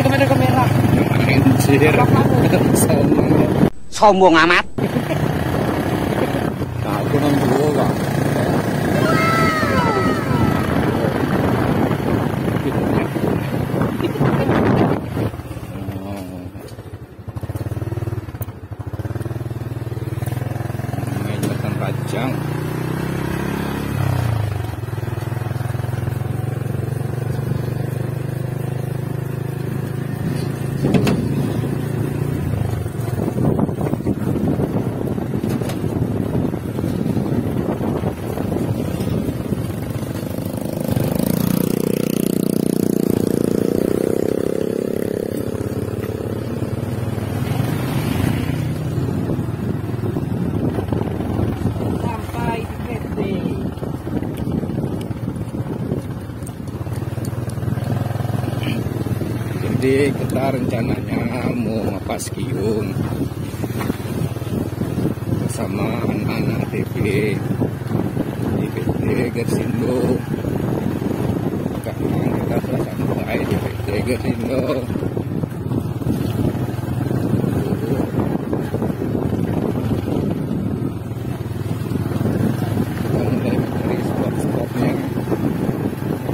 nih kamera. Anjir. Sombong amat. Nah, aku nang dua, Bang. Rajang. Jadi kita rencananya mau ngapas kiung bersama anak-anak TV di PT Gersindo. Sekarang kita telah sampai di PT Gersindo. Kita mulai mencari spot-spotnya.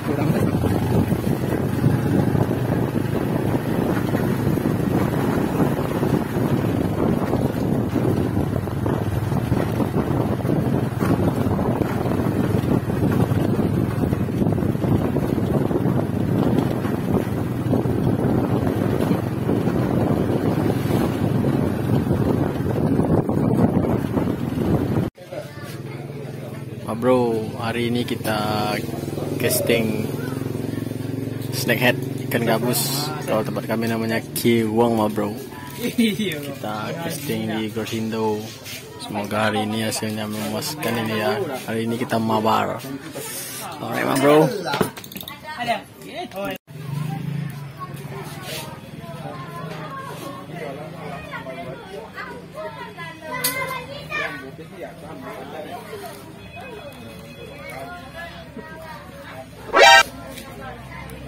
Kurang dekat. Bro, hari ini kita casting snakehead ikan gabus. Kalau tempat kami namanya Kiwong, bro. Kita casting di Gersindo. Semoga hari ini hasilnya memuaskan ini ya. Hari ini kita mabar. Alright, bro.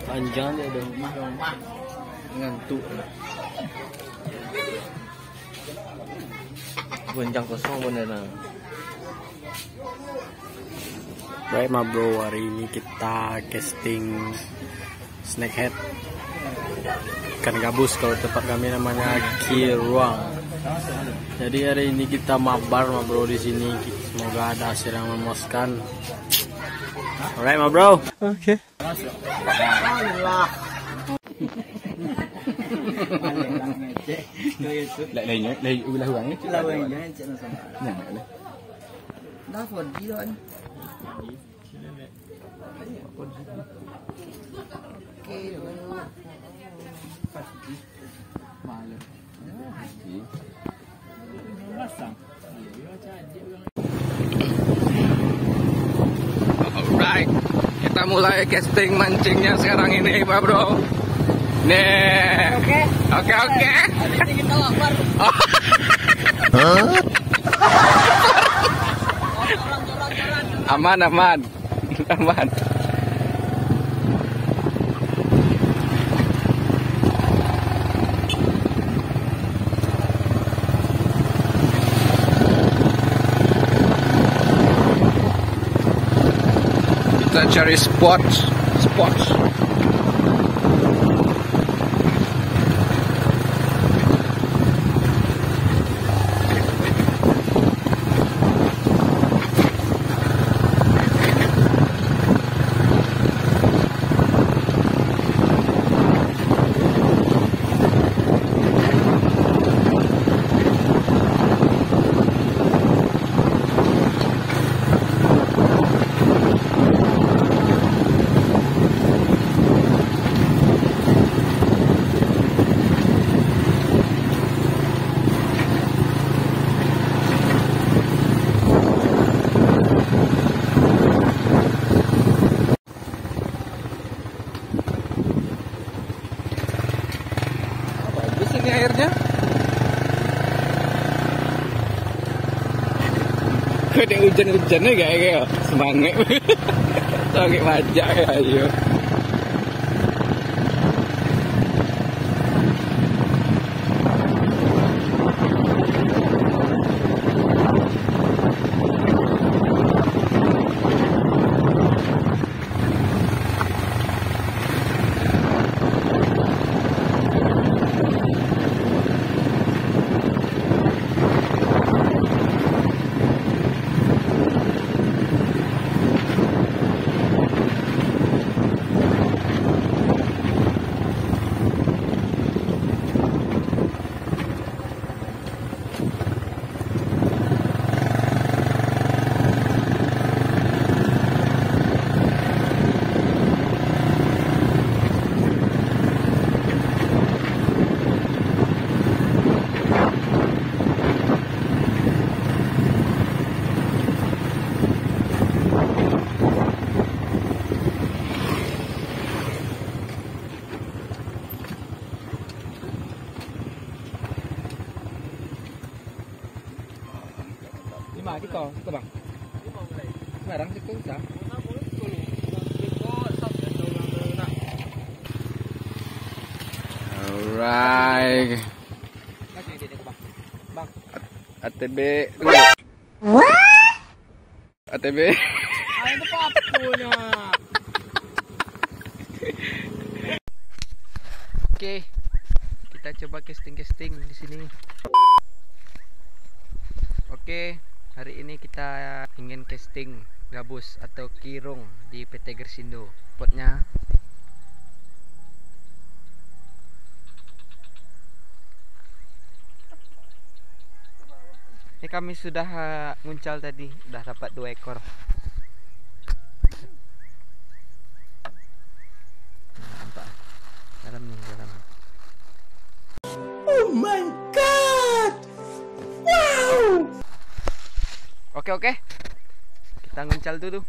Panjang dia ada rumah ngantuk. Gonjang kosong beneran. Baik bro, hari ini kita casting snakehead ikan gabus, kalau tempat kami namanya Kiwong. Jadi hari ini kita mabar bro di sini. Semoga ada hasil yang memuaskan. Alright bro. Oke. Lại ulah hưởng ấy chứ. Là vậy nhá, chuyện là sao? Nhả lại đây. Đa phần đi thôi. Alright, kita mulai casting mancingnya sekarang ini, Pak Bro. Nih. Oke. Hari ini kita lapar. Aman. Kita cari spot. Ini airnya ada hujan-hujannya kayak semangat pakai majak ya. Ayo Oh, ke bang. Barang situ bisa. Alright. ATB dulu. ATB. Itu papunya. Oke, kita coba casting di sini. Oke, hari ini kita ingin casting gabus atau kirung di PT Gersindo. Spotnya ini kami sudah nguncal tadi, sudah dapat 2 ekor. Nampak dalam nih, dalam. Oh my god! Wow! Oke, kita nguncal dulu.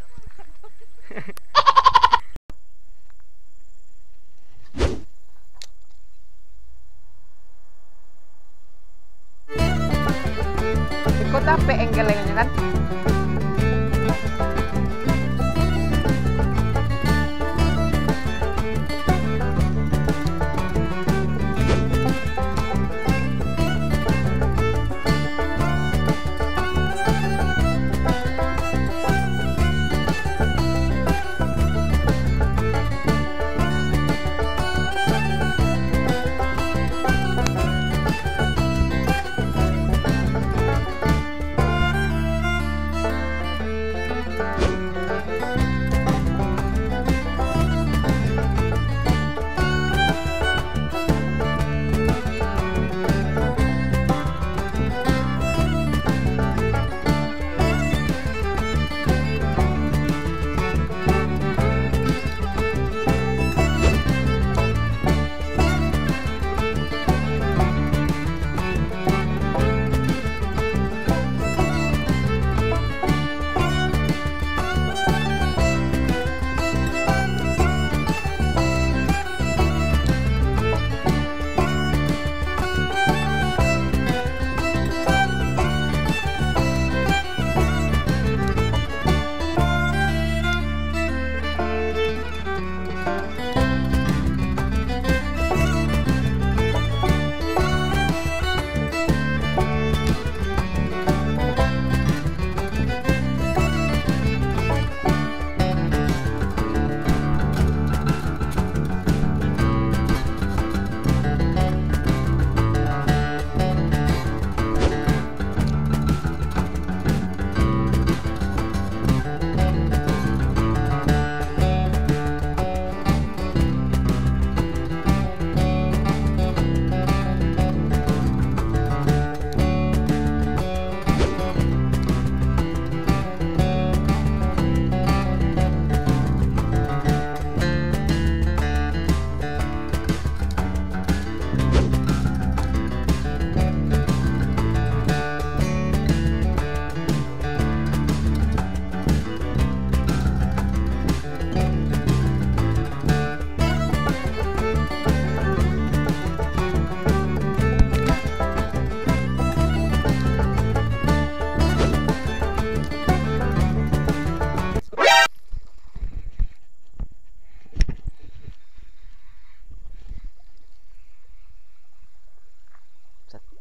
Ikut apa angle-nya kan?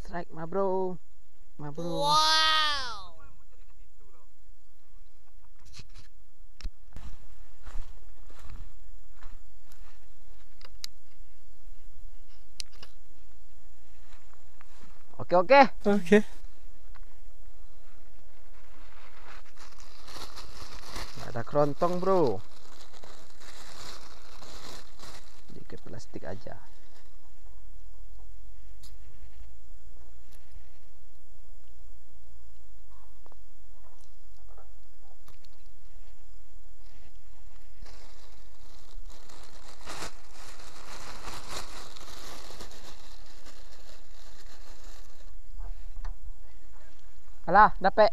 Strike ma bro. Wow. Oke. Ada kerontong bro. Dikit plastik aja. Alah, dapet.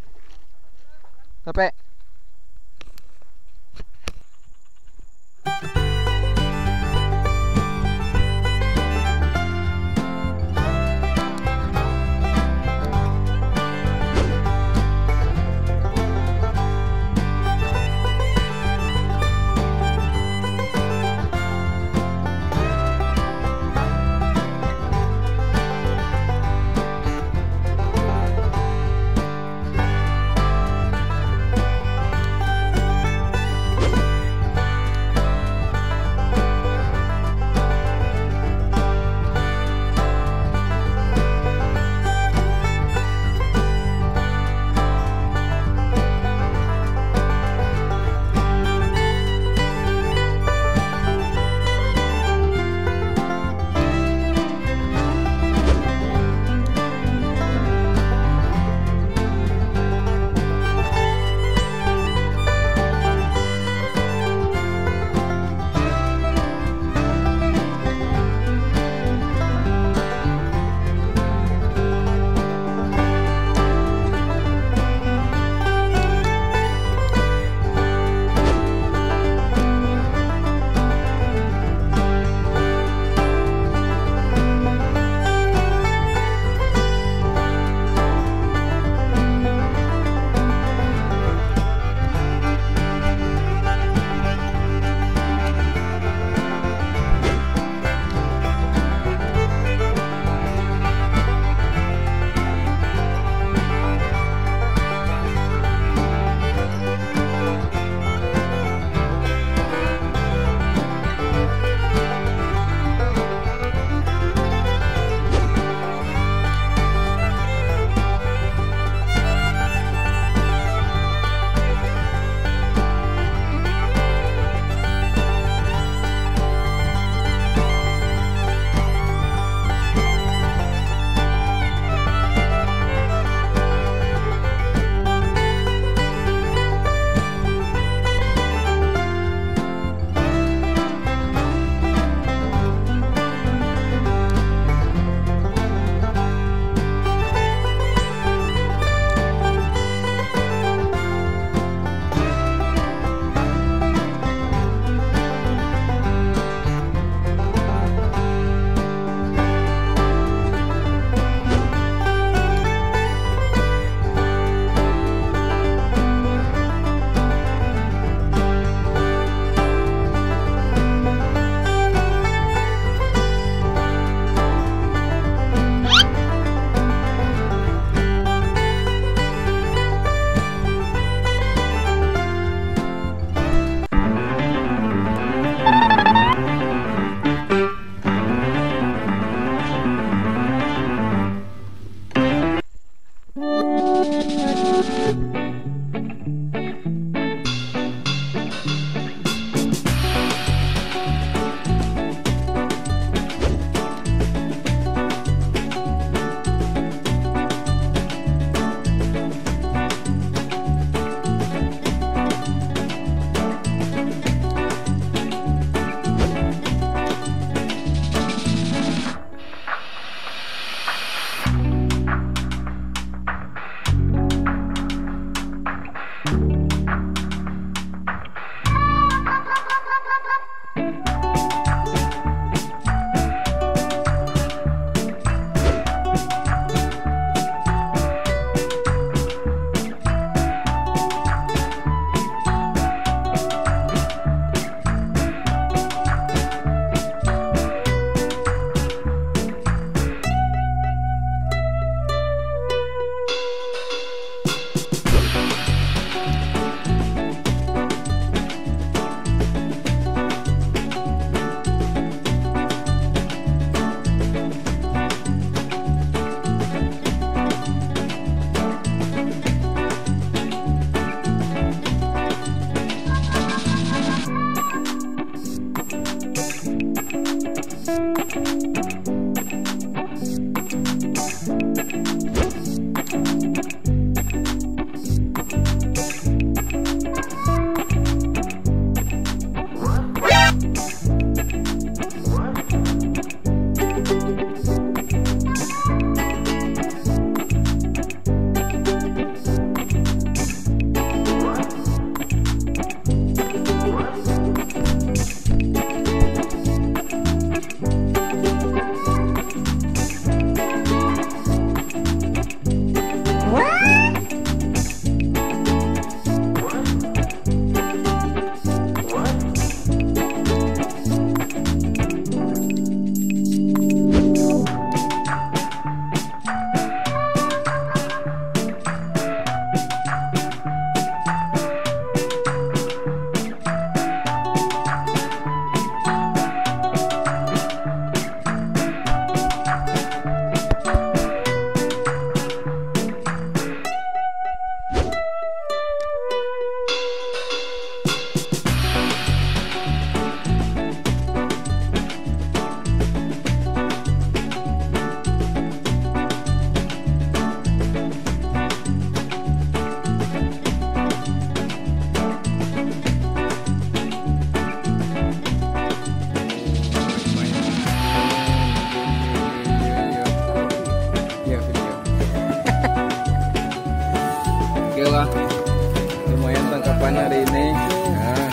kapan hari ini. Nah,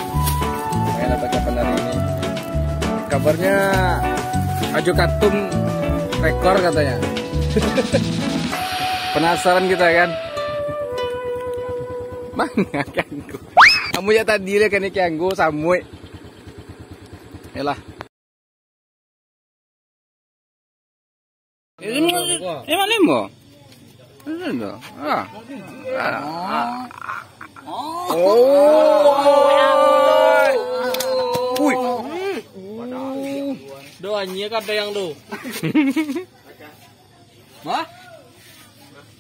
main dapat kapan hari ini. Kabarnya Aju Katum rekor katanya. Penasaran kita kan? Mana kanggo? Kamu ya tadi lihat kan kanggo samui. Yalah. Ini mana mo? Ini dah. Wih. Doanya kada yang do. Hah?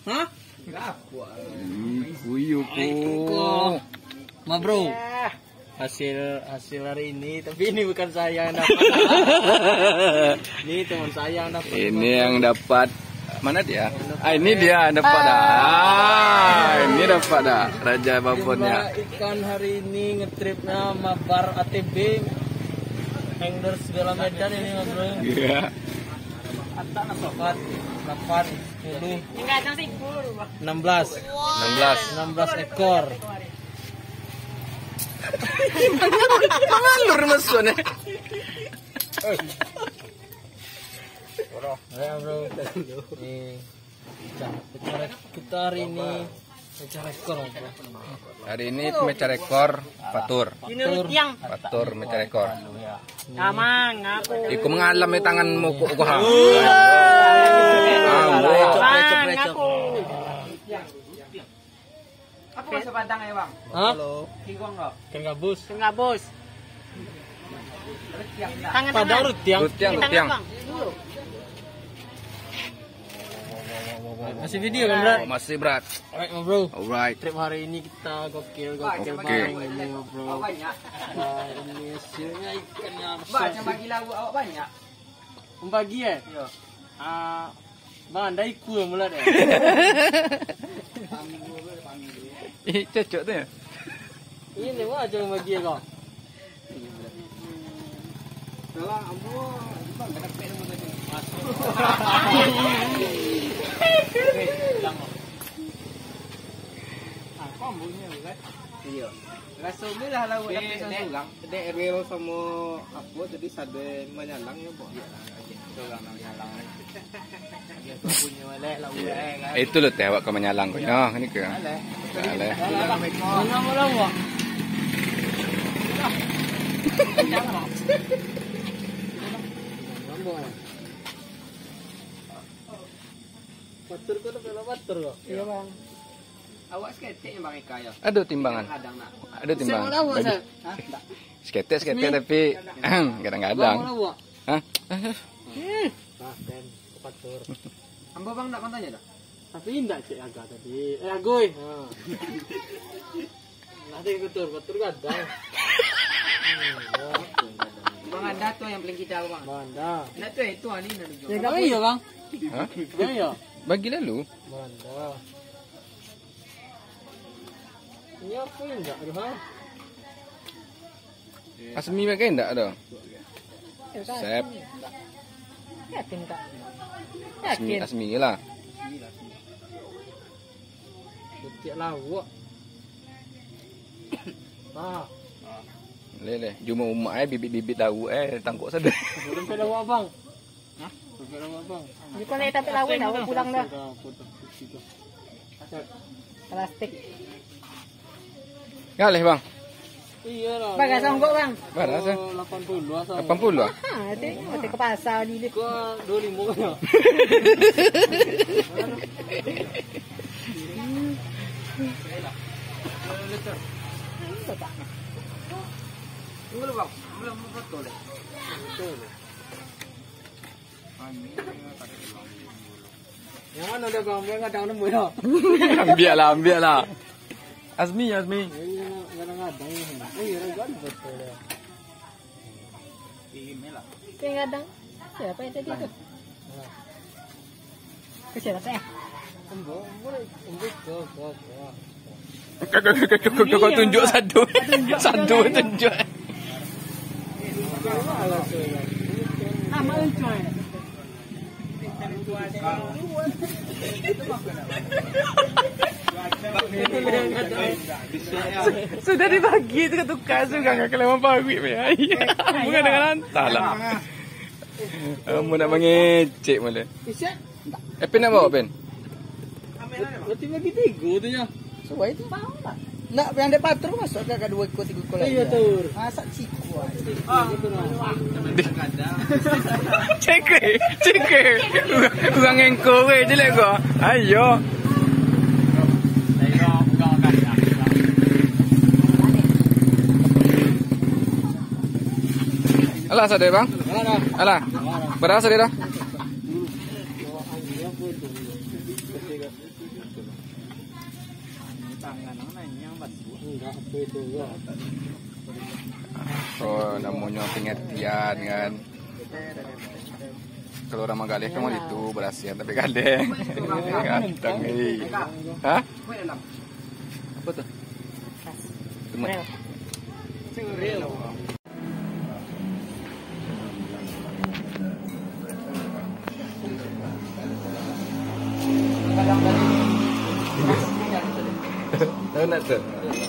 Hah? Kuyuku. Ma bro. Hasil hari ini, tapi ini bukan saya yang dapat. Ini teman saya yang dapat. Ini yang dapat. Mana dia? Ah, ini dia dapat dah. Ini dapat dah raja babonnya. Ikan hari ini ngetripnya mabar ATB. Hangers segala Medan ini ma bro. Iya. 16 ekor. Mangalur maksudnya. Ya bro. Nih. Kita hari ini mencari rekor. Hari ini mencari rekor Fatur. Fatur mencari rekor. Amang aku. Iku mengalam di tanganmu kok gua. Aku. Apa bahasa Padang ya, Bang? Hah? Kigong enggak? Kan gabus. Enggak, Bos. Tangan Padang rutiang. Rutiang. Masih video kan, Bro? Masih berat. Alright, ma bro. Alright. Trip hari ini kita gokil Oke. bareng ini, ma bro. banyak. Nah, ini hasilnya ikannya Bang, besar. bagi lagu awak banyak. Membagi ya? Iya. Bang, anda ikut yang mulai deh. Cocok tuh ya. Ini mah aja yang bagi kau. Dalam ambo, Bang, ada pen mo tadi. Apa ambonya bukan? Iya. Rasa lah lagu ada pesan tulang. Dek real sama aku jadi sade menyalang ya, Bu. Tulang nyalang. Dia punya walek lagu kan. Itu loh teh awak ke menyalang kau. Nah, ini ke. Aleh. Mana mula wak? Batur kau tu kalau batur kau. Iya, Bang. Awak seketik yang Bang Ika ya. Ada timbangan. Kadang nak. Ada timbangan. Bagi. Hah? Tak. Seketek tapi kadang-kadang. Mana wak? Hah? Paten batur. Ambo Bang nak kontanya dah. Tapi indah cik agak tadi. Agoy. Nanti batur kadang. Bang ada tu yang paling kita Bang. Banda. Nah tu itu ani nak Ya kau iya bang. Hah? Ya iya. Bagi lalu. Banda. Ini apa indah? Aduh ha. Asmi pakai enggak ada? Sep. Yakin tak? Asmi lah. Betik lawak. Ah, Lele, cuma umak bibit-bibit tahu tangkuk saja. sampai lawak bang. Hah? Sampai lawak bang. Di kau nak tapi lawan dah pulang dah. Plastik. Ngalih bang. Iya lah. Bang asam kok Bang. Berapa? 80 asal. 80 ah? Ha, nanti ke pasar ni. Kau 25 kan? Belum Bang, belum betul. Yang mana ada bang? Yang ada nemu ya? Ambil lah. Asmi. Iya, kadang-kadang. Iya, kadang betul ya. Kadang. Siapa yang tadi tu? Kesiapa ya? Embo Kau tunjuk satu. Tunjuk. Nama Ucoy. Sudah dibagi itu ke tukar juga nggak kelewat bagi ya. Bukan dengan hantar lah. Kamu nak mengecek malah. Pen nak bawa pen? Berarti bagi 3 tu nya. Sesuai itu mau lah. Nak yang ada patro masuk ke 2 ekor 3 ekor lagi. Iya tur. Masak siku. Cek. Kurang engkau we jelek kau. Ayo. Alah sadar bang? Alah. Berapa sadar dah? Oh, namanya pengertian kan. Kalau orang Magalih kan itu berasian tapi gandeng. Ganteng ni. Hah? Apa tu? Teman. Tahu nak tu?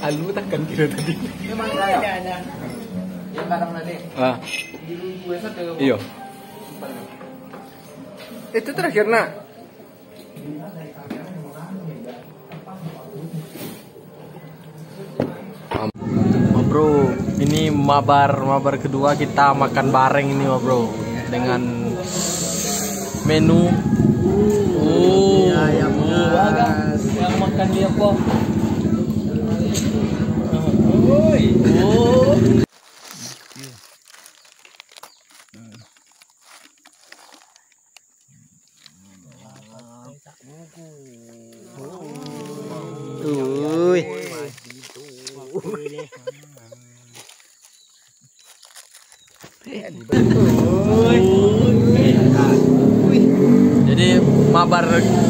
Alu takkan kira tadi. Memang ada. Yang barang tadi. Ah. Iyo. Itu terakhir nak. Bro, ini mabar kedua kita makan bareng ini bro dengan menu Ayam gas. yang makan dia apa? Jadi mabar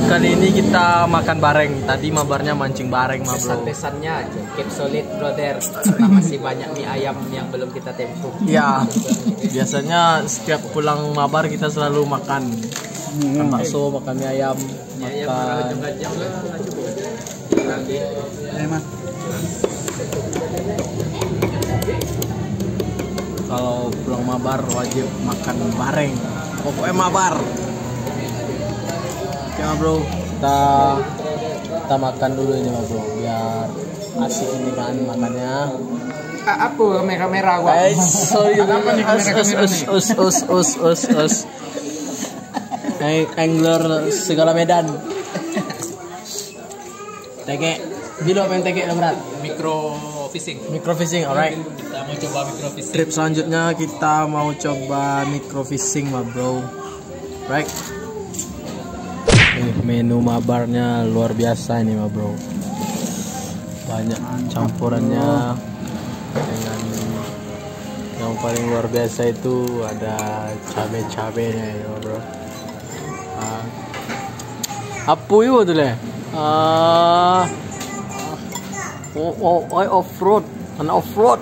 kali ini kita makan bareng. Tadi mabarnya mancing bareng bro. Pesan-pesannya keep solid brother. Karena masih banyak mie ayam yang belum kita tempuh. Ya, biasanya setiap pulang mabar kita selalu makan bakso, makan mie ayam, makan. Kalau pulang mabar wajib makan bareng. Pokoknya mabar. Oke bro, kita makan dulu ini bro, biar asik ini kan makannya. Apa merah-merah gua? Sorry, us. Angler segala medan. Teke, bilo pengen teke berat. Micro fishing, alright. Kita mau coba micro fishing. Trip selanjutnya kita mau coba micro fishing, bro. Right. Menu mabarnya luar biasa ini, bro. Banyak campurannya. Dengan yang paling luar biasa itu ada cabai-cabainya, bro. Apa itu tuh le? Off-road, off-road.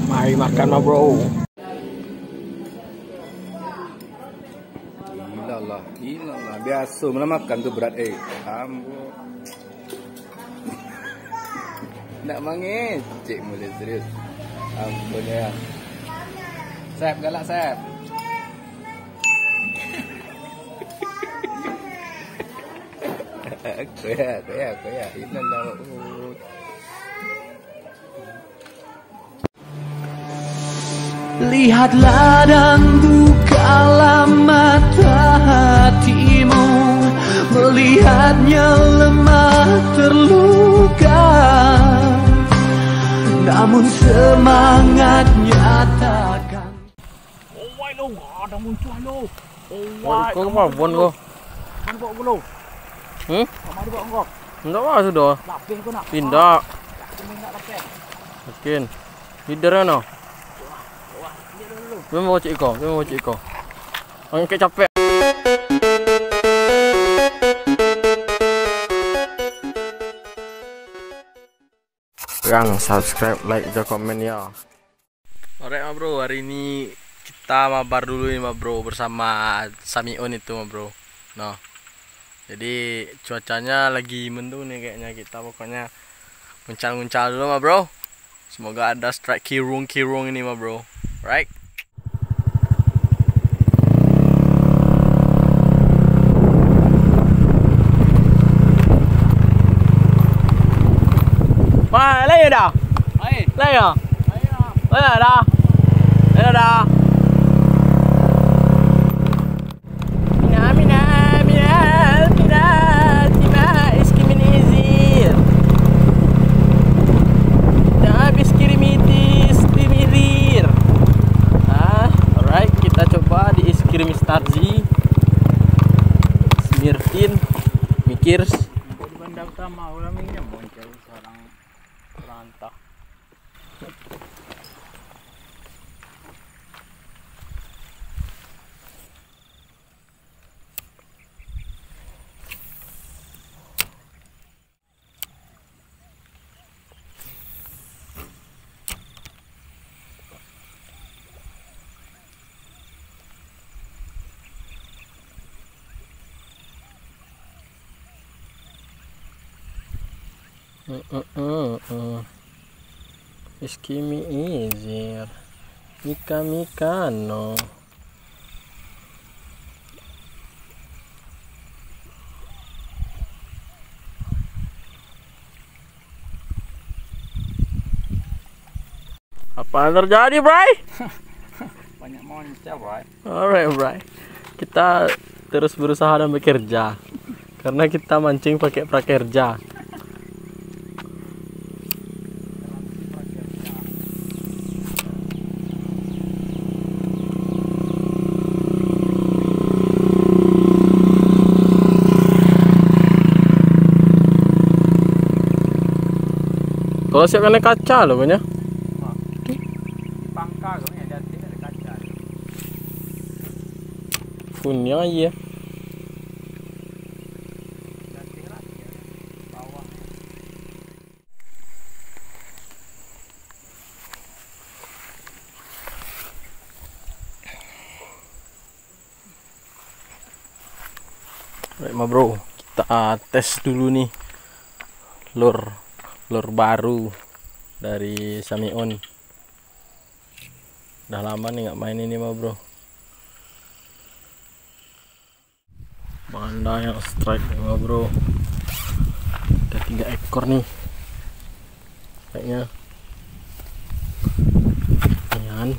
Mari makan bro. Iyalah. Biasa mana makan tu berat ambo. Nak mengecek mulai serius. Ampun ya. Sep galak sep. Koya. Iyalah. Lihatlah dan bukalah mata hatimu, melihatnya lemah terluka, namun semangatnya takkan. Ada muncul lo. Kau apa pun kau? Mana bawa kau lo? Mana bawa kau? Enggak lah sudah. Lapis kau nak? Pindah. Ini nak lapis. Mungkin. Leader kan? Memang cik kau. Angkat capek. Yang subscribe, like, dan komen ya. Alright ma bro, hari ini kita mabar dulu nih ma bro bersama Samion itu ma bro. Nah, jadi cuacanya lagi mendung nih kayaknya, kita pokoknya nguncal-nguncal dulu ma bro. Semoga ada strike kirung ini ma bro. Right? Wah, lagi dah. Lagi dah. Lagi dah. Lagi dah. Starzi, Smirtin, Mikirs. Di banda utama ulamnya muncul seorang perantah. Iskimi izir Mika no. Apa yang terjadi, Bray? Banyak moncer, Bray. Alright, Bray. Kita terus berusaha dan bekerja karena kita mancing pakai prakerja. Kalau siap kena kaca loh punya. Pangkal kau ni ada kaca. Punya aja. Baik ma bro, kita tes dulu nih lure baru dari Samion. Udah lama nih nggak main ini ma bro. Banda yang strike nih ma bro. Ada 3 ekor nih kayaknya. Ayan.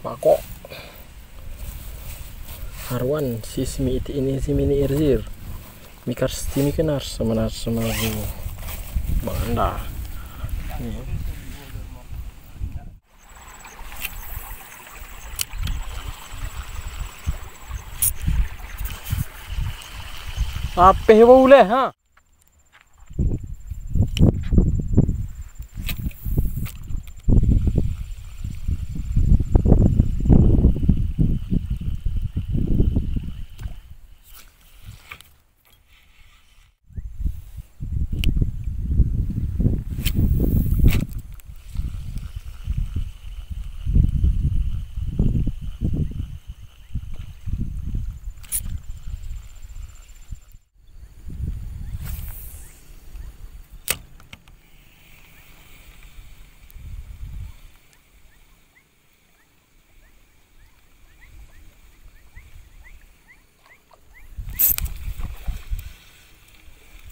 Pakok Harwan sismi ini simini irzir mikar stimi kenar semanar semazu banda apa boleh ha.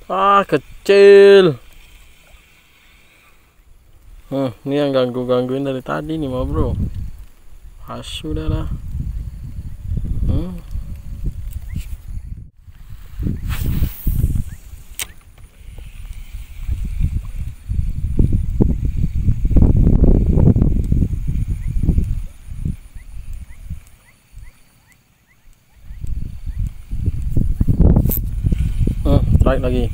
Ah, kecil. Ini yang gangguin dari tadi nih, ma bro. Asu dah lah. Strike lagi.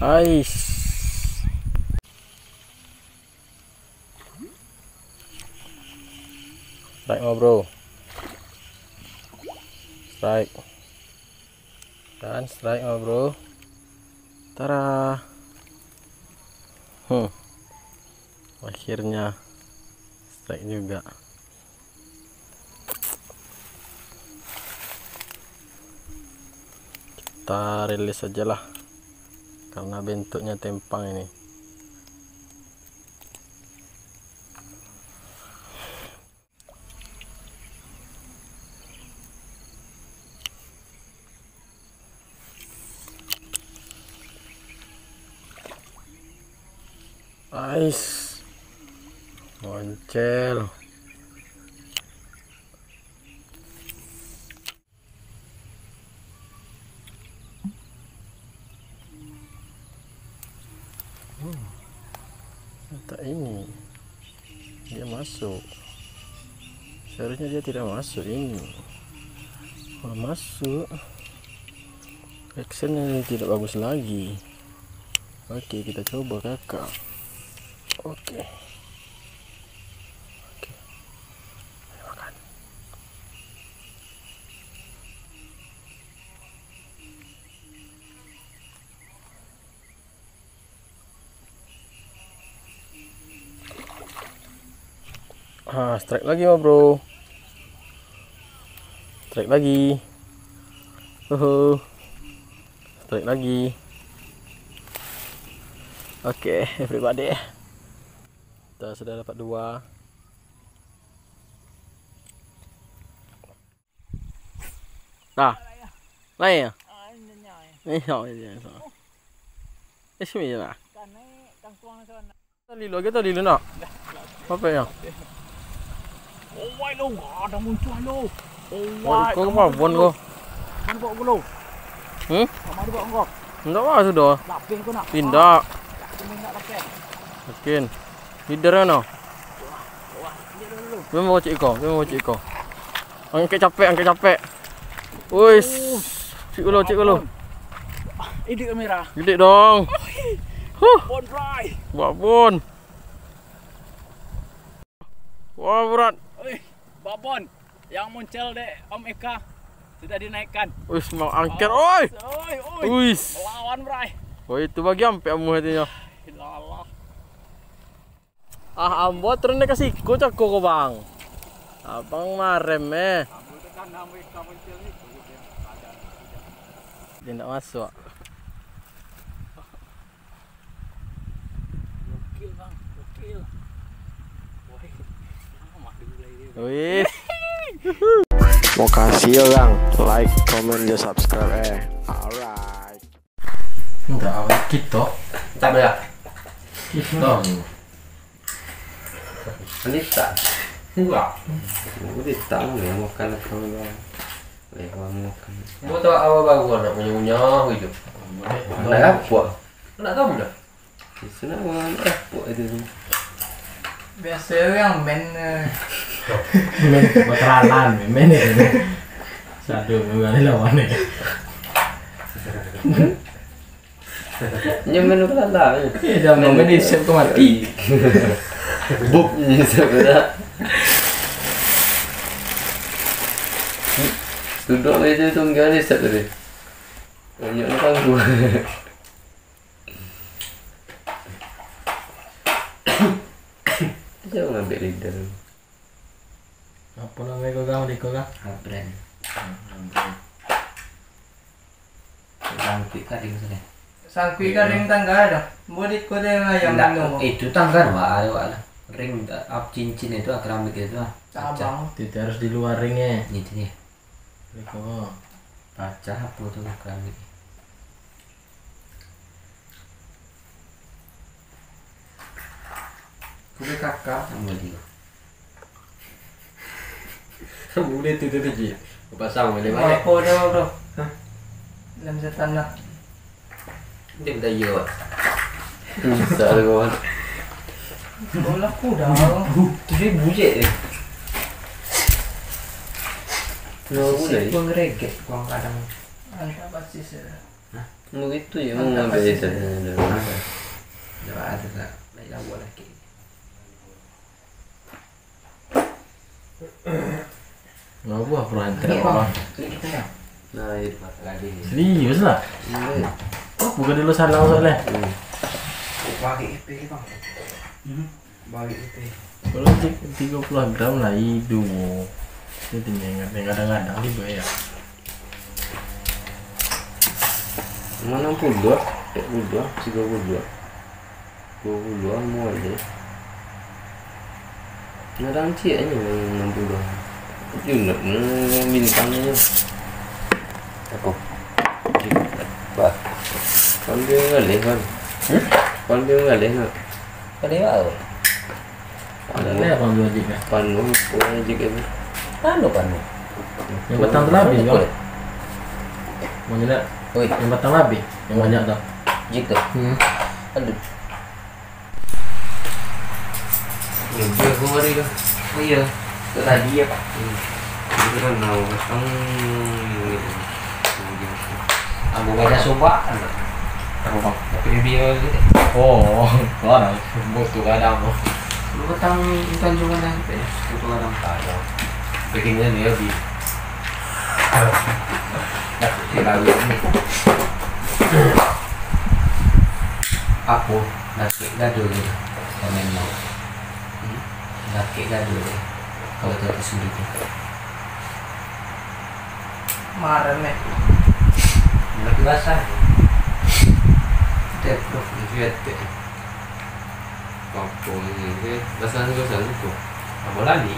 Ais. Strike mau bro. Strike. Dan strike mau bro. Tara. Akhirnya strike juga. Kita rilis aja lah, karena bentuknya tempang ini. Nice, moncel. Ternyata ini dia masuk. Seharusnya dia tidak masuk ini. Kalau masuk, actionnya tidak bagus lagi. Oke, kita coba kakak. Oke. Ayo makan. Strike lagi bro. Strike lagi. Strike lagi. Oke, everybody. Kita sudah dapat 2. Dah. Lain ya? Iya. Sini je lah. Lilo kita lilo nak. Apa ya? Oh, why lo? Ada muncul lo. Oh, kau apa pun kau? Mana bawa lo? Mana bawa kau? Enggak apa sudah. Lapis kau nak? Pindah. Nak pakai. Mungkin. Leader mana? Memang bawa cik kau. Angkat capek. Wis. Cik ulo. Idik kamera. Gede dong. Bon fry. Babon. Wah berat. Babon. Yang muncul dek Om Eka sudah dinaikkan. Wis mau angker. Oi. Wis. Lawan fry. Woi itu bagi ampe amu hatinya. Ambo turun ke siku cakko bang. Abang marem Dia tidak masuk. Gokil bang, gokil. Wih. Mau kasih orang like, comment, dan subscribe Alright. Enggak awet kita. Tak boleh. Kita. Anita. Enggak. Udah tahu ya makan kau dah. Makan. Mau tahu apa baru nak punya hidup. Nak apa? Nak tahu dah. Senang apa itu? Biasa yang men Berkeralan, men itu. Satu bukan lawan ni. Nyaman apa lah? Dah mau di save kau mati. Buk ni sebenarnya. Duduk aja tunggal ni set tadi. Banyak orang gua. Jangan ambil leader. Apa nama kau di kau kah? Brand. Sangkui kading sana. Sangkui ka ring tangga ada. Murid ko din ayam minum. Itu tangga wala. Ring up cincin itu keramik itu. Cabang. Tidak harus di luar ringnya. Ini dia. Kau. Baca apa tuh keramik. Kuda kakak sama dia. Boleh tu je. Pasang boleh Apa dah bro? Dalam setan lah. Dia minta yo. Bisa kawan. Bola kuda. Dia bujek dia. Bang reget bang kadang. Ada pasti sih. Begitu ya mau ngambil itu. Coba ada tak? Baiklah buat lagi. Nggak buah pelantar apa? Kita ya. Nah itu. Lagi. Serius lah. Oh, bukan dulu salah soalnya. Bagi IP bang. Bagi IP. Kalau 30 gram lah itu. Itu ingat kadang-kadang juga ya. Mana 62? 32. Mau aja. Ngarang cie aja 62. Junok bintangnya. Apa? Bah. Con đưa ngalih kan? Con đưa ngalih nak. Kali apa? Ada apa dua jika? Panu, jika itu. Panu. Yang batang terlebih kan? Mau tidak? Yang batang lebih, yang banyak tau. Jika. Aduh. Dia kemari dah. Oh iya. Tadi ya pak. Itu kan mau batang. Aku baca coba. Apa bang? Tapi dia gitu. Oh, keluar. Butuh kadang. Lu batang ikan juga nanti. Butuh kadang kadang. Bikinnya dia di. Dah tinggal ini. Aku nasi gadul komen mau. Nasi gadul kalau tadi sulit. Kemarin nih. Lagi basah. Prof, lihat deh. Kampung ini, rasanya itu. Apa lagi?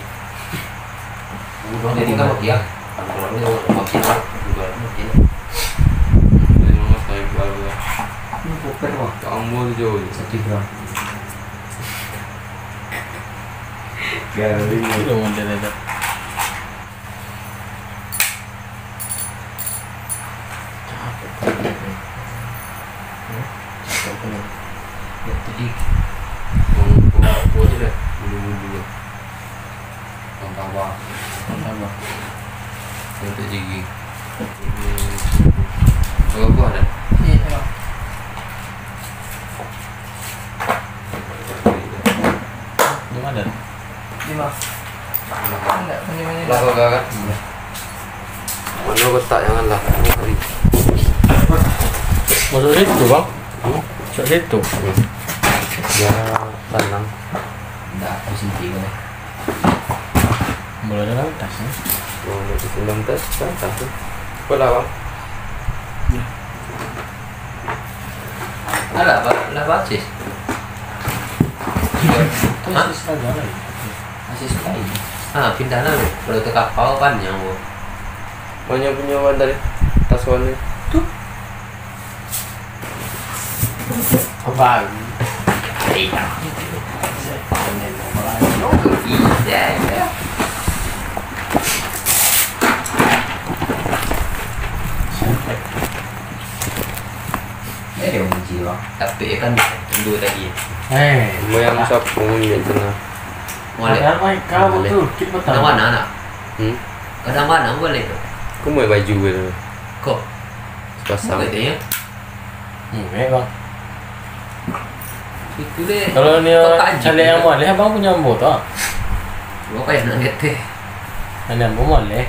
Jadi kamu dia. Kalau ini makin juga mungkin. Ini mau saya baru. Ini poker wah. Kamu jauh. 1 gram. Garing. Itu model ada. Jadi Kamu aja deh. Bulu-bulu. bawah. Apa? Untuk gigi. Apa ada? Iya. Belum ada. 5. Enggak, punya-punya. Lah kau kan? Mana kotak jangan lah. Hari. Masuk situ bang? Masuk situ. Ya tanam. Enggak, aku sendiri boleh. Boleh dalam tas ya? Oh, itu dalam tas kan? Tas. Kau lah bang. Alah, lah bacis. Itu asis lagi lagi. Masih sekali. Pindah lah. Kalau ke kapal panjang bu. Banyak punya wan dari tas wan ni. Apa? Iya. Iya. Dia menji bang. Tapi kan dua tadi. Yang sapung yang tengah. Boleh. Ada apa kau betul? Kita Kadang mana nak? Kadang mana boleh tu? Kau mau baju ke? Kok? Pasang. Boleh dia? Bang. Itu deh. Kalau ni cari yang boleh, abang punya motor. Gua kayak nak teh. Ada yang boleh.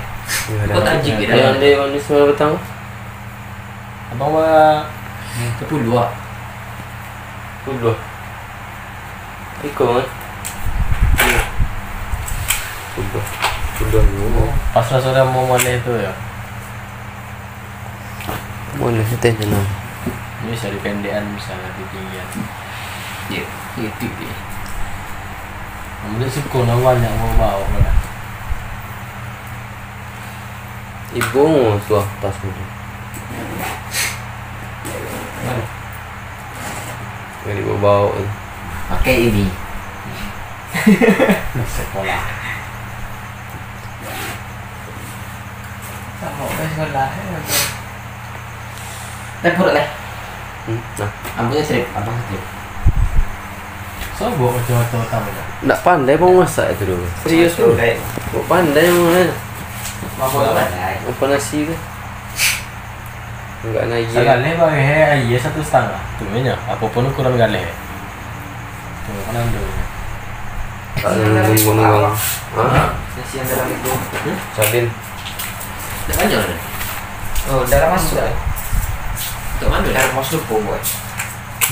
Kau tak jig dia. Yang dia manis semua petang. Abang bawa Kepulua. Puluh. Ikut. Puluh dulu. pas sudah mau boleh tu ya. Boleh teh jenam. Ini bisa dipendekan misalnya di tinggian. Ya, itu dia. Kemudian sih kuna banyak mau bawa mana. Ibu mau tuah tas dulu. Jadi bawa. Pakai ini. Sekolah. Sama ke sekolah. Tempur leh. Nah, Ambilnya strip, abang strip. So bawa macam-macam tahu tak? tak pandai mau masak itu dulu. Serius tu. Kau pandai mau mana? Apa nasi tu? Enggak naik. Segala pakai iya 1,5. Tuanya apapun ukuran gale. Tuh kan ando. Kalau ngomong. Nasi yang dalam itu. Sabin. Dah banyak dah. Oh, darah masuk dah. Tak mana darah masuk pun buat.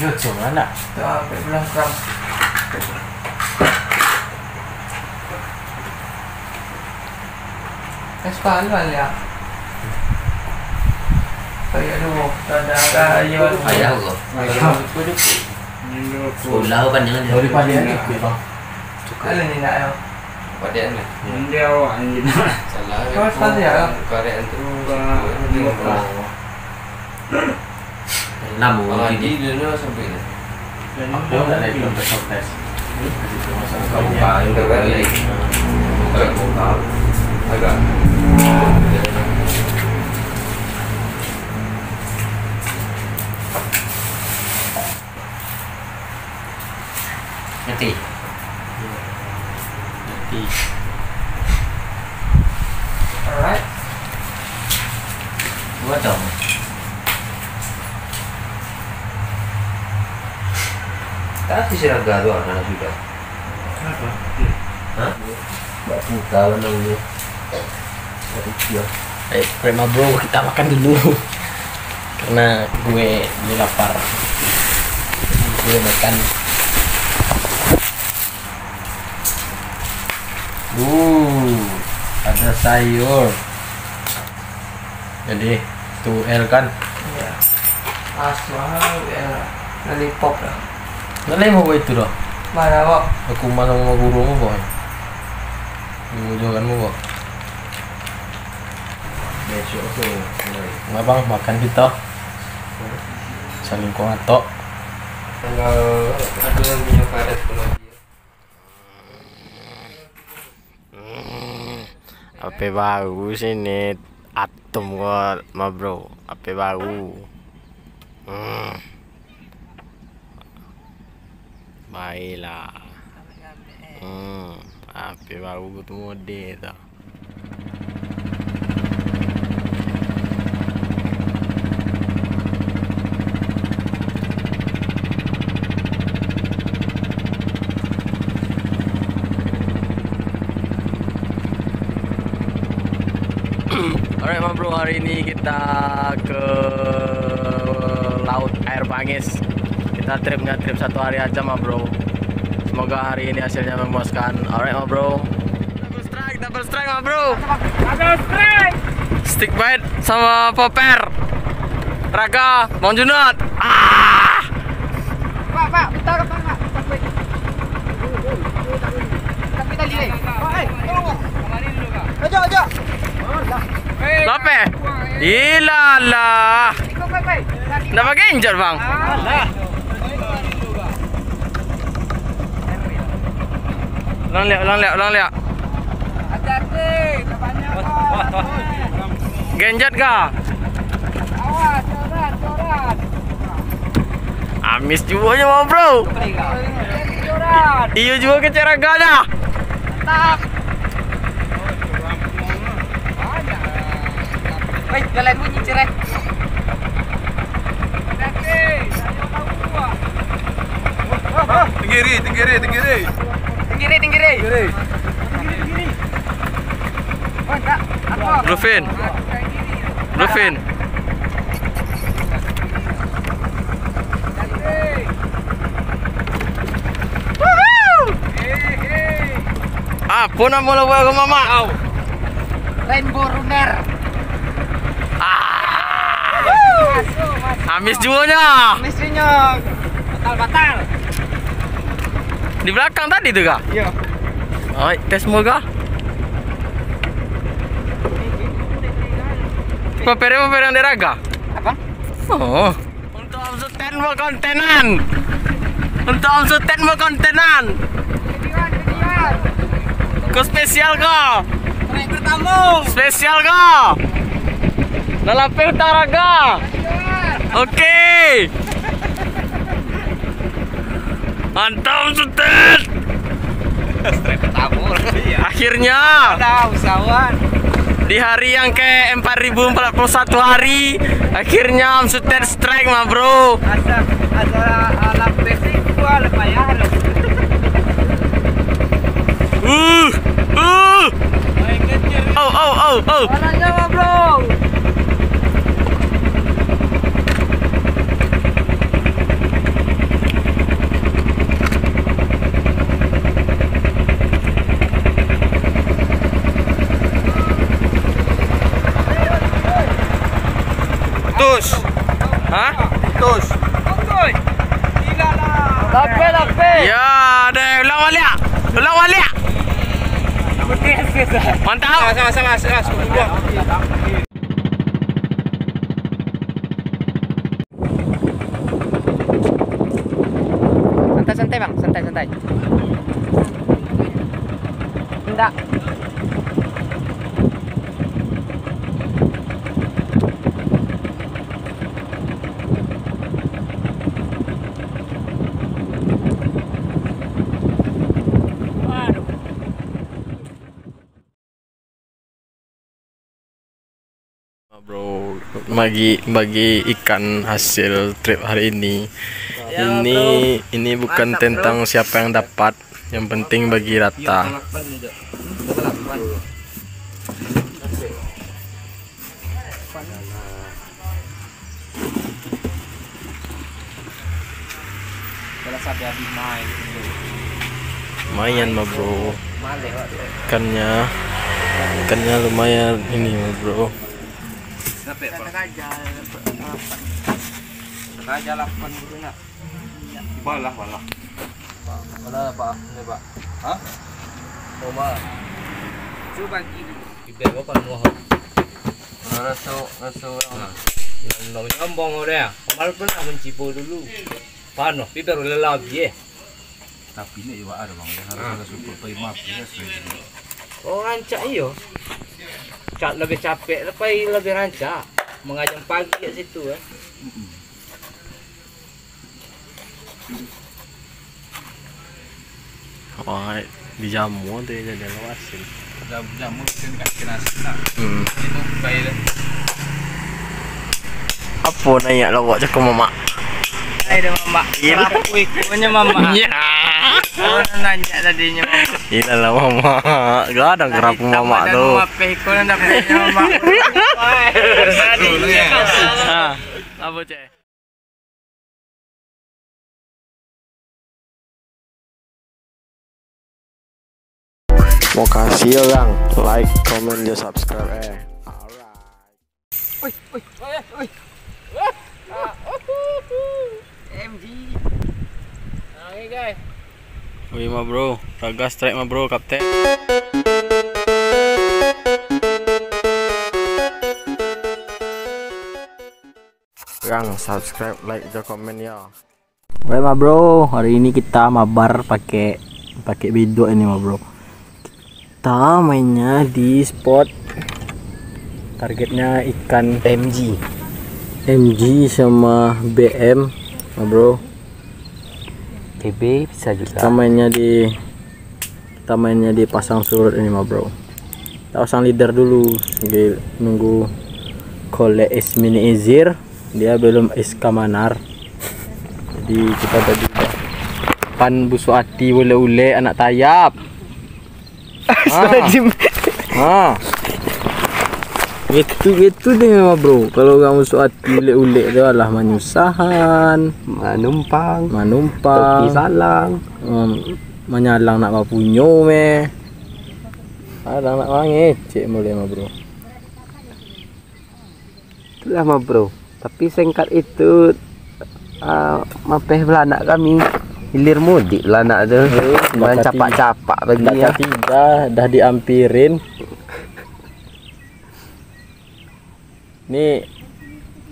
Yo cuma nak. Tak belakang. Kaspalan ya. Kayak dulu, ada ayam. Ayah kau. Sekolah kan jangan dia. Dari pagi ni aku bang. Kalau ni nak ayam. Pada ni. Dia anjing. Salah. Kau sekali ya. Karya tu. Namu Di dunia sampai ni. Aku dah naik untuk tes. Kamu paling terbaik. Agak kau agak. Nanti. Alright. Buat dong. Tapi siraga tu anak sudah. Hah? Batu kawan dulu. Prima bro, kita makan dulu. Karena gue lapar. Gue makan. Ada sayur. Jadi 2L kan? Ya. Asal ya. Lollipop dah. Nalay mo ba ito dah? Mana kok? Aku mana mau guru mo ba? Imujogan mo ba? Besok tu. Nga bang, makan kita. Saling ko nga to. Kalau ada yang punya karet pun Apa bagus ini atom ko ma bro. Apa bagus. Baiklah. Apa bagus tu model tu. Alright ma bro, hari ini kita ke laut air Bangis. Kita tripnya trip 1 hari aja ma bro. Semoga hari ini hasilnya memuaskan. Alright ma bro. Double strike ma bro. Double strike. Stick bite sama popper. Raga, Bang Junot. Pak, bentar Pak. Tapi tadi ni. Ojo. Lape? Ilalah. Nak pakai injur bang? Ulang lihat. Hati-hati, banyak. Genjat kah? Awas, corat. Amis juga ma bro. Corat. Iyo juga keceraganya. Tak. Baik, jalan bunyi cerai. Tinggiri. Bluefin. Apa nama lo buat mama? Rainbow Runner. Amis juanya. Mesinnya batal. Di belakang tadi tu kah? Iya. Oh, tes semua kah? Paper yang diraga? Apa? Oh. Untuk omset 10 kontenan. Kau spesial kah? Naik bertamu. Spesial kah? Lalape utara kah? Oke. Mantap Sultan. Bertamu. Akhirnya. Ada usahawan. Di hari yang ke 4041 hari, akhirnya Om Suter strike mah bro. Oh. Orangnya mah bro. Tus. Hah? Tus. Lape. Ya, deh, ulang balik. Mantap. Sama. Santai bang, santai. Enggak. Bro, bagi ikan hasil trip hari ini. Ini bukan tentang siapa yang dapat, yang penting bagi rata. Lumayan mah bro, ikannya lumayan ini mah bro. Balah. Wala pa, hindi ba? Ha? O ba? Subang ini. Ibig ko pa mo. Raso lang. Yung ngambong mo rin. Pamal pa na cipo dulu. Paano? Pero lalabi eh. Tapi ini iwa ada bang, harus super pay map ya. Oh ranca iyo. Cat lebih capek, lebih ranca. Mengajang pagi kat situ eh. Wah, dijamu tuh ya, jadi lewasin. Jamu kan kasih nasi nak. Itu baik. Apa nanya lo buat cakap mama? Ada mama. Gila. Punya mama. Ya. Oh nanya tadinya mama. Gila lah mama. Gak ada kerap mama tuh. Kau nak dapat mama. Apa cek? Mau kasih orang like, comment, dan subscribe Oi. MG. Oke guys. Wih mah bro, raga strike mah bro, kapten. Yang subscribe, like, dan komen ya. Wih mah bro, hari ini kita mabar pakai video ini mah bro. Kita mainnya di spot targetnya ikan MG sama BM mah bro. TB bisa juga. Kita mainnya di pasang surut ini mah bro. Kita pasang leader dulu sambil nunggu Kole es mini izir, dia belum es kamanar. Jadi kita tadi pan busuk hati ule anak tayap. Gitu deh mah bro. Kalau kamu suati ule itu adalah menyusahan, manumpang, topi salang, menyalang nak mapunyo me. Ada nak mangecek mulai mah bro. Itulah mah bro. Tapi singkat itu mapeh belanak kami. Hilir mudik lah nak tu. Main capak-capak bagi ya. Tiga dah diampirin. Nih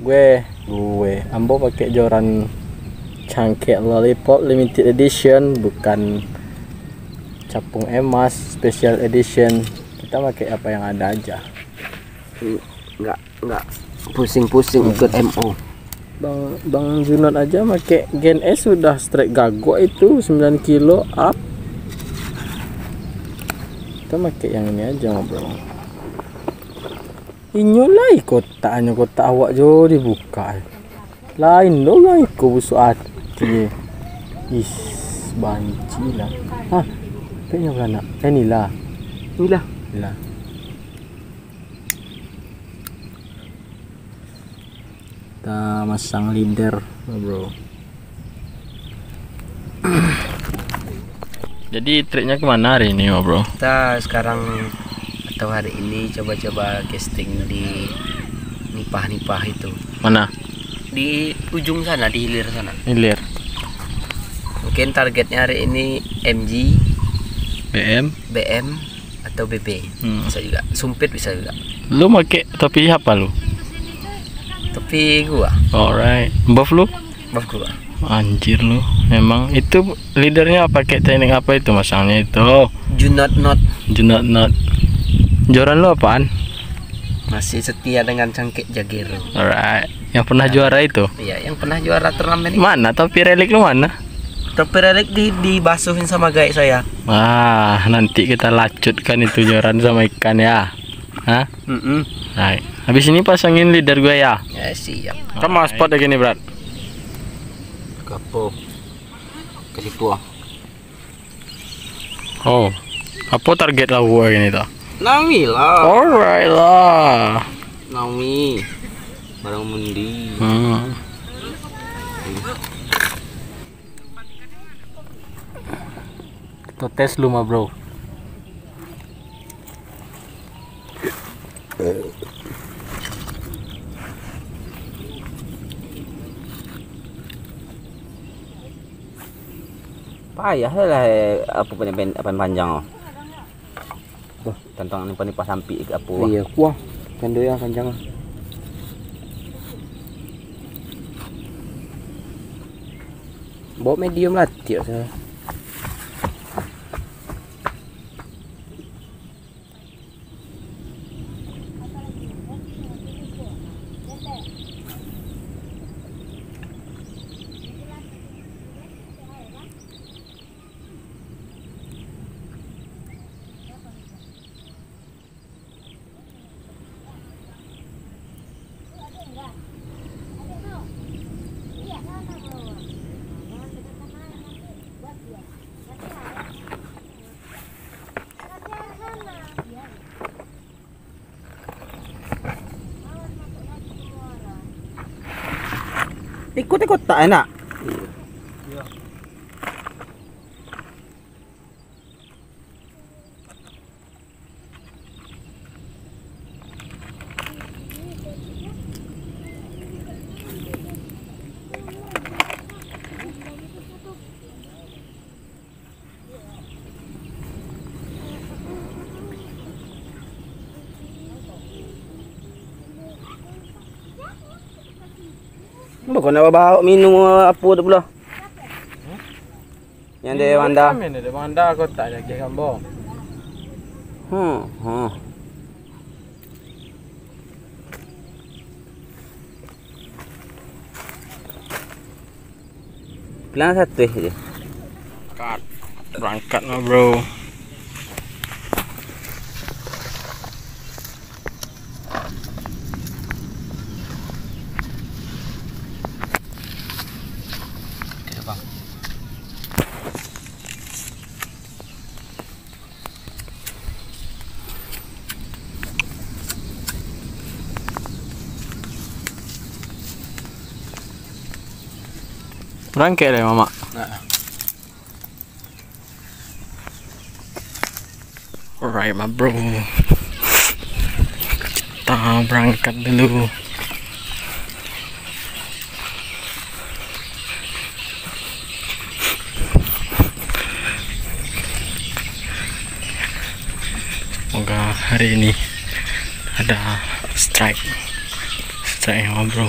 gue ambo pakai joran cangkek lollipop limited edition, bukan capung emas special edition. Kita pakai apa yang ada aja. Enggak pusing-pusing ikut MO. Bang Junot aja pakai Gen S sudah strike gago itu 9 kilo up. Kita pakai yang ini aja bro. Inyo lai kotaknya kotak awak jo dibuka. Lain lo yang ikut busuk hati. Is banci lah. Hah? Kayaknya beranak. Inilah. Inilah. Inilah. Kita masang leader, bro. Jadi triknya kemana hari ini, bro? Kita sekarang atau hari ini coba-coba casting di nipah-nipah itu. Mana? Di ujung sana, di hilir sana. Hilir. Mungkin targetnya hari ini MG, BM atau BB. Bisa juga. Sumpit bisa juga. Lu pakai topi apa lu? Tapi gua, Alright. Buff lu? buff gua. Anjir lu. Memang itu leadernya pakai teknik apa itu masangnya itu? Junot not. Junot. Joran lu apaan? Masih setia dengan cangkik Jagero. Alright. Yang pernah juara itu? Iya, yang pernah juara turnamen ini. Mana topi relik lu mana? Topi relik dibasuhin sama guys saya. Wah, nanti kita lacutkan itu joran sama ikan ya. Hah? Right. Habis ini pasangin leader gue ya. Ya siap. Kamu mau spot lagi nih, Brat? Kapo. Ke situ ah. Oh. Apa target lah gue ini tuh? Nawi lah. Alright lah. Nawi. Barang mundi. Kita tes lu mah, bro. Payah lah apa panjang oh. Tentang ini panipa sampi apa. Iya, kuah. Kendo yang panjang. Bawa medium lah, tiap saya. Ikut-ikut tak enak. Bukan nak bawa minum apa tu pula? Yang dia Wanda. Dia Wanda aku tak ada gambar. Bilang satu je. Berangkat mah, bro. Berangkat deh, Mama. Alright, my bro. Kita berangkat dulu. Semoga hari ini ada strike, my bro.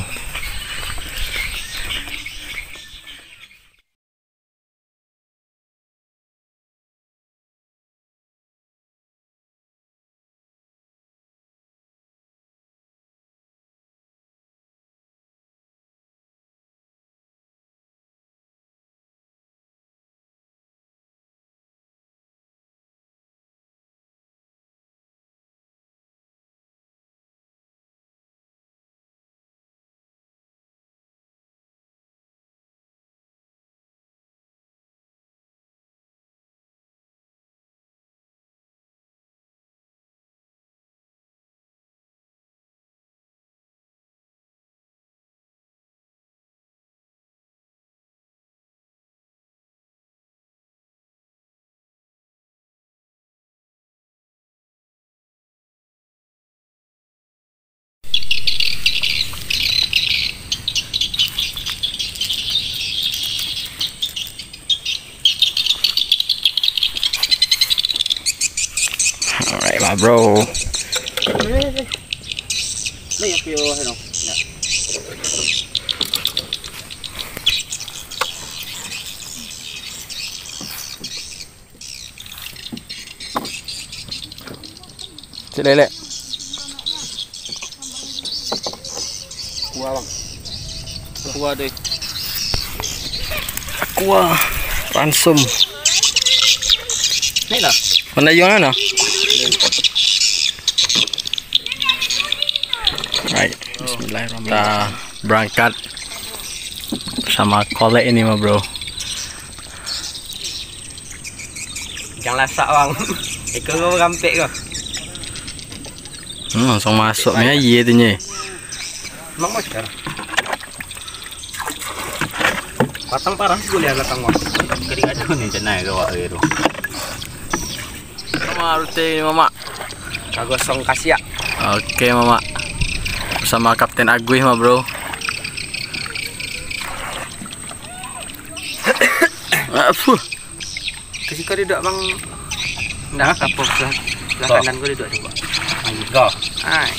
lah bro. Cik lele. Kuah bang. Kuah deh. Aqua ransom. Naik lah. Mana yang mana? Right. Bismillahirrahmanirrahim. Kita berangkat bersama kolek ini mah bro. Jangan lasak bang. Ekor kau rampek kau. Langsung masuk ni iya tu ni. Mak mau sekarang. Patang parah boleh agak tangguh. Kering ada ni jenai kau air tu. Mama rute ni mama. Kagosong kasih ya. Oke mama. Bersama Kapten Aguy mah bro. Kasih kau duduk bang. Ndak kapok sebelah kanan kau duduk coba. Go. Hai.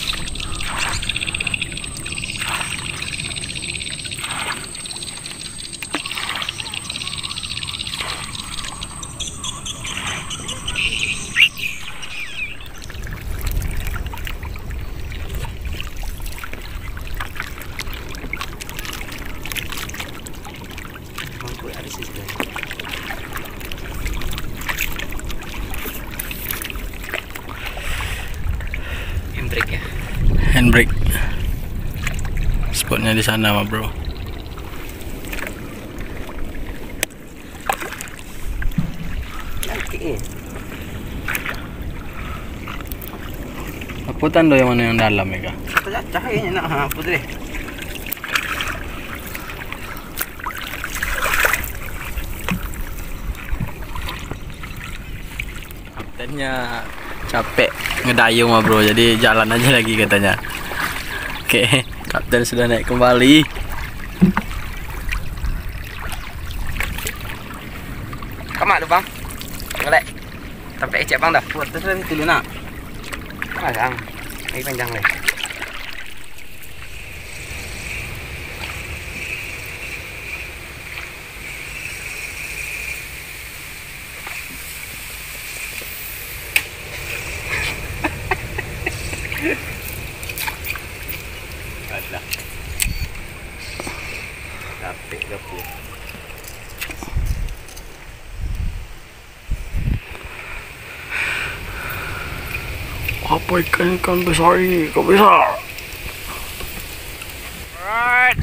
Handbrake ya. Handbrake. Spotnya di sana mah bro. Apa tanda yang mana yang dalam ya kak? Cahayanya nak apa tu deh. Kaptennya capek ngedayung mah bro, jadi jalan aja lagi katanya. Oke, kapten sudah naik kembali. Kamak tu bang. Ngelek. Sampai ecek bang dah. Buat terus dulu nak. Panjang. Ini panjang leh. Ada. Capek gapur. Apa ikan besar ini? Kok besar? Alright.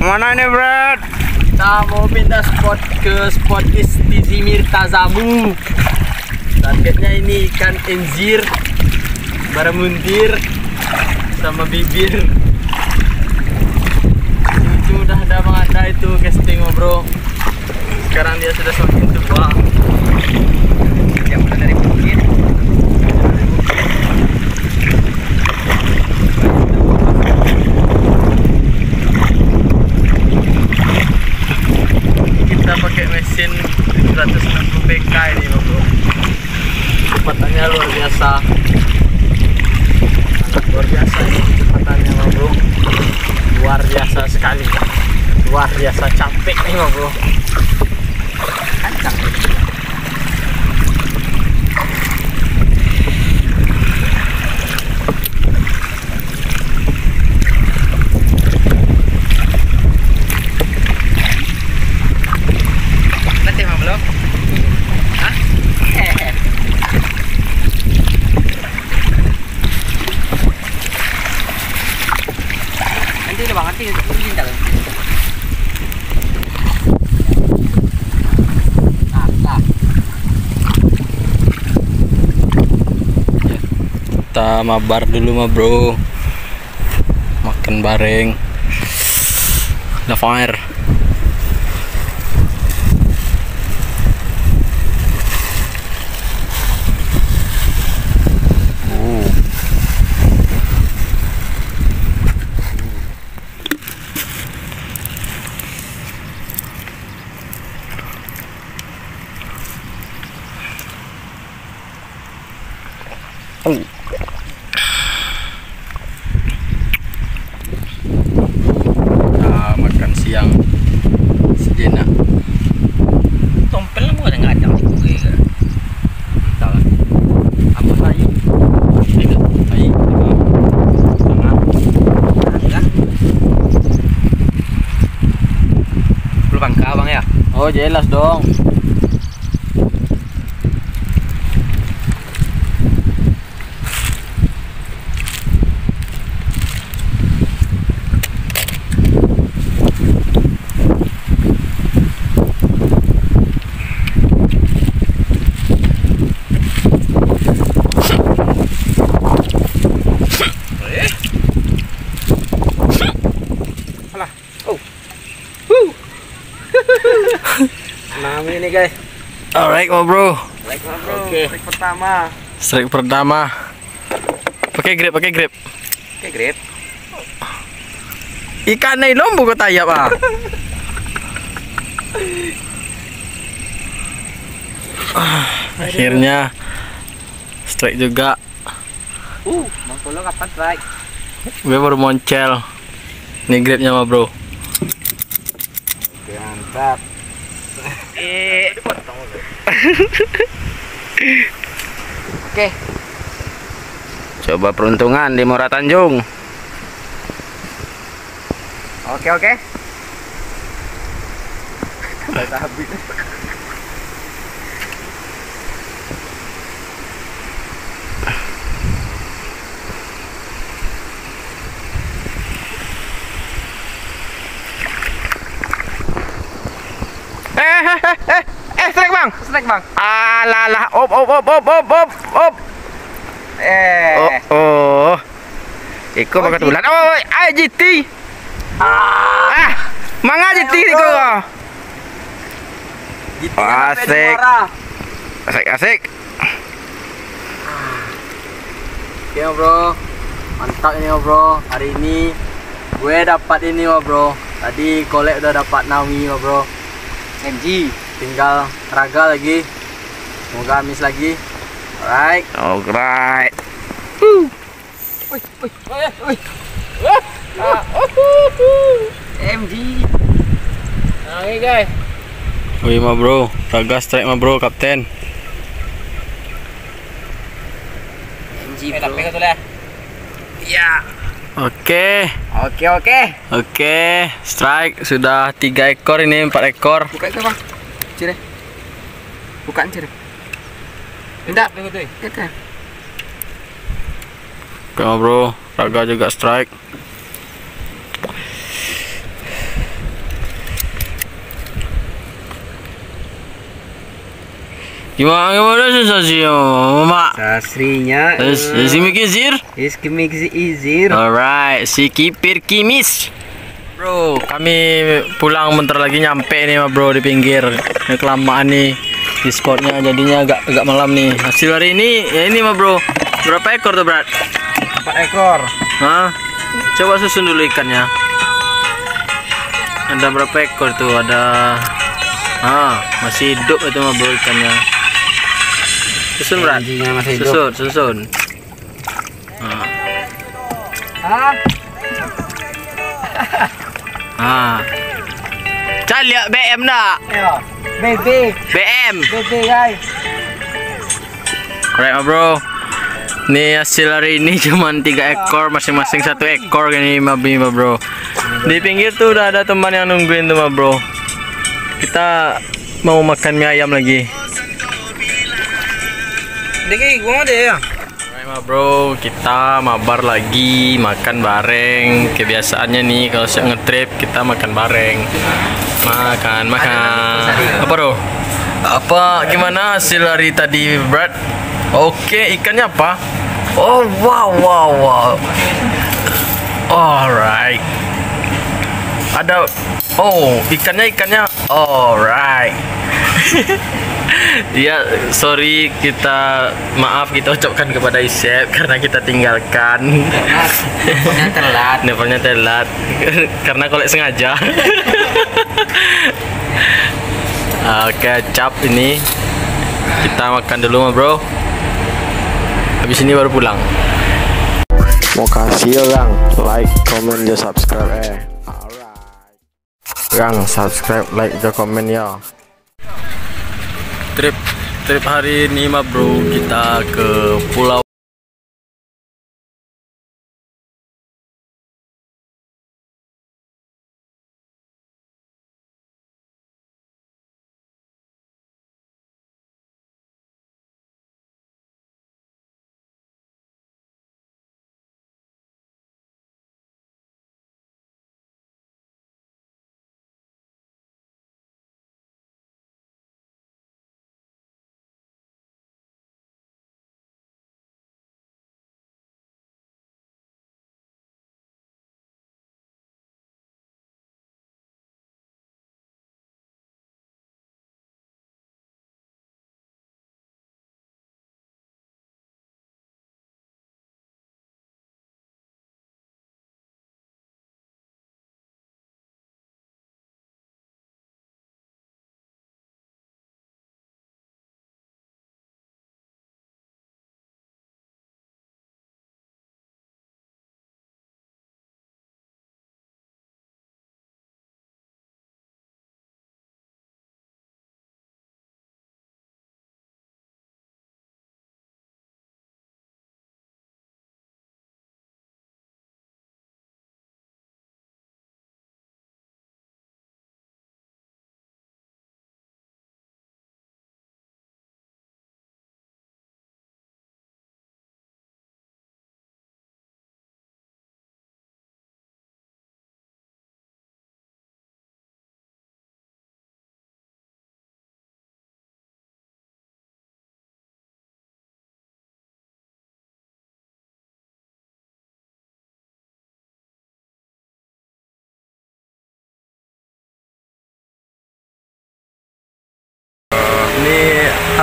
Mana ni Brad? Kita mau pindah spot ke spot Istizimir Tazamu. Targetnya ini ikan enzir, baramuntir, sama bibir. Itu udah ada mengada itu casting bro. Sekarang dia sudah semakin tua. Dia mulai dari bukit. Kita pakai mesin 160 PK ini bro. Kecepatannya luar biasa. Luar biasa ini kecepatannya bro. Luar biasa sekali. Luar biasa capek nih bro. Kencang. Nanti mah belum? Hah? Nanti udah banget sih, ini jalan. Kita mabar dulu mah bro. Makan bareng. The fire. Kita makan siang sejenak. Tompel lah bukan nggak ada di kue kan? Entah lah. Apa lagi? Hai. Tengah. Enggak. Perlu bangka bang ya? Oh jelas dong. Nah ini guys. Alright, bro. Oke. Pertama. Strike pertama. Pakai grip. Oke grip. Ikan nih lombu kau tayap ah. Akhirnya strike juga. Bang Polo kapan strike? Gue baru moncel. Nih gripnya mah bro. Oke, mantap. Oke. Coba peruntungan di Muara Tanjung. Oke. Habis. Strike bang. Alah, op. Iko bakat bulan. Oh, GT. Manga GT iko. Asik. Oke bro, mantap ini bro. Hari ini gue dapat ini bro. Tadi kolek udah dapat Nawi bro. MG. Tinggal raga lagi. Semoga miss lagi. Alright. MG. Oke guys. Wih mah bro, raga strike mah bro, kapten. MG. Tapi betul ya. Ya. Oke, strike sudah 3 ekor ini 4 ekor. Buka itu bang. Cire. Bukaan cire. Enggak. Kita. Oke bro, raga juga strike. Gimana sensasi mama? Sasrinya. Si mikizir? Izir. Alright, si kipir kimis. Bro, kami pulang bentar lagi nyampe nih bro di pinggir. Ini kelamaan nih di spotnya, jadinya agak malam nih. Hasil hari ini ya ini bro. Berapa ekor tuh Brad? 4 ekor. Hah? Coba susun dulu ikannya. Ada berapa ekor tuh? Ada. Masih hidup itu bro ikannya. Susun Brad. Susun. Cari lihat BM nak? BM guys. Alright bro. Nih hasil hari ini cuman 3 ekor, masing-masing 1 ekor gini bro. Di pinggir tuh udah ada teman yang nungguin tuh bro. Kita mau makan mie ayam lagi. Deki, gua ada ya. Alright bro, kita mabar lagi, makan bareng. Kebiasaannya nih kalau saya ngetrip kita makan bareng. Makan. Apa bro? Apa gimana hasil hari tadi Brad? Oke, ikannya apa? Oh wow. Alright. Ada ikannya. Alright. Ya, sorry, maaf kita ucapkan kepada Isep karena kita tinggalkan. Nevernya telat. Karena kolek sengaja. Kecap ini kita makan dulu bro. habis ini baru pulang. Mau kasih orang like, comment, dan subscribe Alright. Gang, subscribe, like, dan komen ya. Trip hari ini mah bro, kita ke pulau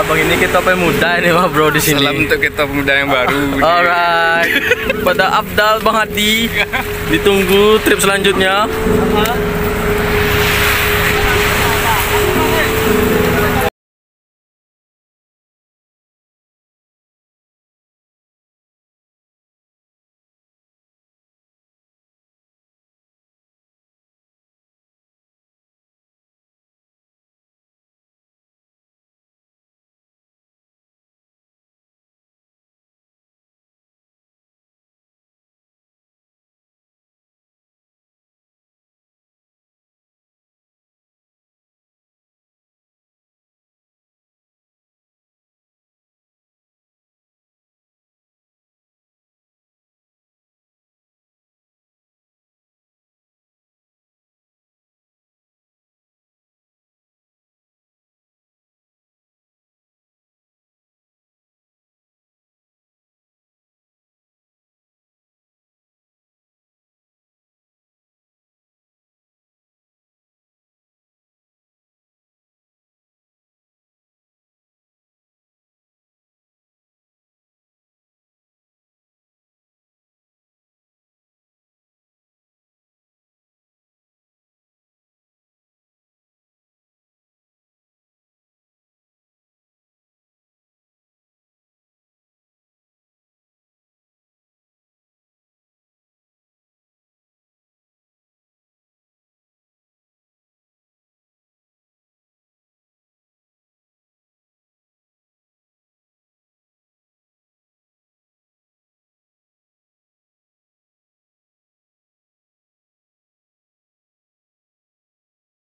abang ini kita pemuda ini mah bro di sini. Salam untuk kita pemuda yang baru. Alright. Pada Abdal Bang Hati. Ditunggu trip selanjutnya.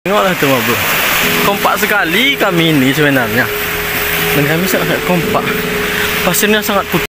Tengoklah tu bro. Kompak sekali kami ini sebenarnya. Dan kami sangat kompak. Pasirnya sangat putih.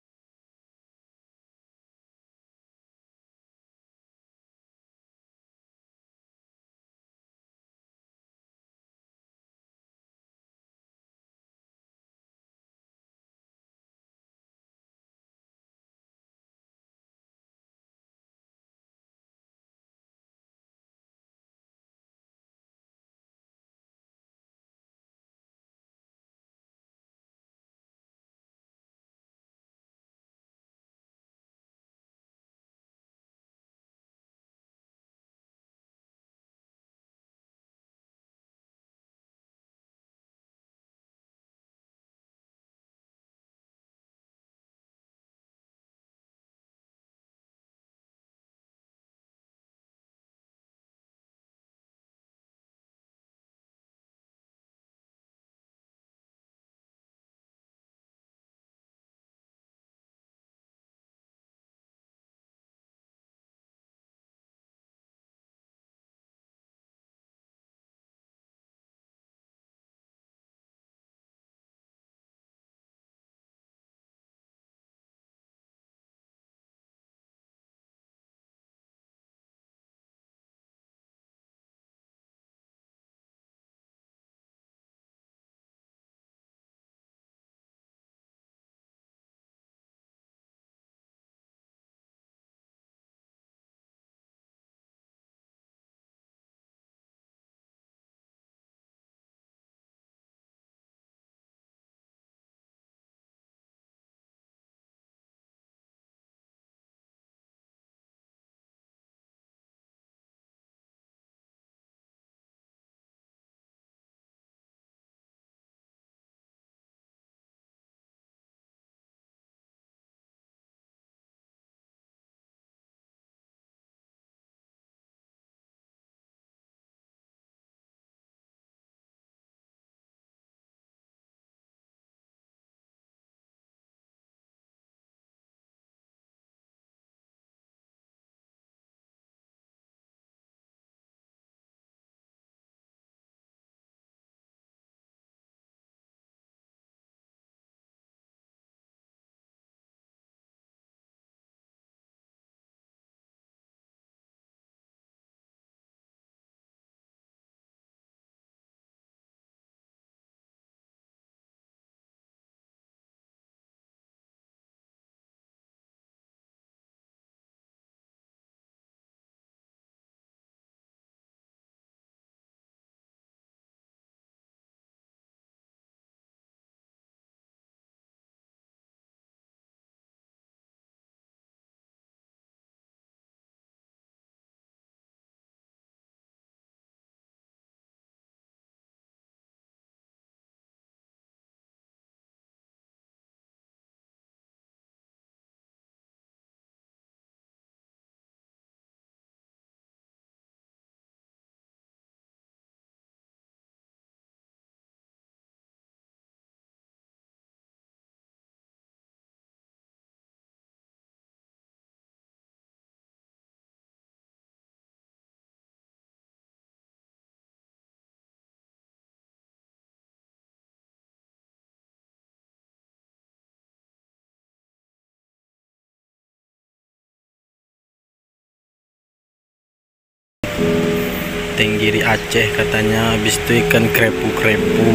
tenggiri Aceh katanya, habis itu ikan krepu-krepu.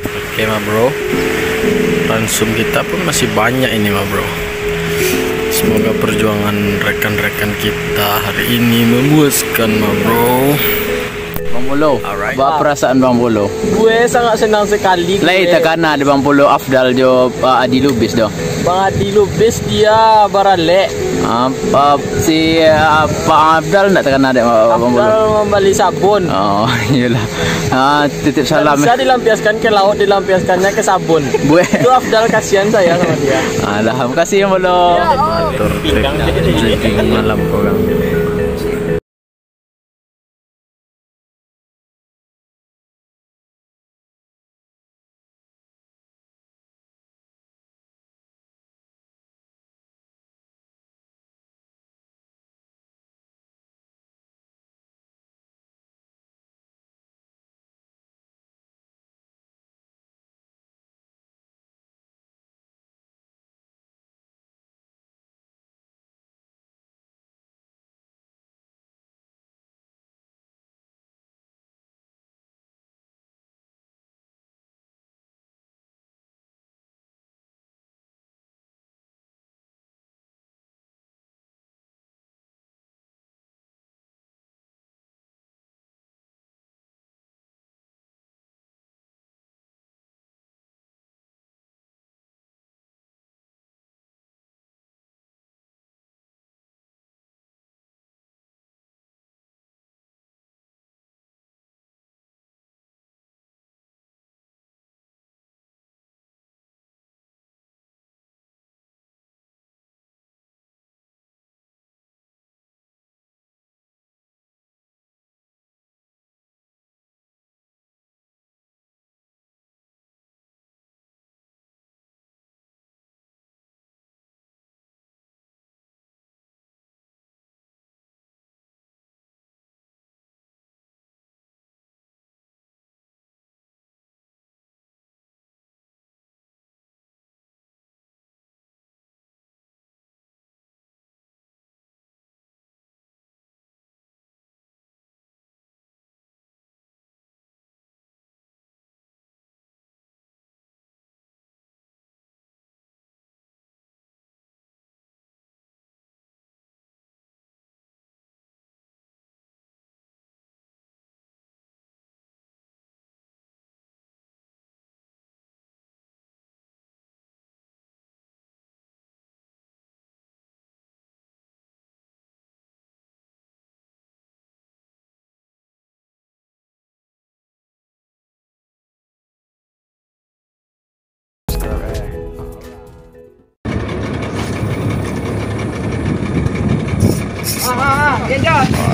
Oke ma bro, ransum kita pun masih banyak ini ma bro. Semoga perjuangan rekan-rekan kita hari ini memuaskan ma bro. Bang Polo, apa perasaan Bang Polo? Gue sangat senang sekali. Lai takana di Bang Polo Afdal jo Adi Lubis do. Bang Adi Lubis dia baralek. Si Pak Afdal nak takana ada Bang Polo. Afdal membeli sabun. Oh, iyalah. Titip salam. Bisa dilampiaskan ke laut, dilampiaskannya ke sabun. Itu Afdal, kasihan saya sama dia. Alah, makasih Bang Polo. Atur trekking malam orang.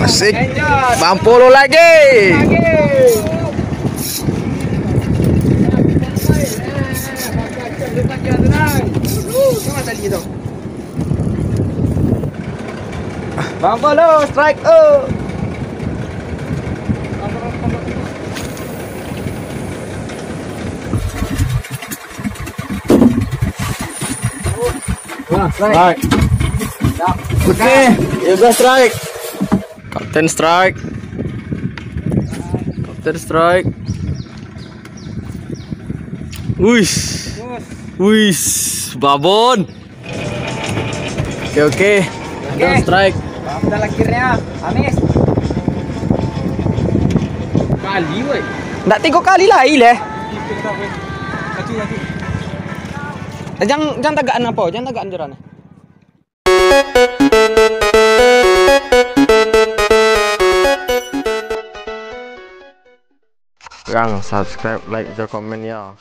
Asik. Bang Polo lagi. Bang Polo strike. Strike. Oke, yoga strike. Kapten strike. Kapten strike. Wis. Wis, babon. Oke. Kapten strike. Udah akhirnya, Anis. Kali woi. Nggak 3 kali lah ileh. Jangan tagaan apa, jangan tagaan jerana. Yang subscribe, like, dan komen ya.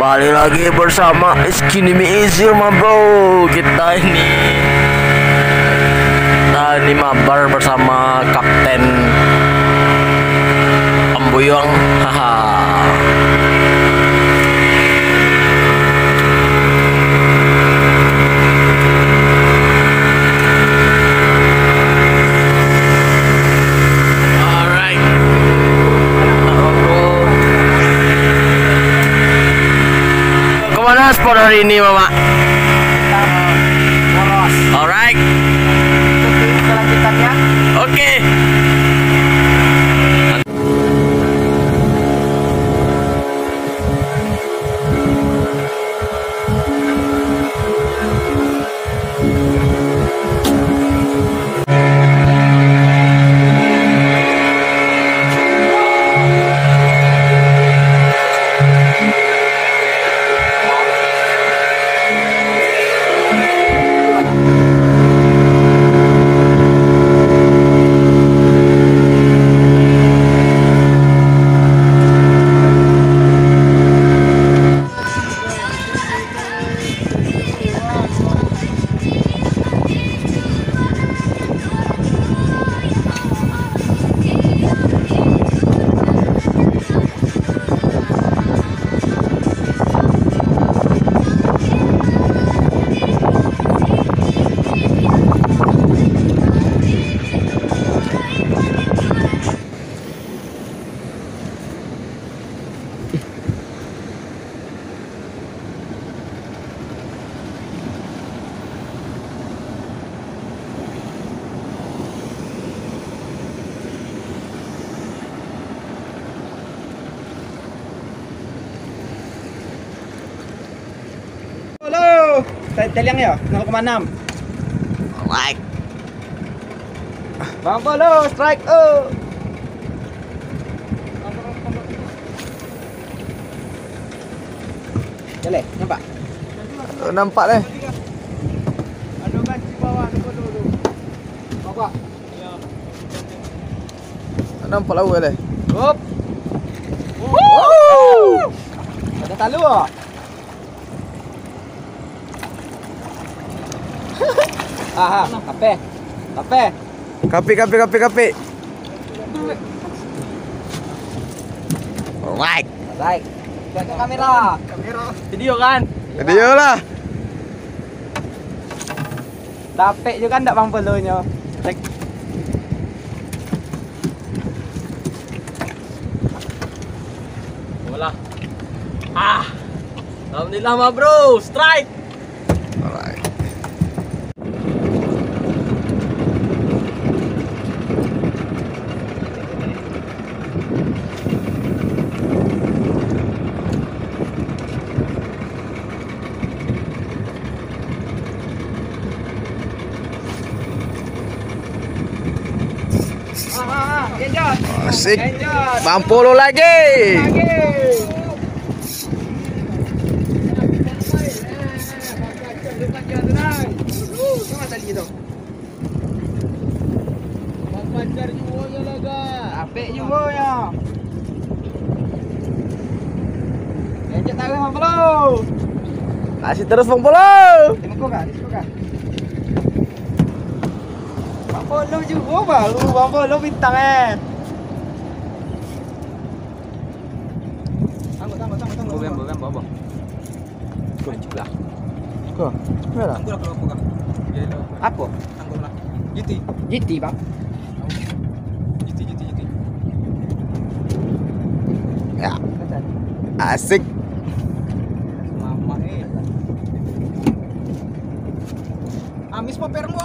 Kembali lagi bersama Skinny Easy ma bro. Kita ini mabar bersama Kapten Ambuyong. Haha. Kemana spot hari ini, Mama? Poros. Alright. Kelanjutannya. Oke. Halo, teliang ya 0,6. Alright. Bang Polo, strike. Jale, nampak? Nampak deh. Ada ganci bawah dulu. Bapak. Ya. Nampak lagu deh. Hop. Ada talu ah. Aha, kape. Alright. Baik. Jaga kamera. Video kan? Video lah. Tapek juga kan enggak Bang Polonya. Bola. Alhamdulillah ma bro, strike. Alright. Asik. Bang Polo lagi. Apik juga ya. Lanjut tahu Bang Polo. Kasih terus Bang Polo. Tengok kah? Bang Polo juga baru. Bang Polo bintang Tunggu. Bawa. Juga. Kok? Merah. Apa? GT Bang. Ya. Asik. Mama Amis papermu.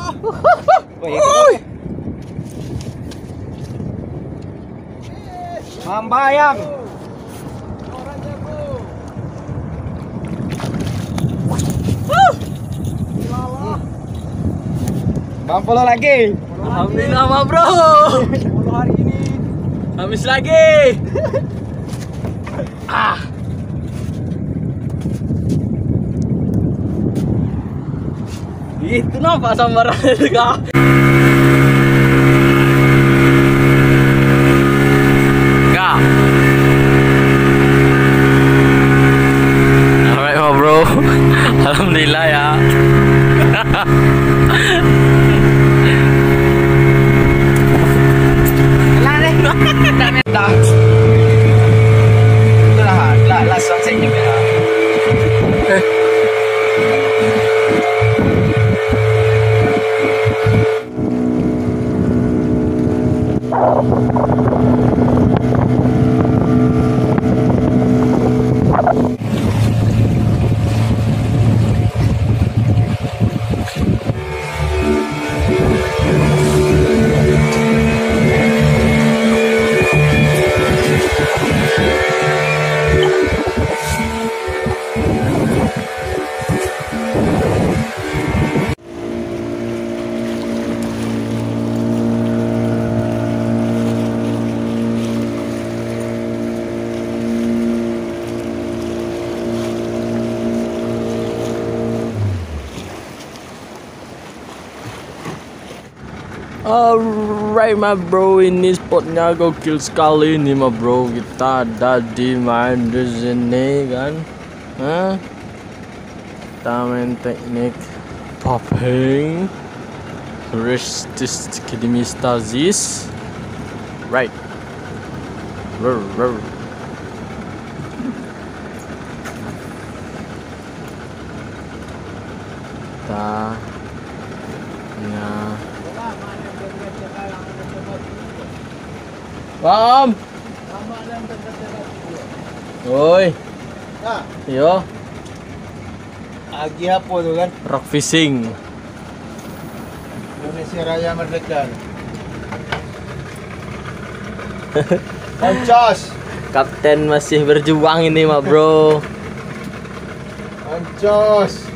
Mambayang. Bang Polo lagi. Alhamdulillah ma bro. Polo hari ini. Habis lagi. Itu nampak sambarannya juga. Enggak. Alhamdulillah ya. Langsung saya nyampe. Alright my bro, ini spotnya gokil sekali nih my bro. Kita ada di main di sini kan. Kita main teknik popping resist kidemistasis. Right. Kita Om. Oi. Nah, Yo. lagi apa tuh kan? Rock fishing. Indonesia Raya Merdeka. Ancos. Kapten masih berjuang ini mah bro. Ancos.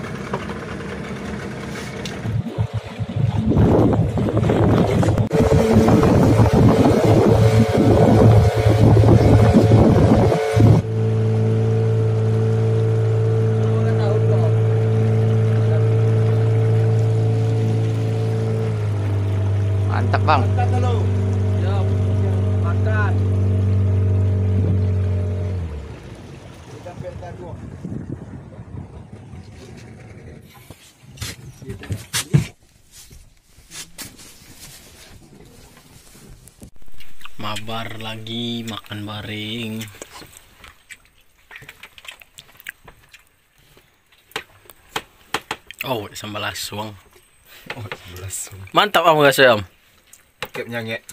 Mantap bang. Makan. Mabar lagi makan bareng. Oh, sambal lasung. Mantap kamu guys ya. Kep nyanyi.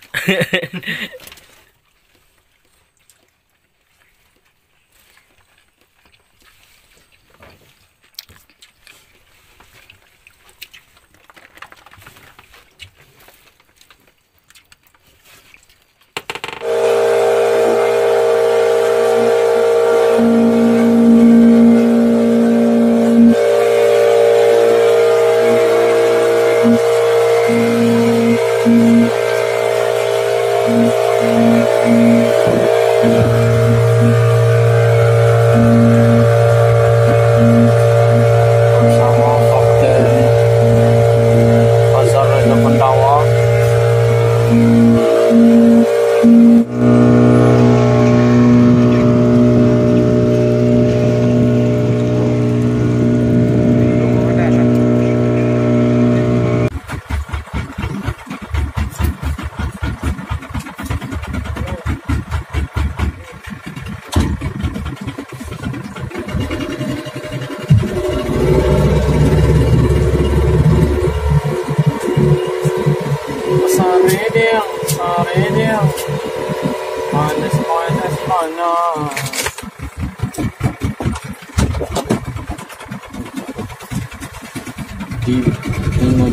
Deep,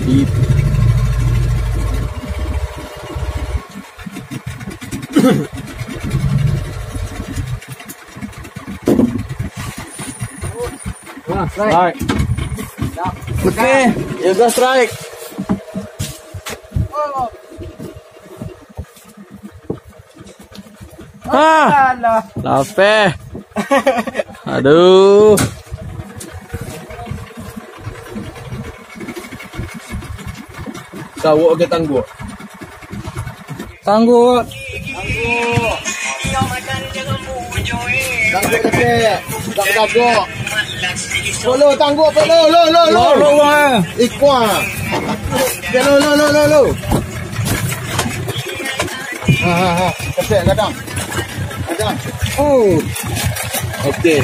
deep. Strike. Oke, yoga strike. Lape. Aduh. Tahu oke tangguh. Tangguh kecil. Tangguh. Lo tangguh apa lo. Ikwa. Lo. Ha. Kesek kadang. Oh. Okey.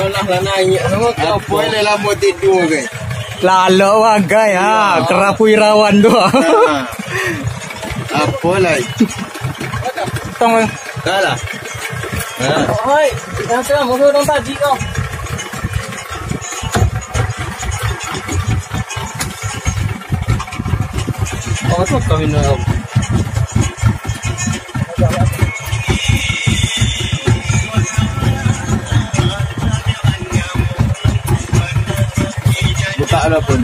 Lah naik Apa le lama tidur ke? Lalu wagai kerapu irawan tu. Apa lai? Tong. Dah lah. Oi, yang saya mau dong tadi kau. Oh, tu kau minum. Buka ada pun.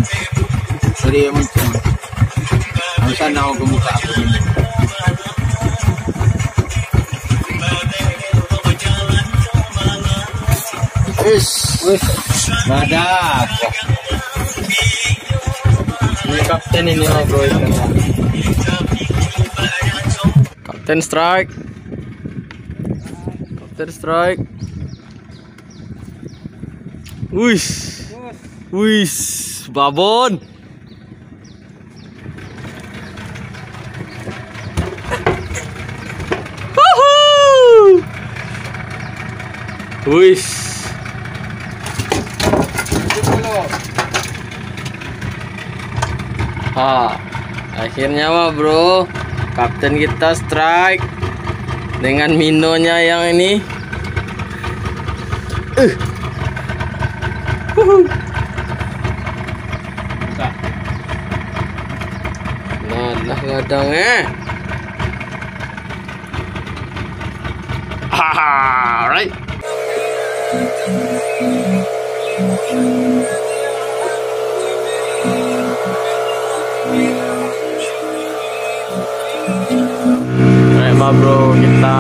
Sorry macam. Alasan nak aku buka apa ni? Wis. Madak. Ini kapten ini bro. Kapten strike. Wis, babon. Wis. Akhirnya mah bro, kapten kita strike dengan minonya yang ini. Nah kadang Alright. Baik bro, kita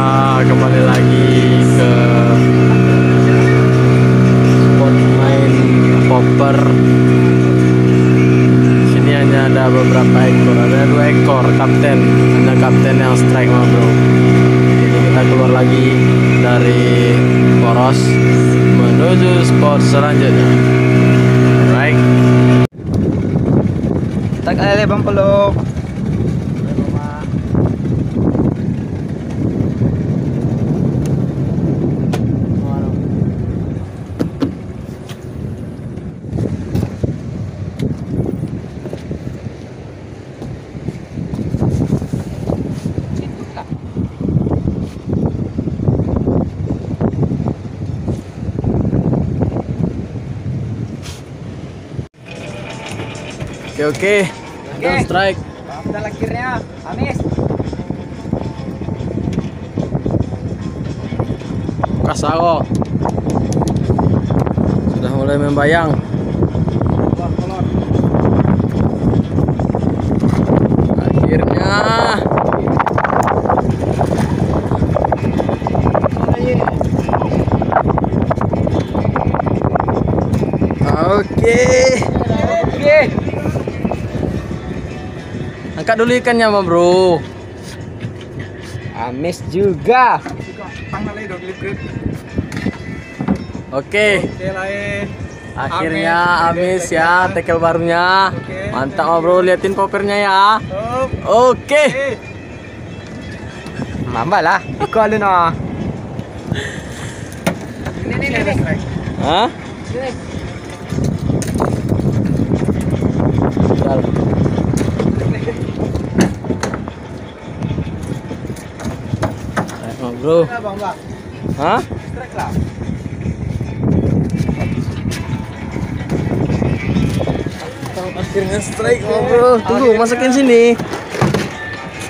kembali lagi ke spot main popper. Sini hanya ada beberapa ekor, ada 2 ekor kapten, hanya kapten yang strike bro. Jadi kita keluar lagi dari poros menuju spot selanjutnya. Alright. Tak ada bang peluk. Oke. Down strike. Kita akhirnya Amis. Kasaro sudah mulai membayang. Akhirnya oke. Angkat dulu ikannya bro. Amis juga. Oke. Akhirnya Amis ya, tackle barunya. Mantap bro, liatin poppernya ya. Oke. Mamba lah. Iko alun ah. Ini. Hah? Bro. Hah? Strike lah. Akhirnya strike bro. Tunggu, masukin sini.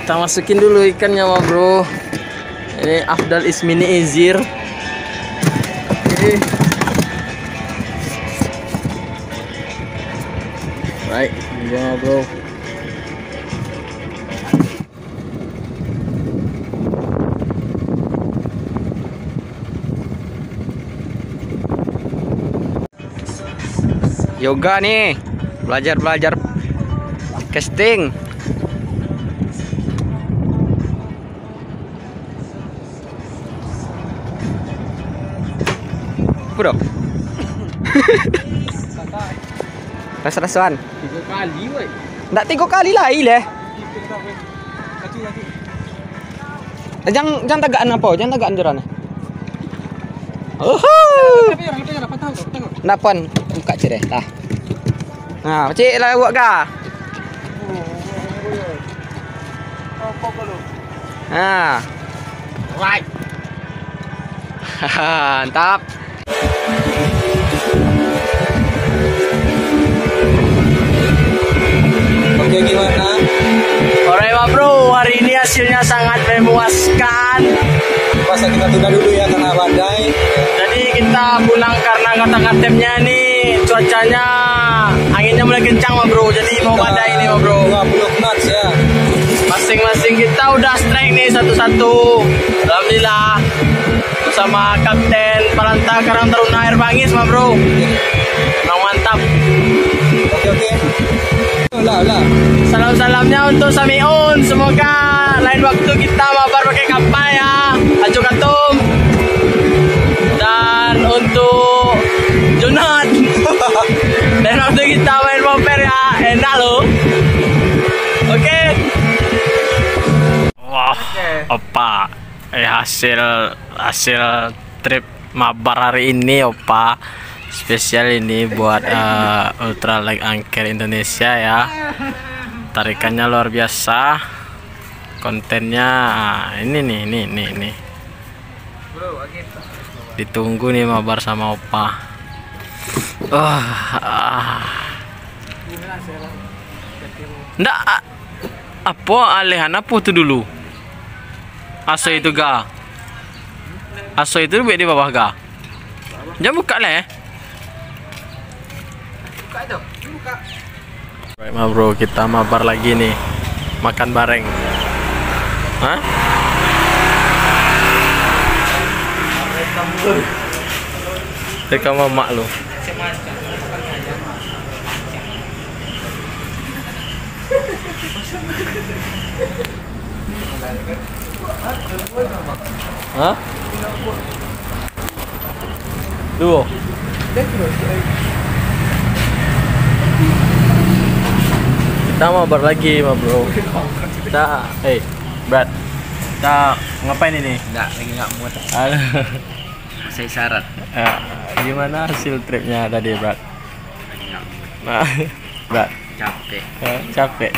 Kita masukin dulu ikannya bro. Ini Afdal Ismini Ezir. Oke. Baik, ini bro. Yoga nih, belajar casting. apa dah? Rasa-rasaan. 3 kali weh. Ndak 3 kali lah ileh. Jangan tagaan apa? Jangan tagaan joran. Oh. Ndak pon buka cereh tah. Nah, cik lah buat ga. Nah. Right. Mantap. Oke, gimana? Alright ma bro, hari ini hasilnya sangat memuaskan. Masa kita tunda dulu ya karena badai. Jadi kita pulang karena kata-katanya nih cuacanya anginnya mulai kencang ma bro. Jadi mau badai nih ma bro. 20 knots ya. Masing-masing kita udah strike nih satu-satu. Alhamdulillah. Bersama Kapten Paranta Karang Taruna Air Bangis ma bro. Memang mantap. Oke. Lah. Salam-salamnya untuk Samiun. Semoga lain waktu kita mabar pakai kapal ya. Ajo Katum. Dan untuk Junat. Lain waktu kita main moper ya. Enak loh. Oke. Wah, opa. Hasil trip mabar hari ini opa. Spesial ini buat Ultra Light Anchor Indonesia ya. Tarikannya luar biasa. Kontennya ini nih. Ditunggu nih mabar sama opa. Nggak apa alehan apa tuh dulu? Aso itu ga? Aso itu di bawah ga? Jangan buka lah ya. Baik ma bro, kita mabar lagi nih. Makan bareng. Hah? Teka mama lo. Hah? Duo. Kita mabar lagi ma bro. Kita Brad, kita ngapain ini? Enggak, lagi enggak muat. Saya syarat. Gimana hasil tripnya tadi Brad? Nah, Brad Capek. capek.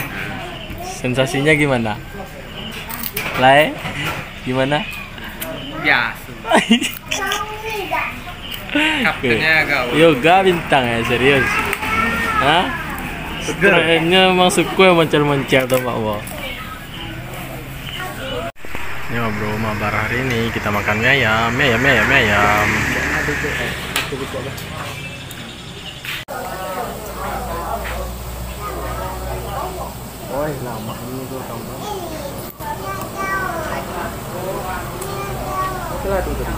Sensasinya gimana? Lai, gimana? Biasa. Kaptennya agak. Yoga bintang ya serius. Hah? Kayaknya emang suku yang moncer-moncer tuh Pak Wo. Ya bro, mabar hari ini kita makan mie ayam. Woi, lama ini tuh kamu. Itulah tuh tadi.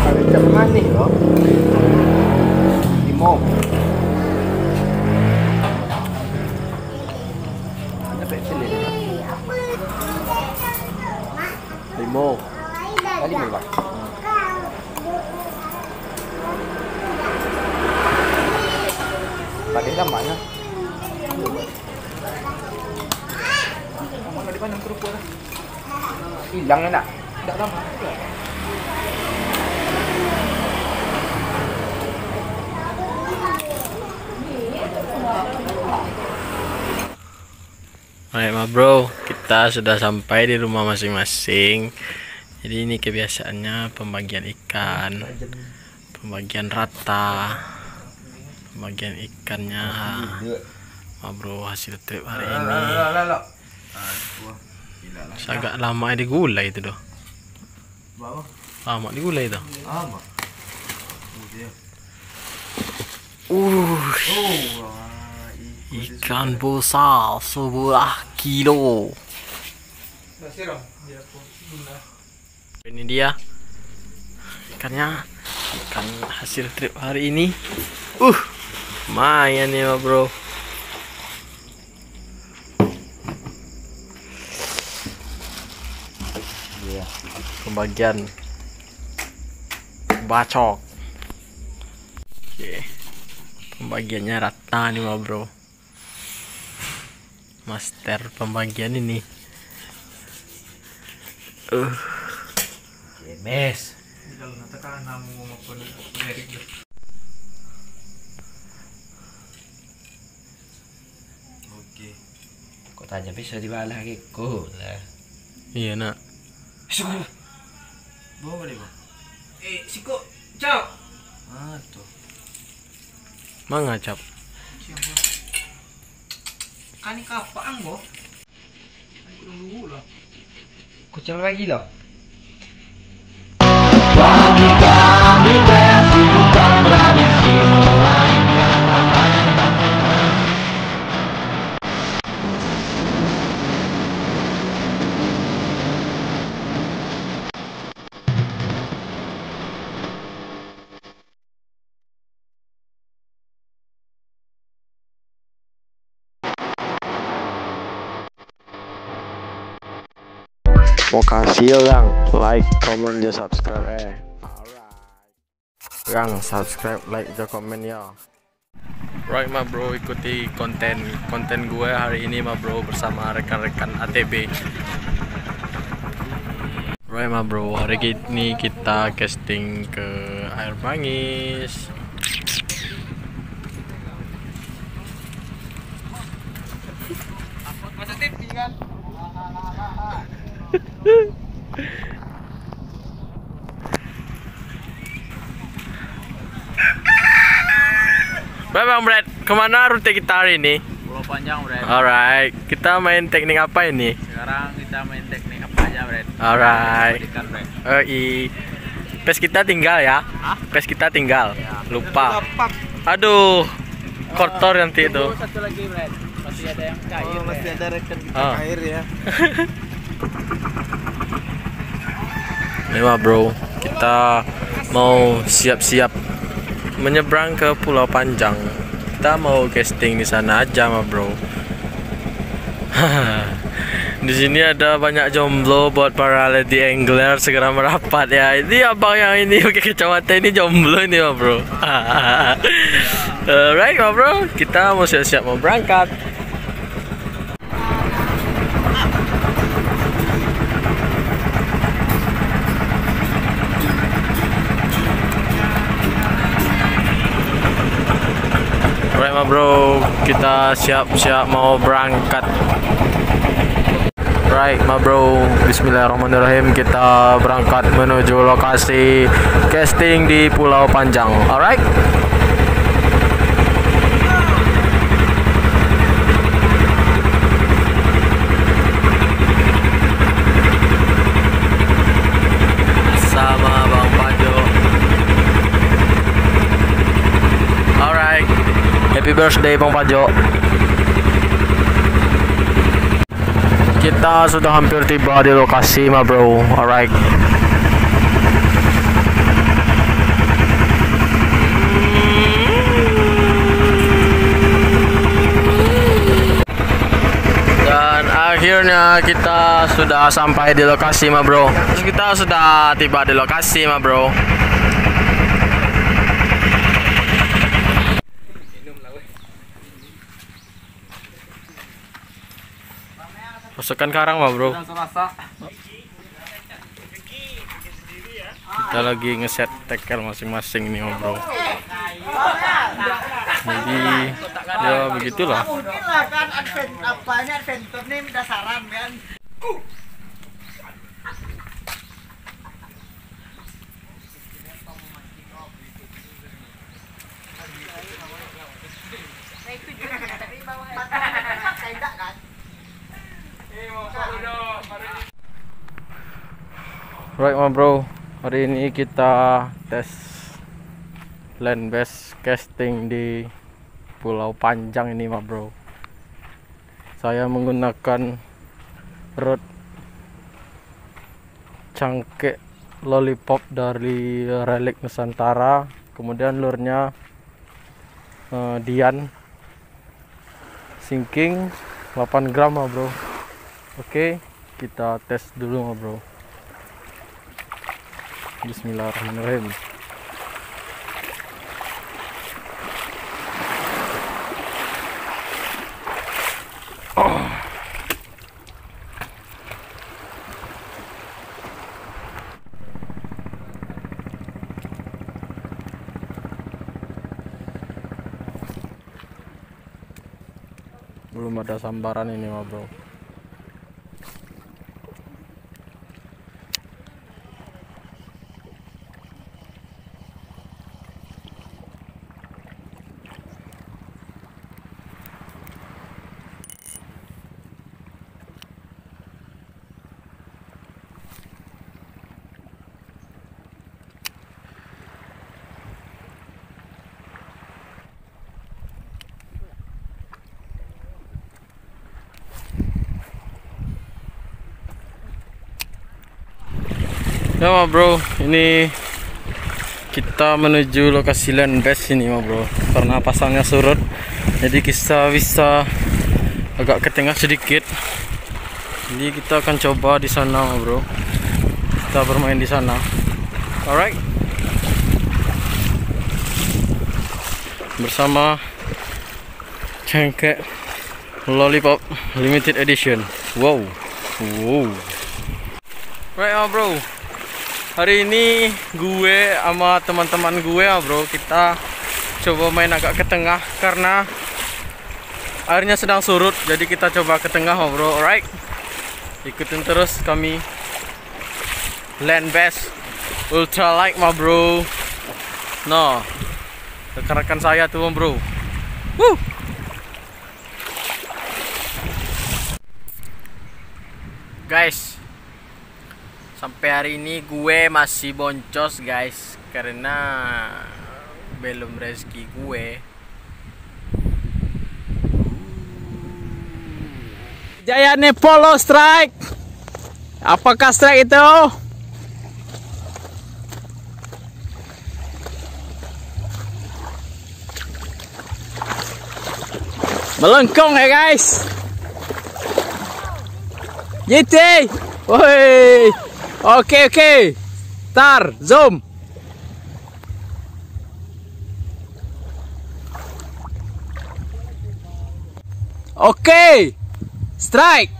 Ada jam manis loh. Limo. Ada pensil ini. Limo. Kali berapa? Pakai gambarnya. Kamu di mana kerupuk? Hilang enggak? Enggak lama. Alright ma bro, kita sudah sampai di rumah masing-masing. Jadi ini kebiasaannya pembagian ikan, pembagian rata, pembagian ikannya. Ma bro, hasil trip hari ini agak lama digulai itu doh. Lama digulai itu. Ikan besar sebelah kilo. Ini dia ikannya, ikan hasil trip hari ini. Lumayan ya bro. Iya. Pembagian bacok. Oke. Pembagiannya rata nih mah bro. Master pembagian ini. Mes. Oke. Kok tanya bisa dibalah gitu lah. Iya nak. Bawa deh, Bang. Siko, ciao. Tuh. Mangga cap. Kan ini kapang, Bo. Aku dulu lah. Kucing lagi loh. Makasih Gang, like, comment, dan subscribe. Gang, subscribe, like, dan komen ya. Right ma bro, ikuti konten gue hari ini ma bro bersama rekan-rekan ATB. Right ma bro, hari ini kita casting ke Air Bangis. Masa TV kan? Baik Bang Brad, kemana rute kita hari ini? Pulau Panjang, Bret. Alright, kita main teknik apa ini? Sekarang kita main teknik apa aja, Bret? Alright. Ikan, Bret. Pes kita tinggal ya? Hah? Pes kita tinggal, Ya. lupa. Gapak. Aduh, kotor nanti itu. Satu lagi, Bret. Masih ada yang cair. Oh, masih ada rekan kita Ah. cair ya. Ini mah bro, kita mau siap-siap menyeberang ke Pulau Panjang. Kita mau casting di sana aja mah bro. Di sini ada banyak jomblo buat para lady angler, segera merapat ya. Ini abang yang ini pakai kacamata ini jomblo ini mah bro. Alright mah bro, kita mau siap-siap mau berangkat. Alright ma bro, kita siap-siap mau berangkat. Right ma bro, bismillahirrahmanirrahim, kita berangkat menuju lokasi casting di Pulau Panjang. Alright. Sama Bang Pajo. Alright. Happy birthday Bang Pajo. Kita sudah hampir tiba di lokasi ma bro. Alright. Dan akhirnya kita sudah sampai di lokasi ma bro. Terus kita sudah tiba di lokasi ma bro. Pasukan karang mah bro. Kita lagi ngeset tackle masing-masing nih bro. Jadi ya begitulah. Mungkin lah kan adventure nih minta saran kan. Right ma bro, hari ini kita tes land based casting di Pulau Panjang ini ma bro. Saya menggunakan rod cangkek lollipop dari Relik Nusantara, kemudian lurnya Dian sinking 8 gram ma bro. Oke, kita tes dulu ma bro. Bismillahirrahmanirrahim. Belum ada sambaran ini mah bro. Ya mah bro, ini kita menuju lokasi land base ini mah bro. Karena pasangnya surut, jadi kita bisa agak ke tengah sedikit. Jadi kita akan coba di sana mah bro. Kita bermain di sana. Alright. Bersama cengkeh Lollipop Limited Edition. Wow. Wow. Right mah bro. Hari ini gue sama teman-teman gue ya bro, kita coba main agak ke tengah karena airnya sedang surut, jadi kita coba ke tengah ya bro. Alright, ikutin terus kami land base ultra light ma bro. No, rekan-rekan saya tuh bro. Woo! Guys, sampai hari ini gue masih boncos guys, karena belum rezeki gue. Jayane Polo strike. Apakah strike itu? Melengkung ya guys. GT. Woi. Oke. Tar, zoom. Oke. Strike.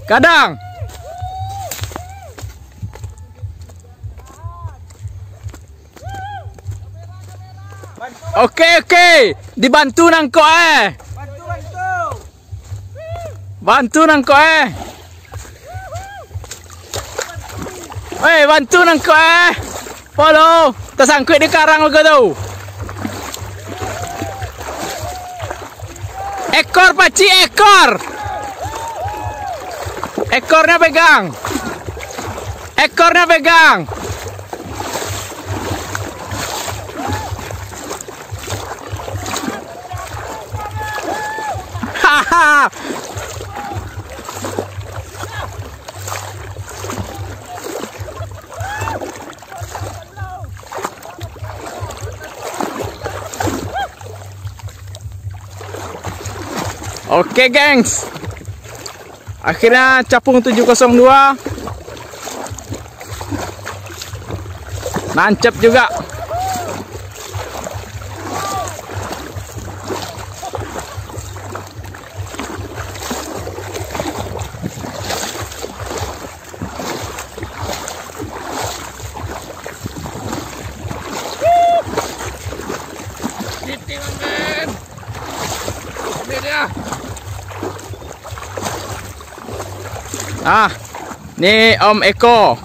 Kadang. Oke. Dibantu nang ko Bantu nang ko bantu nang ko Polo, tersangkut di karang lo tu. Ekor paci, ekor. Ekornya pegang. Haha. Oke gengs, akhirnya capung 702 nancep juga. Nih Om Eko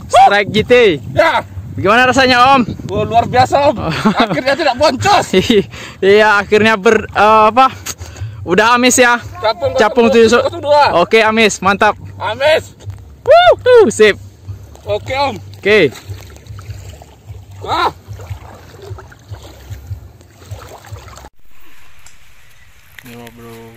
Strike GT. Ya. Bagaimana rasanya Om? Luar biasa Om. Akhirnya tidak boncos. Iya, akhirnya udah amis ya. Capung 702. Oke, amis, mantap. Amis. Sip. Oke Om. Oke. Wah. Ini bro.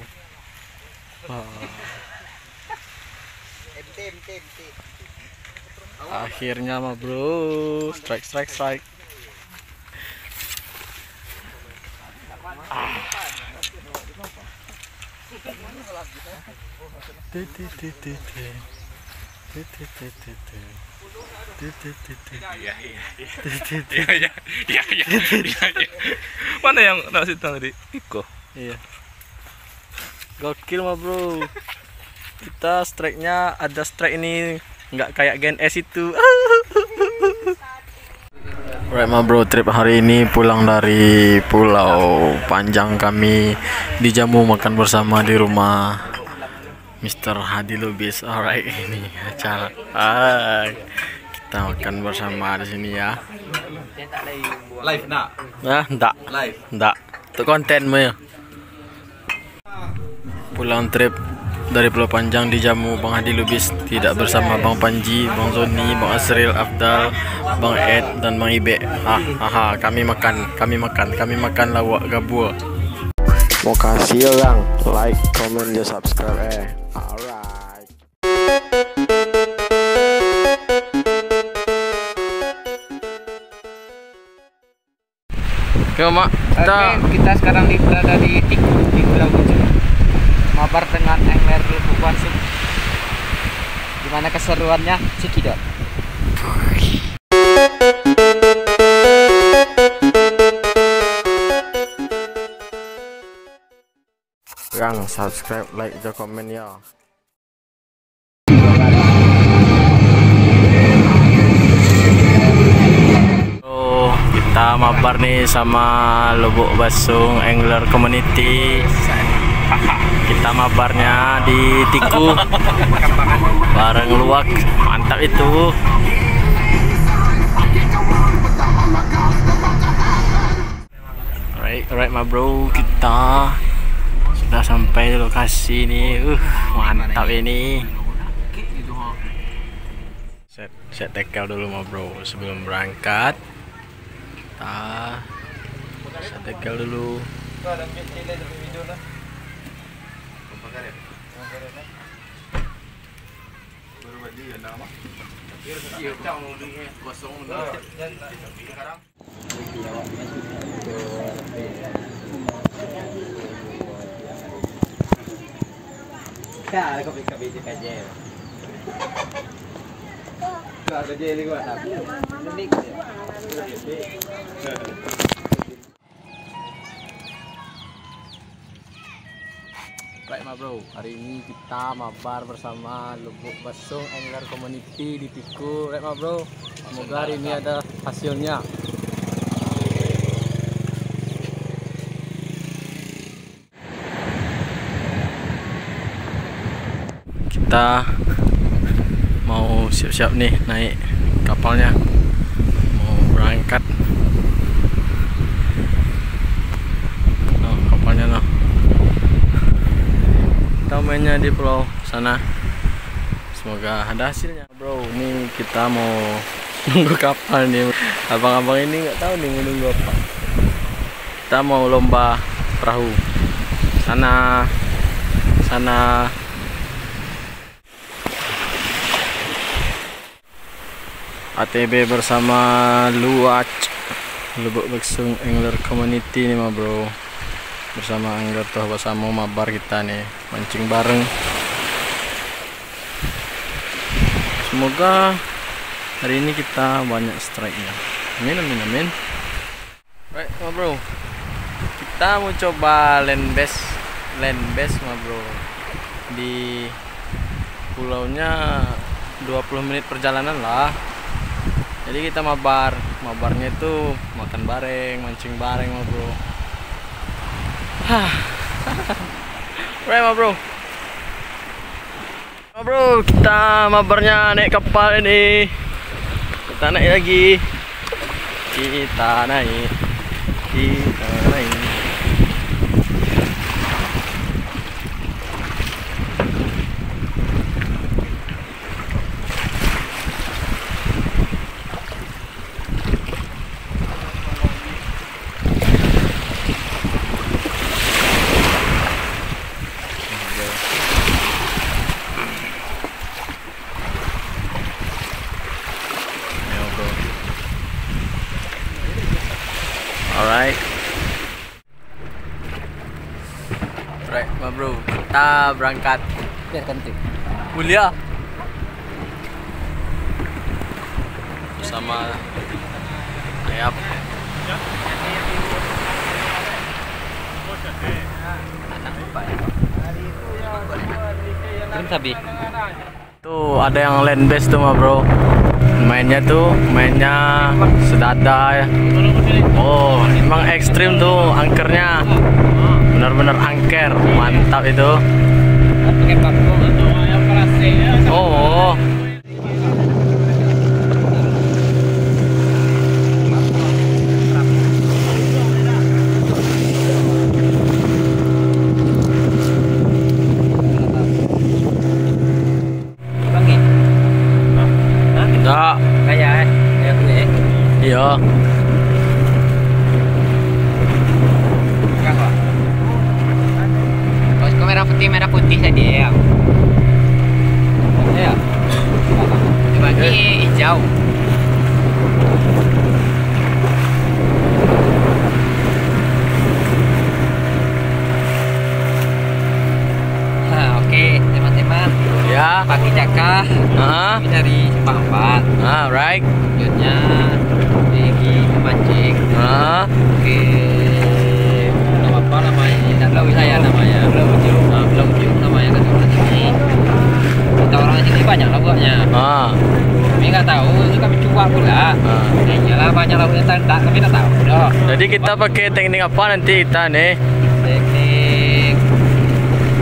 Akhirnya mah bro, strike. Mana yang nasi tadi? Iko. Iya. Gokil mah bro. Kita strike-nya ada strike ini nggak kayak Gen S itu. Alright mah bro, trip hari ini pulang dari Pulau Panjang, kami dijamu makan bersama di rumah Mr. Hadi Lubis. Alright, ini acara. Kita makan bersama di sini ya. Live nak. Nah, enggak. Untuk konten mah ya. Pulang trip dari Pulau Panjang dijamu Bang Hadi Lubis, tidak bersama Bang Panji, Bang Zoni, Bang Asril, Afdal, Bang Ed dan Bang Ibe. Kami makan lawak gabua. Mau kasih orang like, comment, dan subscribe. Alright. Oke, Mak. Kita sekarang berada di Tiku di Pulau Ujung. Mabar dengan angler Lubuk Warsing. Gimana keseruannya? Cekidot. Gang, subscribe, like, dan komen ya. Kita mabar nih sama Lubuk Basung Angler Community. Kita mabarnya di Tiku bareng luwak, mantap itu. Alright my bro, kita sudah sampai di lokasi ini. Mantap ini. Set tackle dulu my bro sebelum berangkat. Kita set tackle dulu. Baik ma bro, hari ini kita mabar bersama Lubuk Basung Angler Community di Tiku. Baik ma bro, semoga hari ini ada hasilnya. Kita mau siap-siap nih naik kapalnya, mau berangkat. Kapalnya noh. Kita mainnya di pulau sana, semoga ada hasilnya bro. Ini kita mau nunggu kapal nih, abang-abang ini nggak tahu nih mau nunggu apa. Kita mau lomba perahu sana ATB bersama Luwak Lubuk Basung Angler Community nih ma bro, bersama angler tuh bersama mabar kita nih mancing bareng. Semoga hari ini kita banyak strike-nya. Amin. Baik ma bro, kita mau coba land base ma bro. Di pulaunya 20 menit perjalanan lah. Jadi kita mabarnya itu makan bareng, mancing bareng ma bro. Right ma bro. Kita mabarnya naik kapal ini. Kita naik lagi. Kita naik. Alright ma bro, kita berangkat kuliah. sama ayam. Kirim sabi. Tuh ada yang land base tuh mah bro. Mainnya sedada ya. Oh emang ekstrim tuh angkernya. Benar-benar angker, mantap itu. Oh. Enggak. Kayak kulit. Iya. Kau merah putih tadi ya. Ya. Dibagi hijau. Oke, teman-teman. Ya. Pagi Jaka. Ini dari Jepang. Right. Tujuannya pergi mancing. Oke. Nama apa namanya? Tidak tahu saya namanya. Belum ujung namanya kan orang sini. Kita orang sini banyak lauknya. Kami nggak tahu, itu kami coba pula. Iyalah banyak lauknya tak kami tak tahu. Jadi kita pakai teknik apa nanti kita nih? Teknik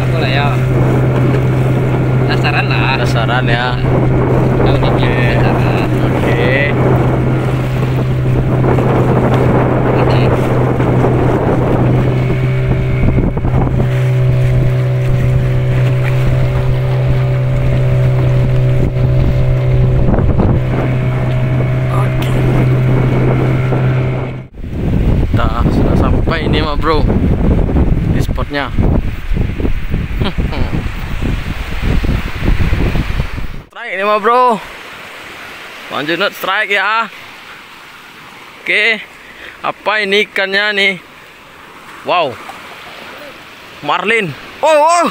apa lah ya? Dasaran lah. Dasaran ya. Tahu nih dasaran. Oke. Kita sudah sampai ini mah bro di spotnya. Strike ini mah bro, lanjut strike ya. Oke, apa ini ikannya nih? Wow, marlin. Oh,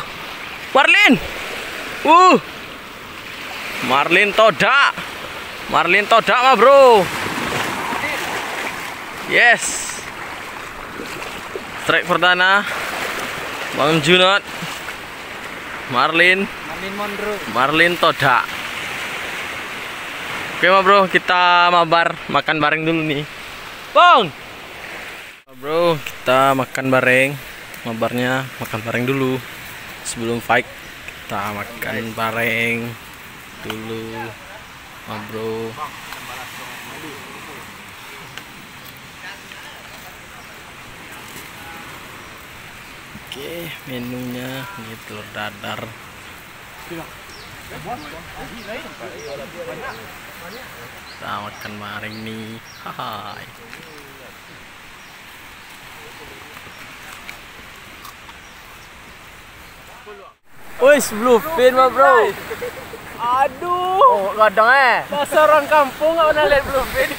marlin. Marlin todak. Marlin todak mah bro. Yes. Strike perdana Bang Junot. Marlin todak. Oke mah bro, kita makan bareng dulu nih. Bang. Bro, kita makan bareng. Mabarnya makan bareng dulu. Sebelum fight kita makan bareng dulu. Bro. Oke, menunya ini telur dadar. Kita makan bareng nih. Hai. Wih, bluefin mah bro. Aduh, kadang dasar orang kampung nggak pernah lihat bluefin.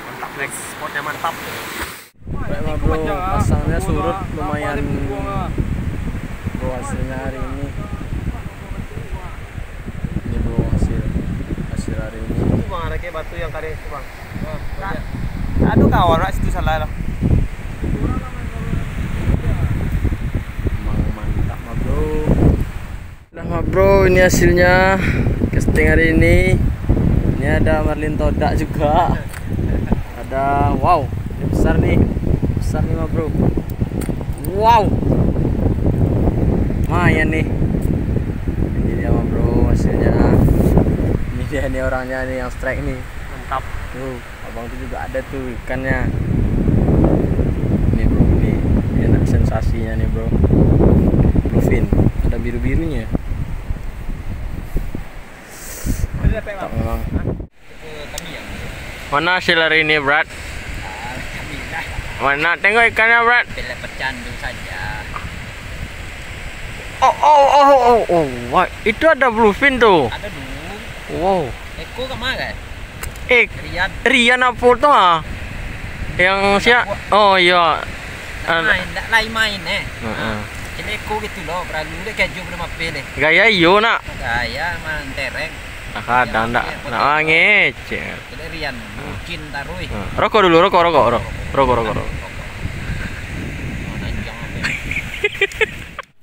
Mantap next spotnya mantap. Baik bro, pasangnya surut lumayan bro hasilnya hari ini. Ini bro hasil hari ini. Itu bang ada kayak batu yang kari itu bang. Aduh kawan lah situ salah lah. Mantap mah bro. Nah bro, ini hasilnya casting hari ini. Ini ada marlin todak juga. Ada wow, ini besar nih mah bro. Wow, lumayan nih. Ini dia mah bro hasilnya. Ini dia nih orangnya nih yang strike nih. Mantap. Tuh, abang tuh juga ada tuh ikannya. Ini bro, ini enak sensasinya nih bro. Bluefin, ada biru-birunya. Mantap memang. Mana hasil hari ini, Brad? Mana tengok ikannya, Brad? Pilih pecandu saja. Oh, wah, itu ada bluefin tuh. Ada dulu. Wow. Eko kemana? Rian apa tuh ah? Yang siap? Oh iya. Ndak lain main Ini eko gitu loh, berlalu deh keju belum apa deh. Gaya iyo nak. Gaya mantereng. Kadang ndak ngece. Ini Rian, mungkin tarui. Rokok dulu, rokok.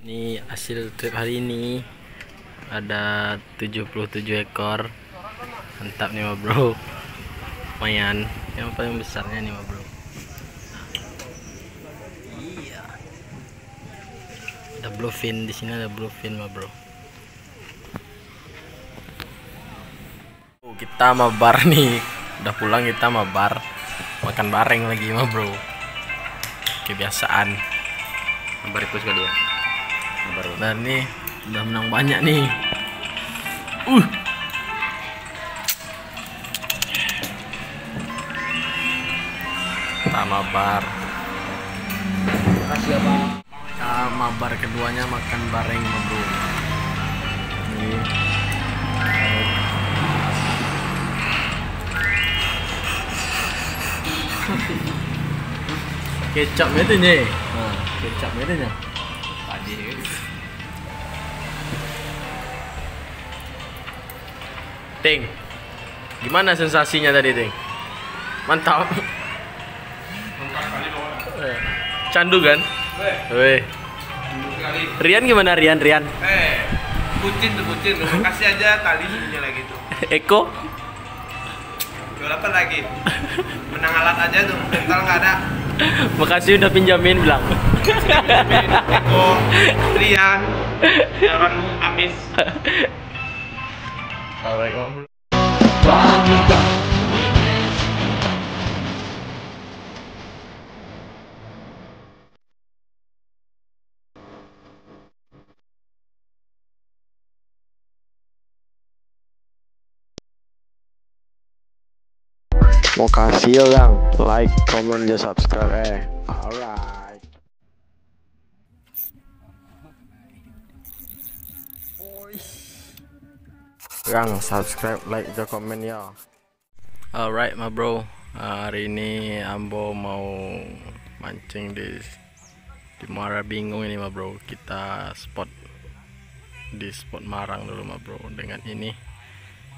Ini hasil trip hari ini ada 77 ekor. Mantap nih ma bro. Lumayan. Yang paling besarnya nih ma bro. Iya. Ada bluefin di sini, ada bluefin ma bro. Kita mabar nih. Udah pulang kita mabar. Makan bareng lagi ma bro. Kebiasaan. Mabar itu sekali ya. Dan nih udah menang banyak nih. Kita mabar. Makasih ya bang. Kita mabar keduanya makan bareng ma bro. Nih. Kecap itu nih. Kecap itu nya. Ting, gimana sensasinya tadi Ting? Mantap. Candu kan? Weh. Rian gimana Rian? Bucin tuh. Kasih aja talinya lagi tuh. Eko? Jual apa lagi? Menang alat aja tuh, mental nggak ada. Makasih udah pinjamin bilang. Eko, Rian, orang amis. Mau kasih orang like, comment, dan subscribe. Alright. Yang subscribe, like, dan komen ya. Alright ma bro. Hari ini Ambo mau mancing di Muara Bingung ini ma bro. Kita spot di spot Marang dulu ma bro dengan ini.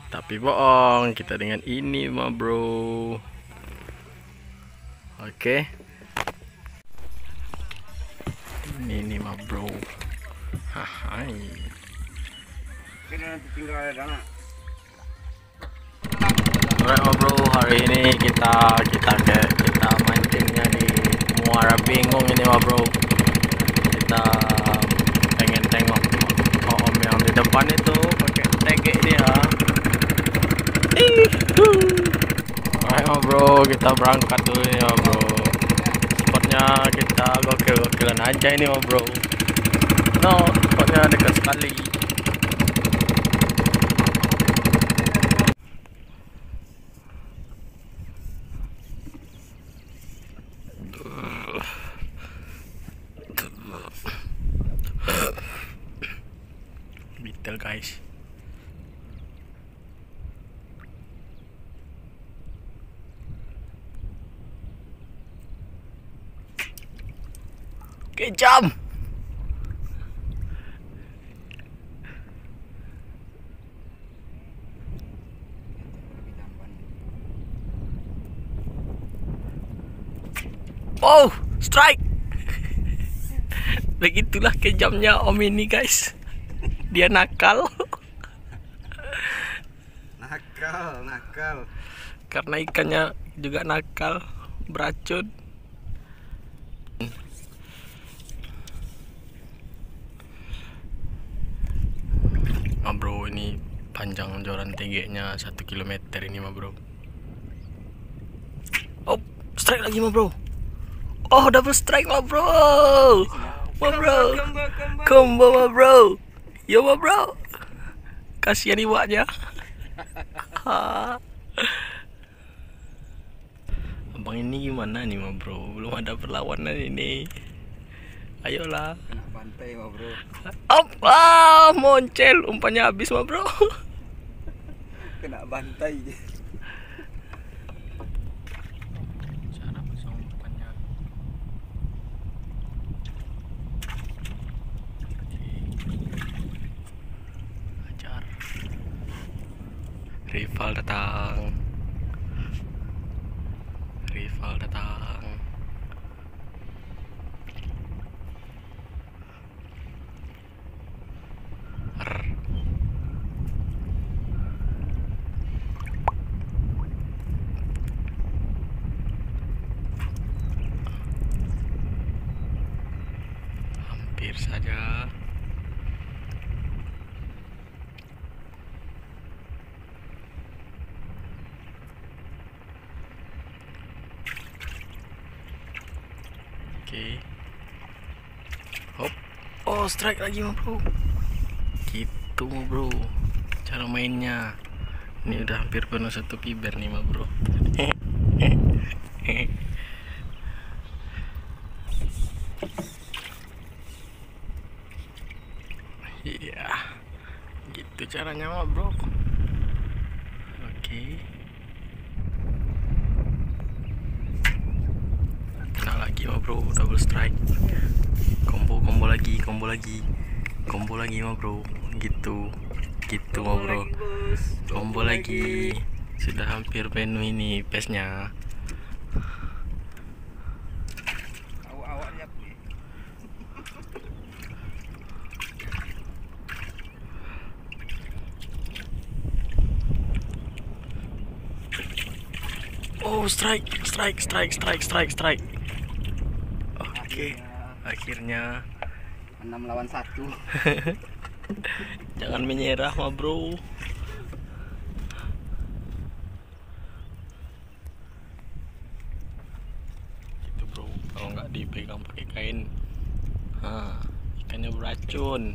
Tapi bohong, kita dengan ini ma bro. Oke. Ini ma bro. Hai. Alright ma bro, hari ini kita mancingnya di Muara Bingung ini ma bro. Kita pengen tengok om yang di depan itu pakai tege dia. Alright ma bro, kita berangkat dulu ya bro. Spotnya kita gokil-gokilan aja ini ma bro. No, spotnya dekat sekali. Bitel guys. Kejam. Oh, strike. Begitulah kejamnya om ini guys. Dia nakal. Nakal. Karena ikannya juga nakal, beracun. Ma bro, ini panjang joran TG-nya 1 km ini ma bro. Oh, strike lagi ma bro. Oh, double strike ma bro. Ma bro. Combo ma bro. Yo ma bro. Kasihan iwaknya. Abang ini gimana nih ma bro? Belum ada perlawanan ini. Ayolah. Kena bantai ma bro. Moncel, umpannya habis ma bro. Kena bantai. Cara pasang rival datang. Hampir saja. Oke. Hop. Oh, strike lagi mah, bro. Gitu mah, bro. Cara mainnya. Ini udah hampir penuh satu piber nih mah, bro. Iya. Gitu caranya mah, bro. Oke. Kena lagi mah, bro. Double strike. Combo lagi mah, bro. Gitu mah, bro. Combo lagi. Sudah hampir penuh ini pesnya. Oh, strike. Oke. Akhirnya 6 lawan 1. jangan menyerah mah, bro. Gitu, bro. Kalau nggak dipegang pakai kain, ikannya beracun.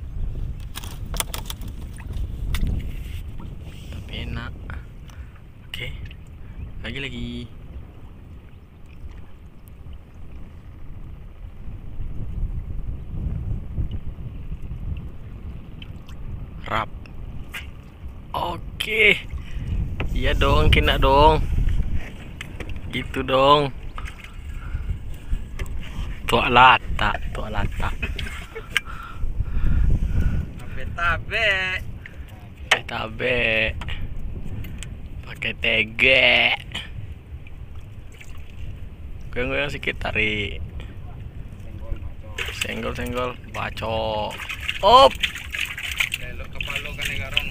Tapi enak. Oke. Lagi. Rap. Oke. Iya dong, kena dong. Gitu dong. Tua lata. Tabe. Pakai tege. Goyang-goyang sedikit, tarik. Senggol, bacok. Op. Kepalo kan garong.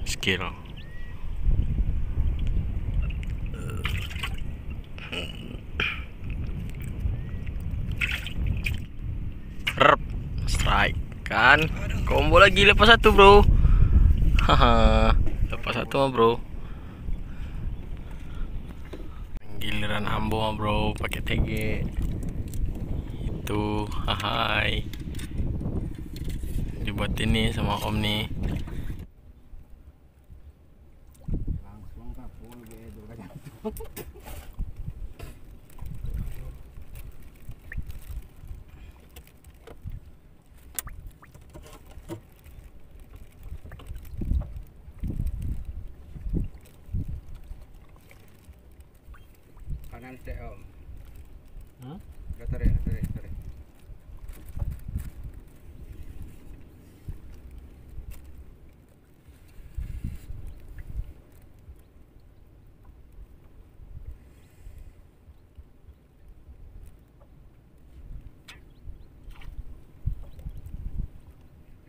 Skill. Rep. Strike kan. Combo lagi lepas satu, bro. Haha. Lepas satu mah, bro. Giliran ambo mah, bro, pakai TG. Itu, hai. Dibuat ini sama Om nih. Langsung kapul gitu kan. Kanan sih, Om. Tarik.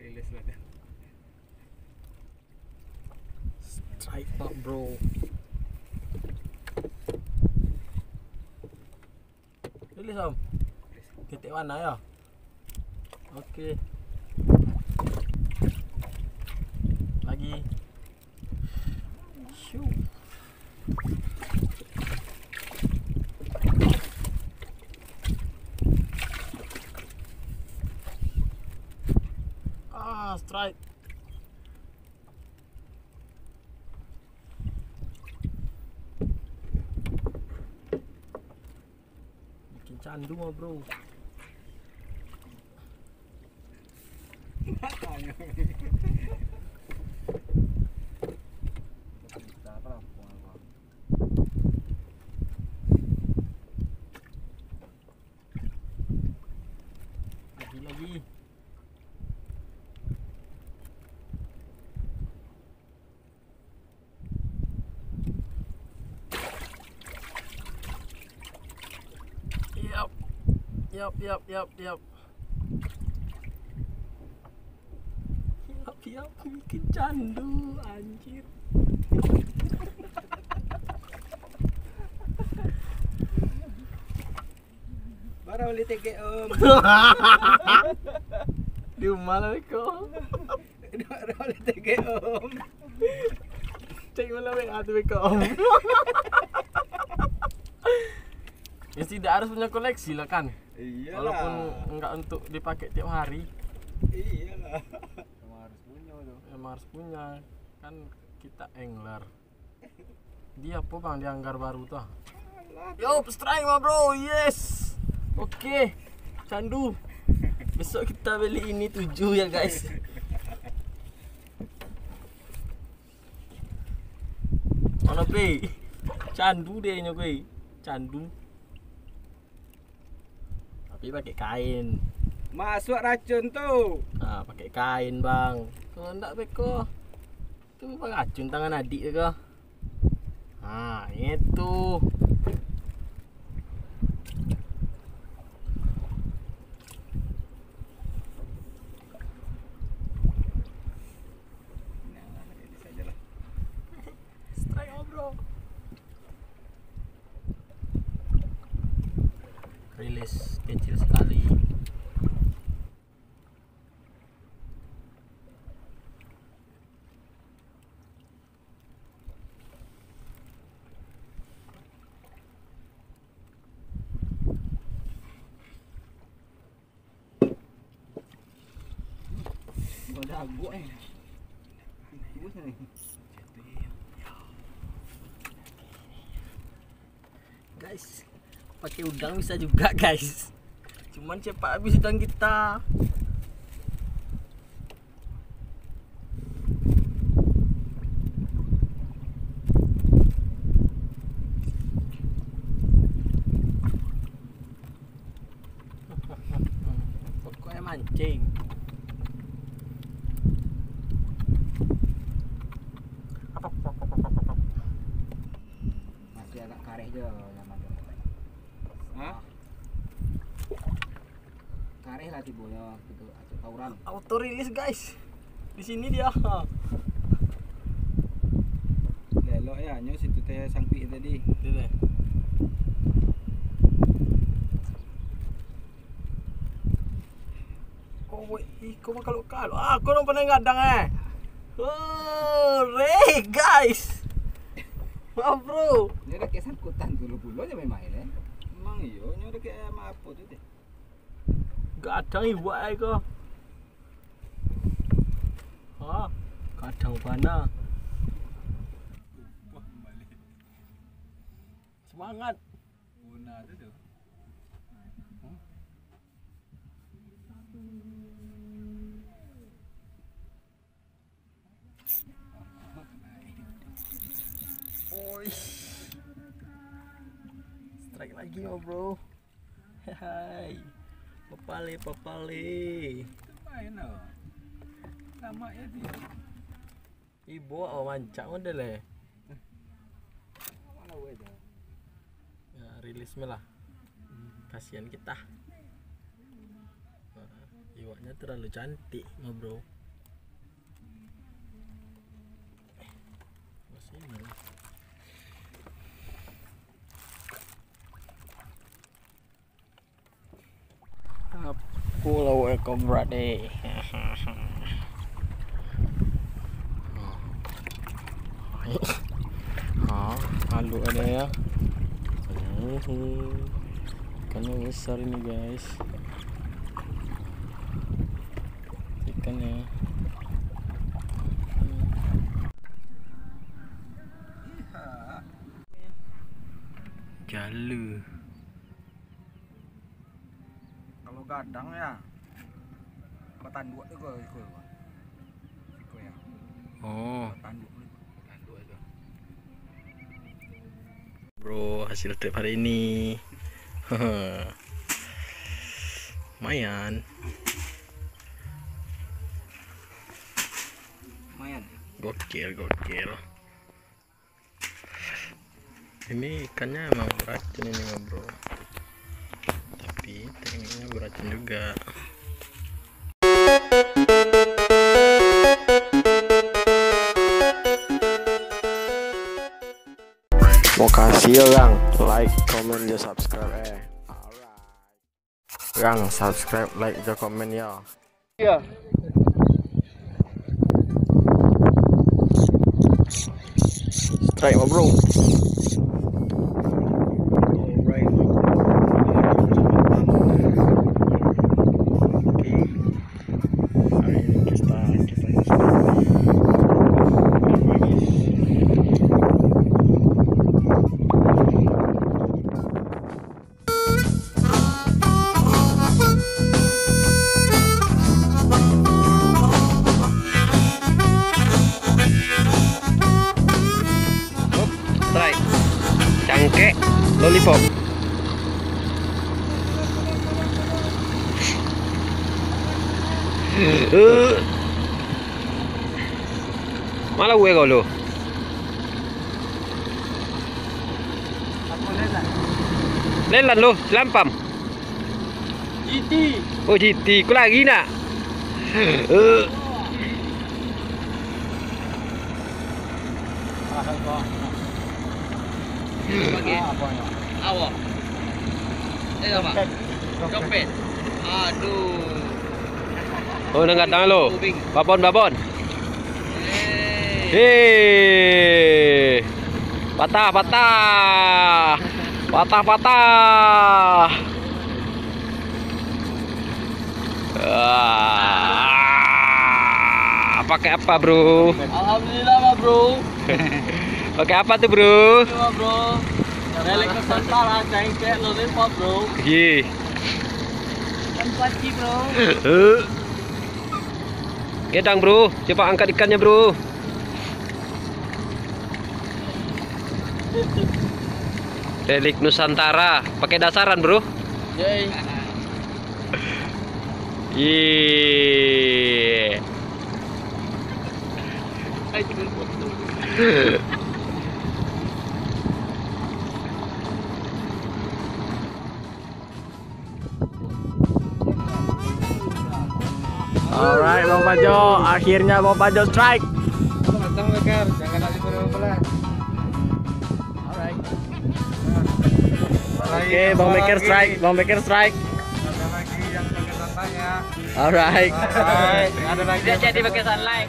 Rilis lah kan. Strike pak, bro. Rilis, Om. Titik mana ya? Oke. Lagi. Shoo. Strike. Bikin candu mah, bro. Lagi. bikin candu anjir. Baru beli tege om. Di mana kau? Baru beli tege om. Cek mana WA tuh kau? Ya tidak harus punya koleksi lah kan. Iyalah. Walaupun enggak untuk dipakai tiap hari. Iyalah. Emang harus punya. Kan kita angler. Dia apa bang? Dia anggar baru tuh. Yo, strike mah bro, yes. Oke, candu. Besok kita beli ini 7 ya guys. Mana pe? Candu deh nyokoy. Candu. Tapi pakai kain. Masuk racun tuh. Nah, pakai kain bang. Kalau enggak beko, tuh bang racun tangan adik ke? Nah itu. Strike bro. Rilis kecil sekali. Udah agak Guys, pakai udang bisa juga guys. Cuman cepat habis udang kita. Pokoknya mancing. masih agak kareh aja zaman dulu. Hah? Kareh lah tibonya gitu atau tawuran. Auto rilis guys. Di sini dia. Lelok ya nyo situ teh sangpi tadi. Deh. Oh, kau mah kalau aku nang pernah ngadang Oh, re guys. Wah bro. Ini ada kayak sangkutan dulu aja main ya. Emang iyo, ini ada kayak apa tuh deh. Gadang iwak kok. Ah, gadang mana? Semangat. Guna tuh. Strike lagi oh bro. Hai. Papale. Main oh. Lama ya dia. Ibu oh mancak model le. Mana we dah. Ya rilis lah. Kasihan kita. Nah, iwaknya terlalu cantik mah bro. Masih ini lah. Aku lawa kobra deh. Halu ada ya. Ikannya besar ini guys. Ikannya. Jalu. Kalau gadang ya. Tanduk tu kau ikut. Ikut ya. Oh, Tanduk itu. bro, hasil trip hari ini. Lumayan. Gokil. Ini ikannya emang racun ini mah bro. Tapi Tapi tekniknya beracun juga. Mau kasih orang like, comment, dan subscribe Gang, subscribe, like, dan komen ya. Iya. Strike ma bro. Cangkek lollipop. Malah gue kau lo. Lelan lo, selampam. GT. Oh GT, ku lagi nak. Awak. Apa? Dompet. Aduh. Oh nang datang lo. Babon. Hey. Patah. Pakai apa, bro? Alhamdulillah, ma bro. Pakai apa tuh, bro? Ma bro. Balik ke Santara, cangkek lollipop, bro. Ye. Tempat bro. Gedang, bro. Coba angkat ikannya, bro. Relik Nusantara, pakai dasaran, bro. Yey. Ye. Alright Bang Pajo, akhirnya Bang Pajo strike. Datang Beker, jangan lagi bola. Alright. Oke, Bang Beker strike. Ada lagi yang pakai santannya. Alright. Ada lagi. Dia jadi pakai sunlight.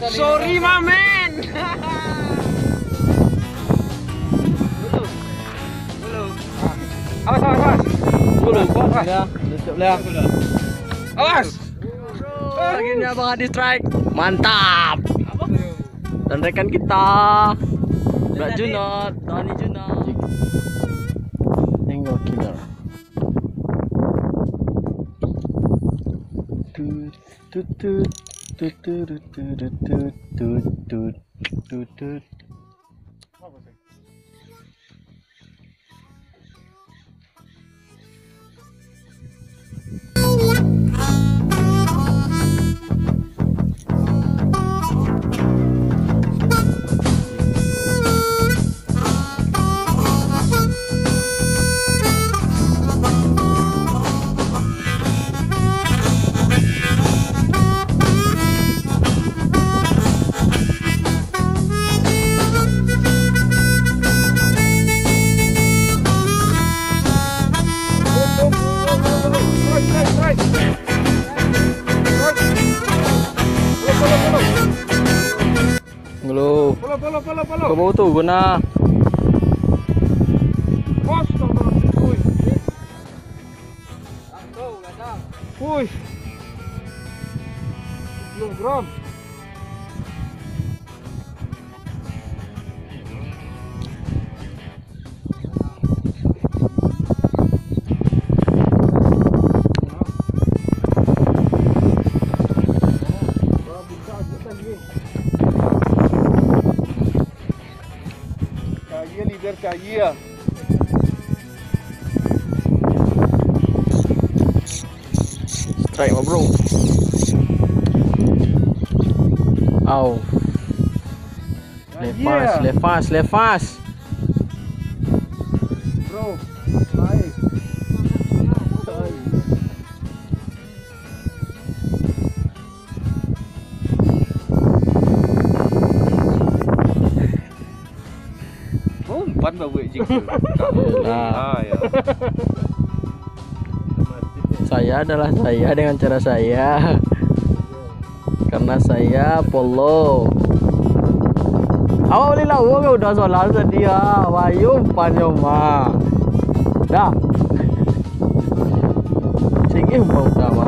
Sorry, my man. Awas. Awas. Akhirnya Bang Adi strike. Mantap. Dan rekan kita Brak Junot, Tony Junot. Angle killer. Tut. Ngelo. Polo. Kau bawa tu guna. Bos, Wuih. 10 gram. Leader चाहिए Strike ma bro. Au. Lepas. bro. Baik. Umpan bawa jing. Nah, ya. saya adalah saya dengan cara saya. Karena saya polo. Awak boleh lawa ke udah solat sedia. Wayu panyo mah. Dah. Sige mau utama.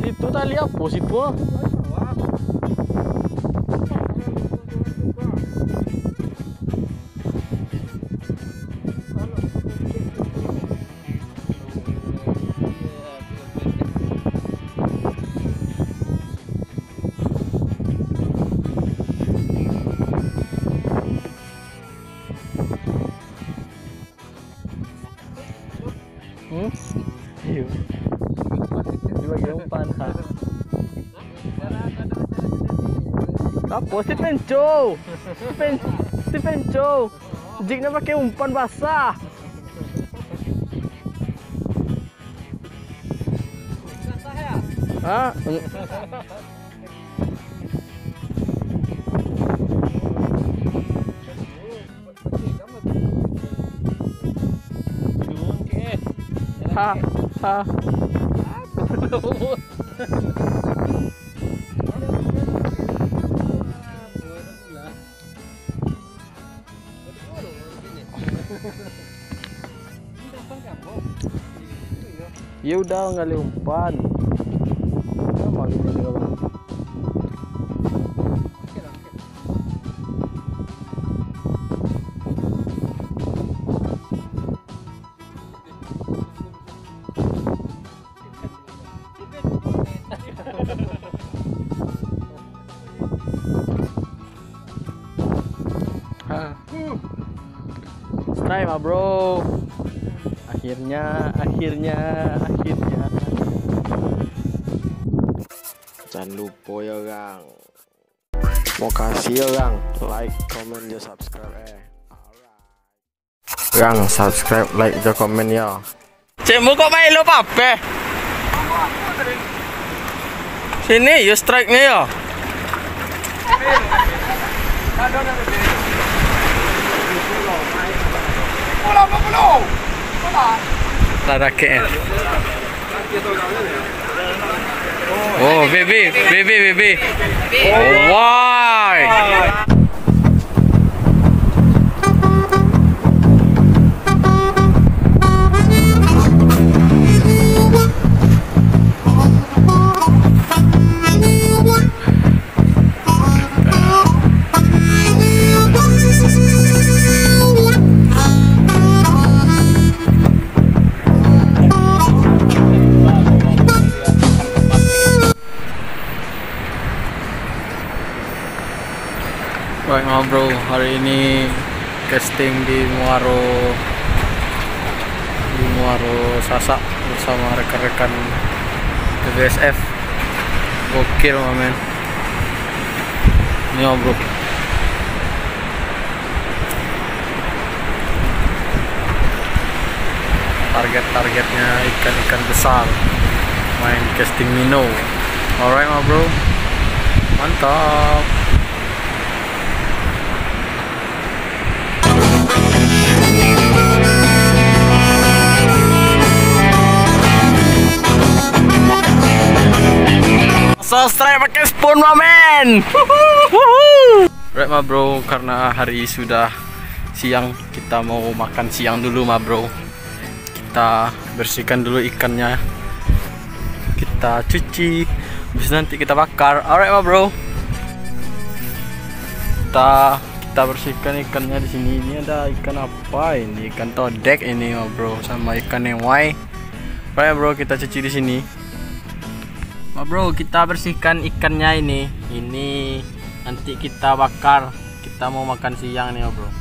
Itu tali apa sih tuh? Iya. Dibagi umpan ha. Apa si Penco? Si Penco. Jignya pakai umpan basah. Hah? Ha ha. Ya udah ngali umpan. Apa gitu nih kawan? Strike mah bro. Akhirnya. Jangan lupa ya gang. Mau kasih ya gang, like, comment, dan subscribe gang, subscribe, like, dan komen ya. Cek mu kok main lo pape? Sini ya strike nya ya. Rada ke. Oh, baby. Oh, why? Baik bro, hari ini casting di Muaro Sasak bersama rekan-rekan BSF. Gokil men. Ini bro. Targetnya ikan-ikan besar. Main casting minnow. Alright ma bro. Mantap. Subscribe pakai spoon men. Right ma bro, karena hari sudah siang, kita mau makan siang dulu ma bro. Kita bersihkan dulu ikannya, kita cuci, habis nanti kita bakar. Alright ma bro. Kita bersihkan ikannya di sini. Ini ada ikan apa ini? Ikan todek ini ma bro, sama ikan newai. Alright bro, kita cuci di sini. Ma bro, kita bersihkan ikannya ini. Ini nanti kita bakar. Kita mau makan siang nih bro.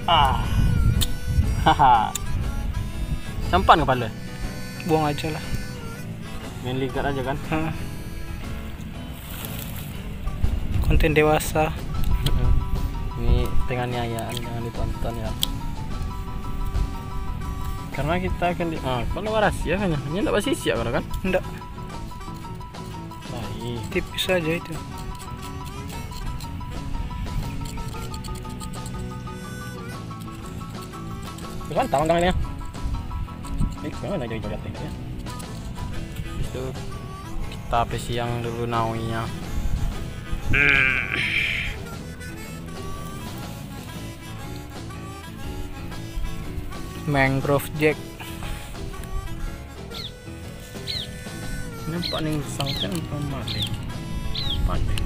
Haha. Campan kepala. Buang aja lah. Main ligat aja kan? Konten dewasa. Ini penganiayaan, jangan ditonton ya. Karena kita akan kalau rahasia kan ya. Ini enggak pasti siap kan? Enggak. Tipis aja itu. Kan tangan-tangannya. Ini gimana jauh-jauh ya? Itu kita siang dulu nawinya. Mangrove Jack. Nampak nih sangkan pemade. Pade.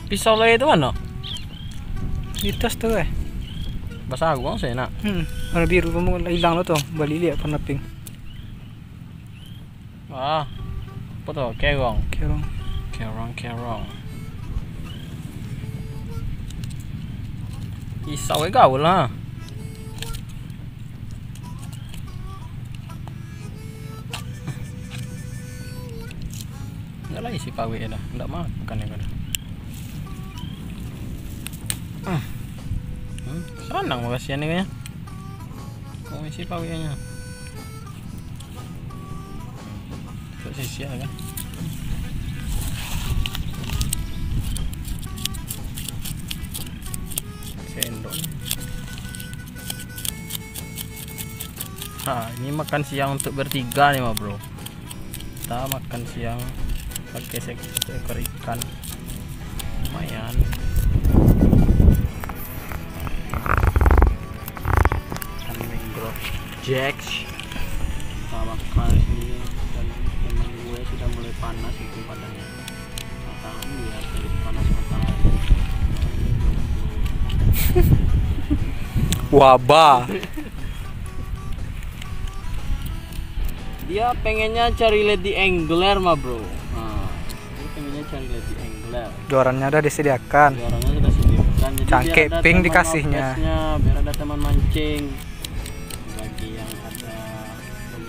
Pisau lagi itu mana? Di tas tuh Bahasa gua saya nak. Warna biru kamu hilang lo tuh. Balik lihat warna pink. Apa tuh? Kerong. Pisau gaul lah. Enggak lagi si pawe dah. Enggak makan ya kan. Senang makasih nih kayaknya. Kau isi pawe-nya. Tuh sisi kan. Sendok. Nah, ini makan siang untuk bertiga nih, bro. Kita makan siang pakai seekor ikan. Lumayan. Ikan mangrove Jack. Kita makan ini dan memang gue sudah mulai panas itu badannya. Matahari ya, panas matahari. Wabah. Dia pengennya cari lady angler mah bro. Nah, dia pengennya cari lady angler. Jorannya udah disediakan. Jorannya sudah disediakan. Jadi Cangkek biar ada pink teman dikasihnya. mapresnya, biar ada teman mancing. Bagi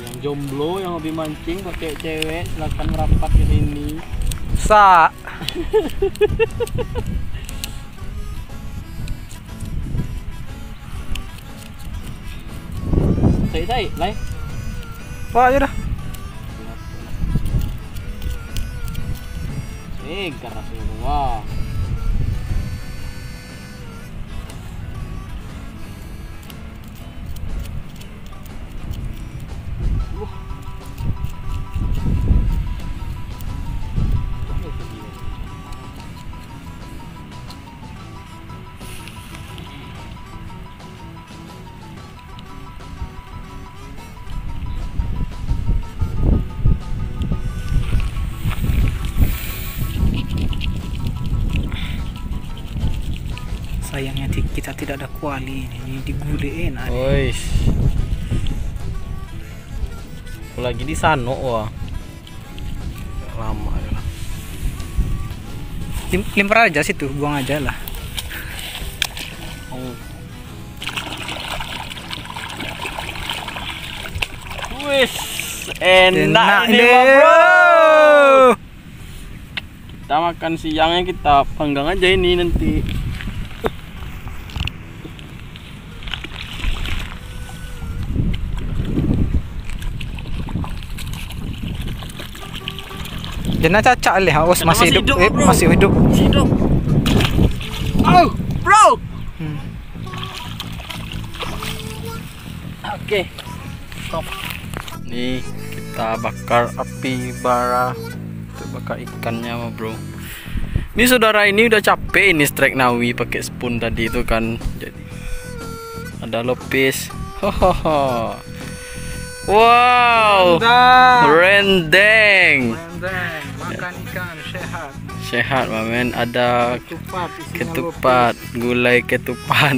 yang jomblo yang hobi mancing pakai cewek silakan merapat ke sini. Sa. Sai, lai. Wah, aja dah. Keras semua. Sayangnya kita tidak ada kuali ini digulein. Oish. Lagi di sana wah. Lama ya. Lempar aja situ, buang aja lah. Wis, enak ini bro. Kita makan siangnya kita panggang aja ini nanti. Jangan cacak leh, awas masih hidup, masih hidup. Hidup. Oh, bro. Oke. Stop. Nih kita bakar api bara. Kita bakar ikannya mah bro. Ini saudara ini udah capek ini strike nawi pakai spoon tadi itu kan. Jadi ada lopis. Hohoho. Wow. Rendeng. Makan ikan sehat. Sehat mamen, ada ketupat, gulai ketupat.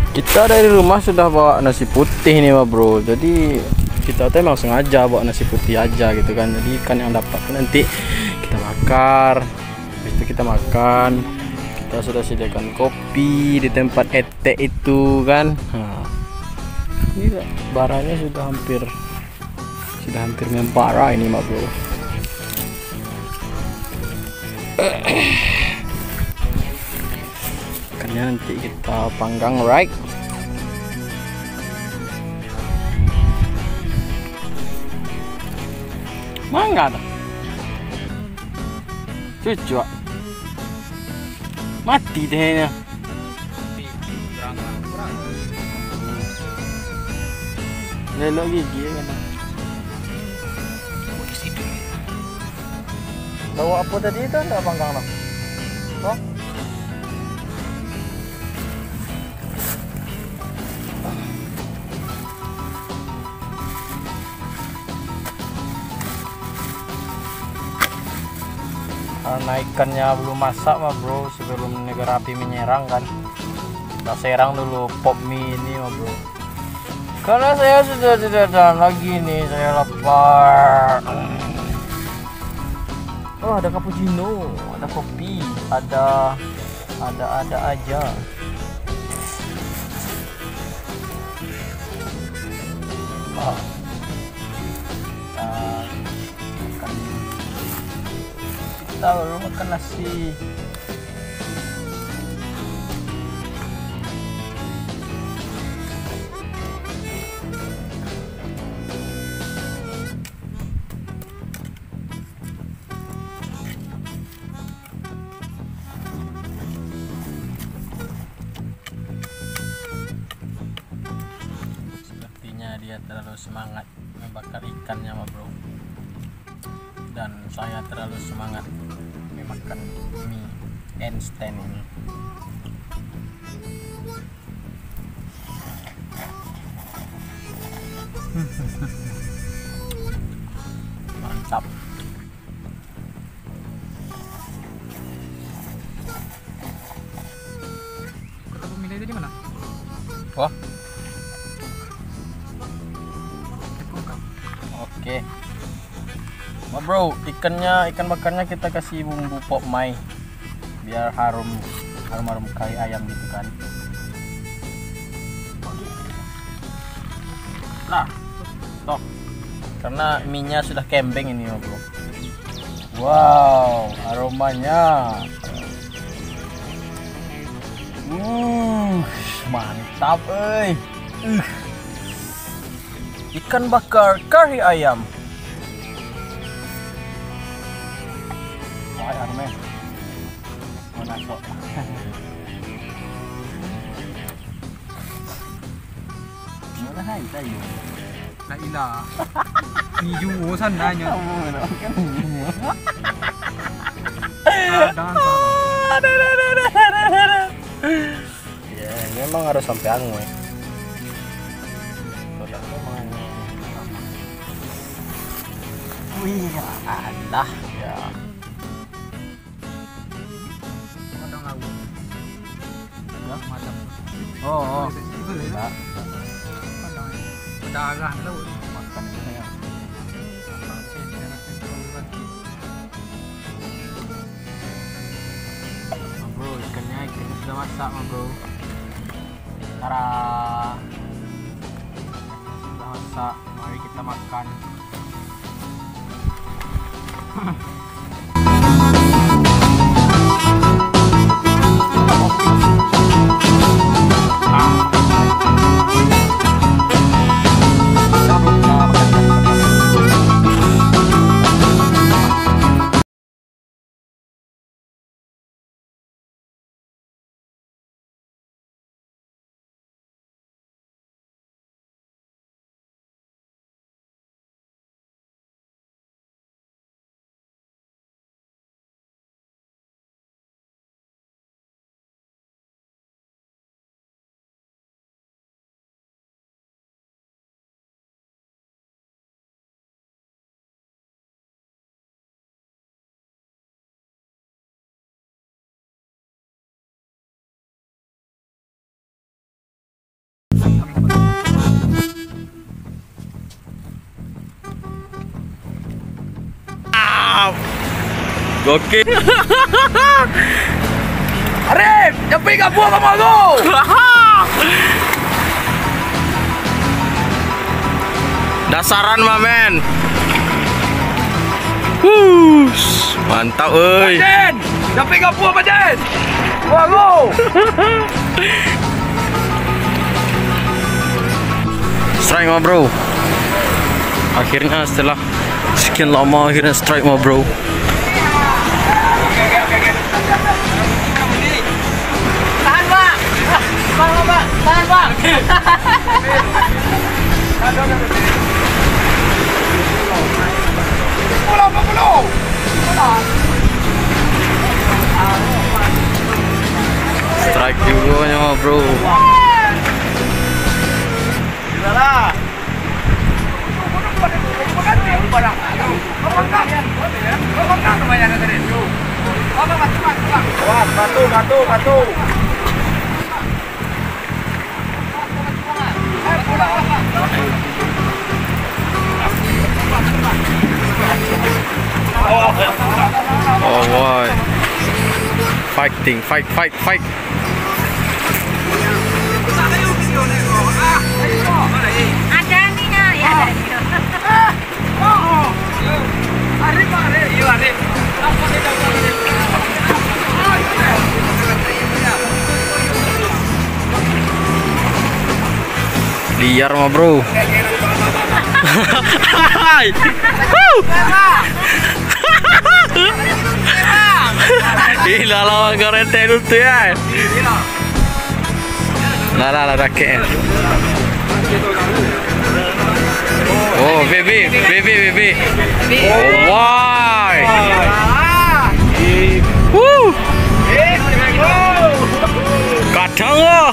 Kita dari rumah sudah bawa nasi putih nih bro. Jadi kita tuh emang sengaja bawa nasi putih aja gitu kan. Jadi ikan yang dapat nanti kita bakar, habis itu kita makan. Kita sudah sediakan kopi di tempat etek itu kan. Nah, ini baranya sudah hampir membara ini bro. Ikannya nanti kita panggang, right? Mangga dah. Cucu. Mati deh. Lelok gigi kan. Bawa apa tadi itu enggak panggang no? Oh? Karena ikannya belum masak mah bro, sebelum negara api menyerang kan, kita serang dulu pop mie ini mah bro. Karena saya sudah tidak tahan lagi nih, saya lapar. Oh, ada cappuccino, ada kopi, ada aja. Oh. Kita baru makan nasi. Sepertinya dia terlalu semangat membakar ikannya bro. Dan saya terlalu semangat memakan mie instan ini. Mantap. Kota pemilih itu di mana? Wah. Oke. Nah, bro, ikan bakarnya kita kasih bumbu pop mai biar harum kari ayam gitu kan. Nah, stop. Karena minyak sudah kembeng ini, bro. Wow, aromanya. Mantap, euy. Ikan bakar kari ayam. Wah, arme. Mana sok? Mana hai tayo? Naila. Ni juwo sana nya. Kan ini. Ya, memang harus sampai anu ya. Wih, alah ya. Ada ngawur. Ya, macam. Oh. Itu Tidak. darah lu. Makan ya. Bro, ikannya sudah masak bro. Tara. Sudah masak, mari kita makan. Gokil. Arif, nyepi ka buah sama lu. Dasaran mah men. Mantap euy. Jen, nyepi ka buah mah Jen. Buah lu. Strike mah bro. Akhirnya setelah sekian lama akhirnya strike mah bro. Tahan Pak. Pak. Tahan Pak. Strike juga mah bro. Gimana? Batu. Oh boy. Fighting, fight. Ada nih ya. Liar mah bro. Gila lawan karete itu ya. Lah rakyat. Oh, baby. Oh, why? Woo! Kadang loh.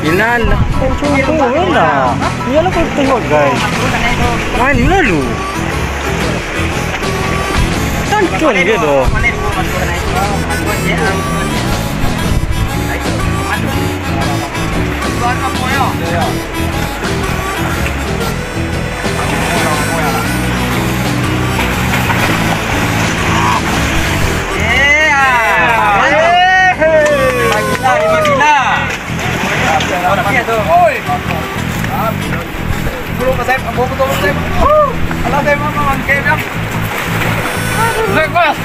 Ilan lah. Tunggu lah. Iyalah kau tengok guys. Mana lu? Tancun gitu. Iya tuh. Oi. Belum saya mau betul saya. Alah saya mau mangke bang. Naik Mas.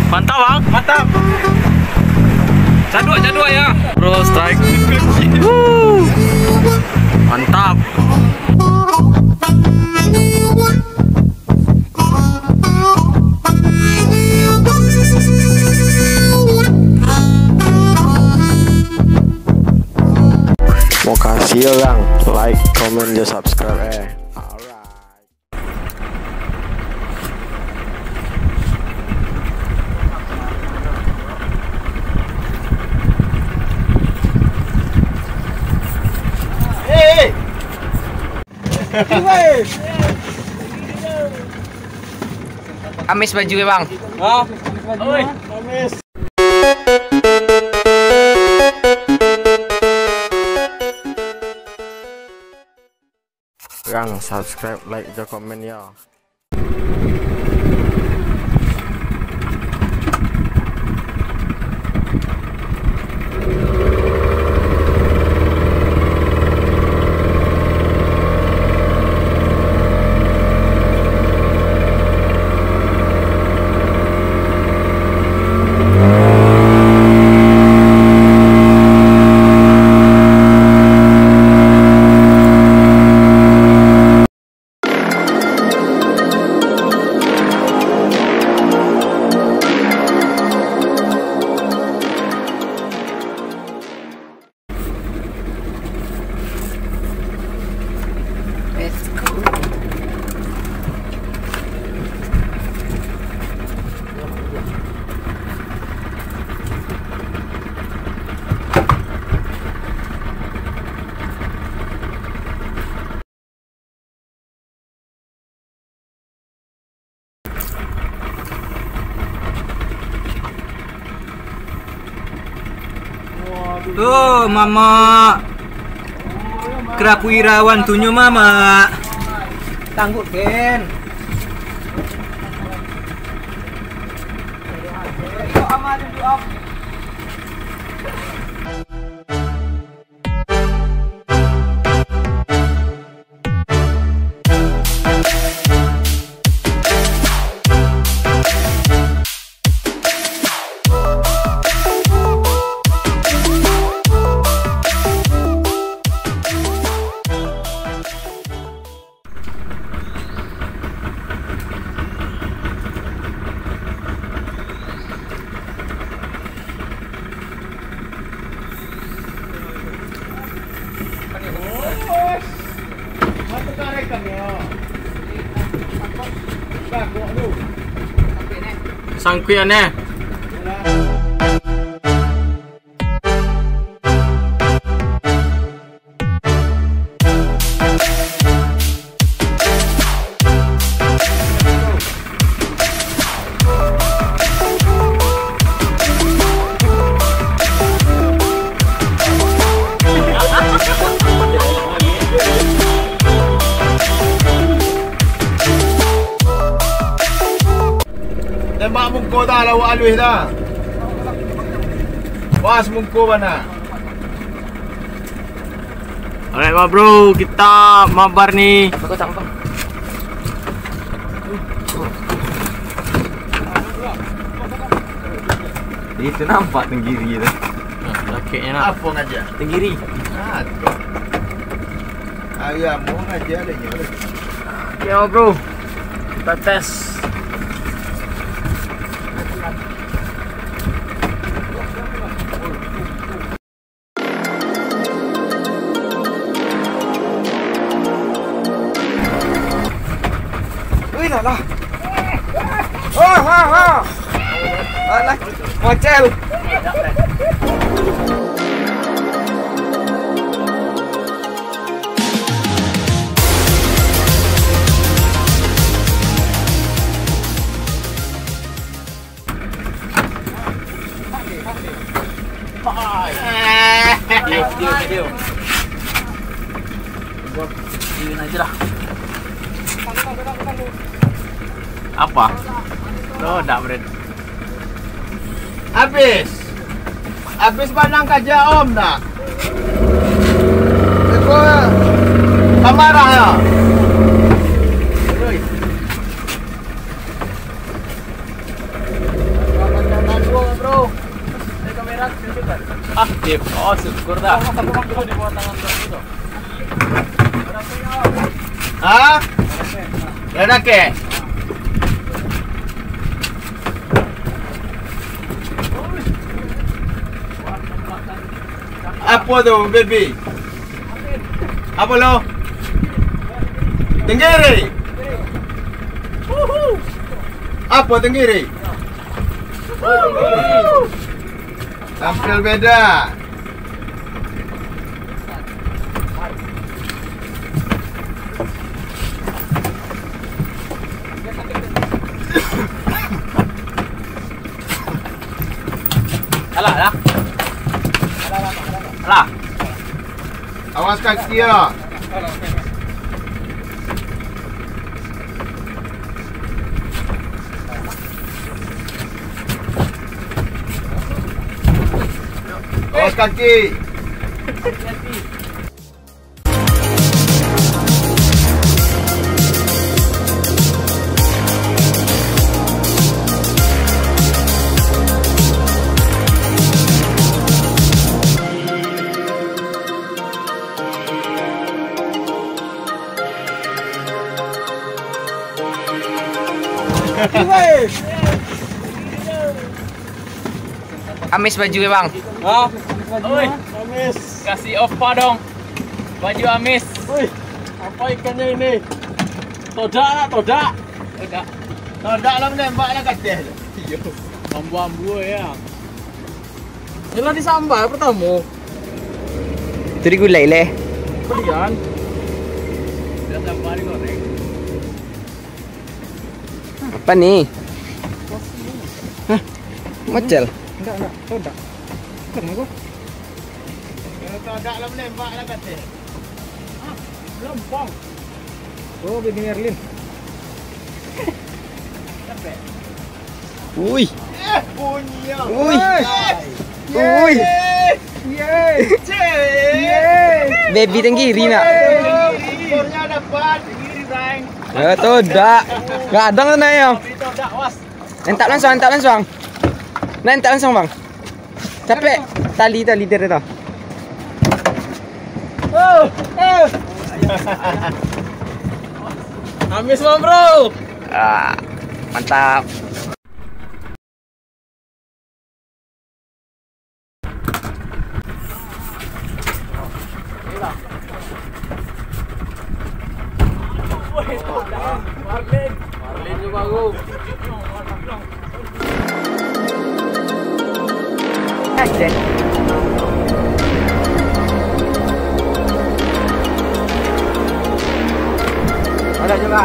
Mantap bang. Mantap. Cadua ya. Bro strike. Mantap. Makasih ya bang. Like, comment, dan subscribe. Amis baju ya bang. Gang, subscribe, like, dan komen ya. Tuh mama Kerapuirawan tunyo mama. Tangguh Ken. Sangkuannya. Tembak mungko dah lawak alus dah. Was mungko mana? Alright ma bro, kita mabar nih. Itu nampak tenggiri itu. Rakitnya nak. Apa ngaja? Tenggiri. Ayam mau ngaja ada nya. Ya bro, kita tes. Wih lah. Alah, mocel. Video. Gini aja lah. Apa? Lo enggak, Bro. Habis. Habis pandang kaja om nak. Itu kamarah ya. Bro. Kamera tunjukkan. Ah, dia. Oh, syukur dah. Ah? Ada ke? Apa tu, baby? Apa lo? Tenggiri. Apa tenggiri? Tampil beda. Alah. Awas kaki ya. Awas kaki. Amis baju ya bang. Ah, oi, Amis. Kasih opa dong. Baju Amis. Wih, apa ikannya ini? Todak nak todak. Todak lah menembak lah kata. Iya, ambu-ambu ya. Jelah disambal pertama. Itu digulai leh. Pelian. Dia sampai goreng. Apa nih? Hah? Macel. Enggak, todak. Kenapa? Todak lah menembak lah kata. Lempong. Oh, begini Erlin. Wih. Punya. Wih. Wih. Baby tenggiri nak. Ekornya dapat. Todak. Gadang sana ya. Todak was. Entak langsung. Nah, entak langsung bang. Capek. Tali dari tu. Amis mah bro. Ah, mantap. Marlin juga aku. Ada juga.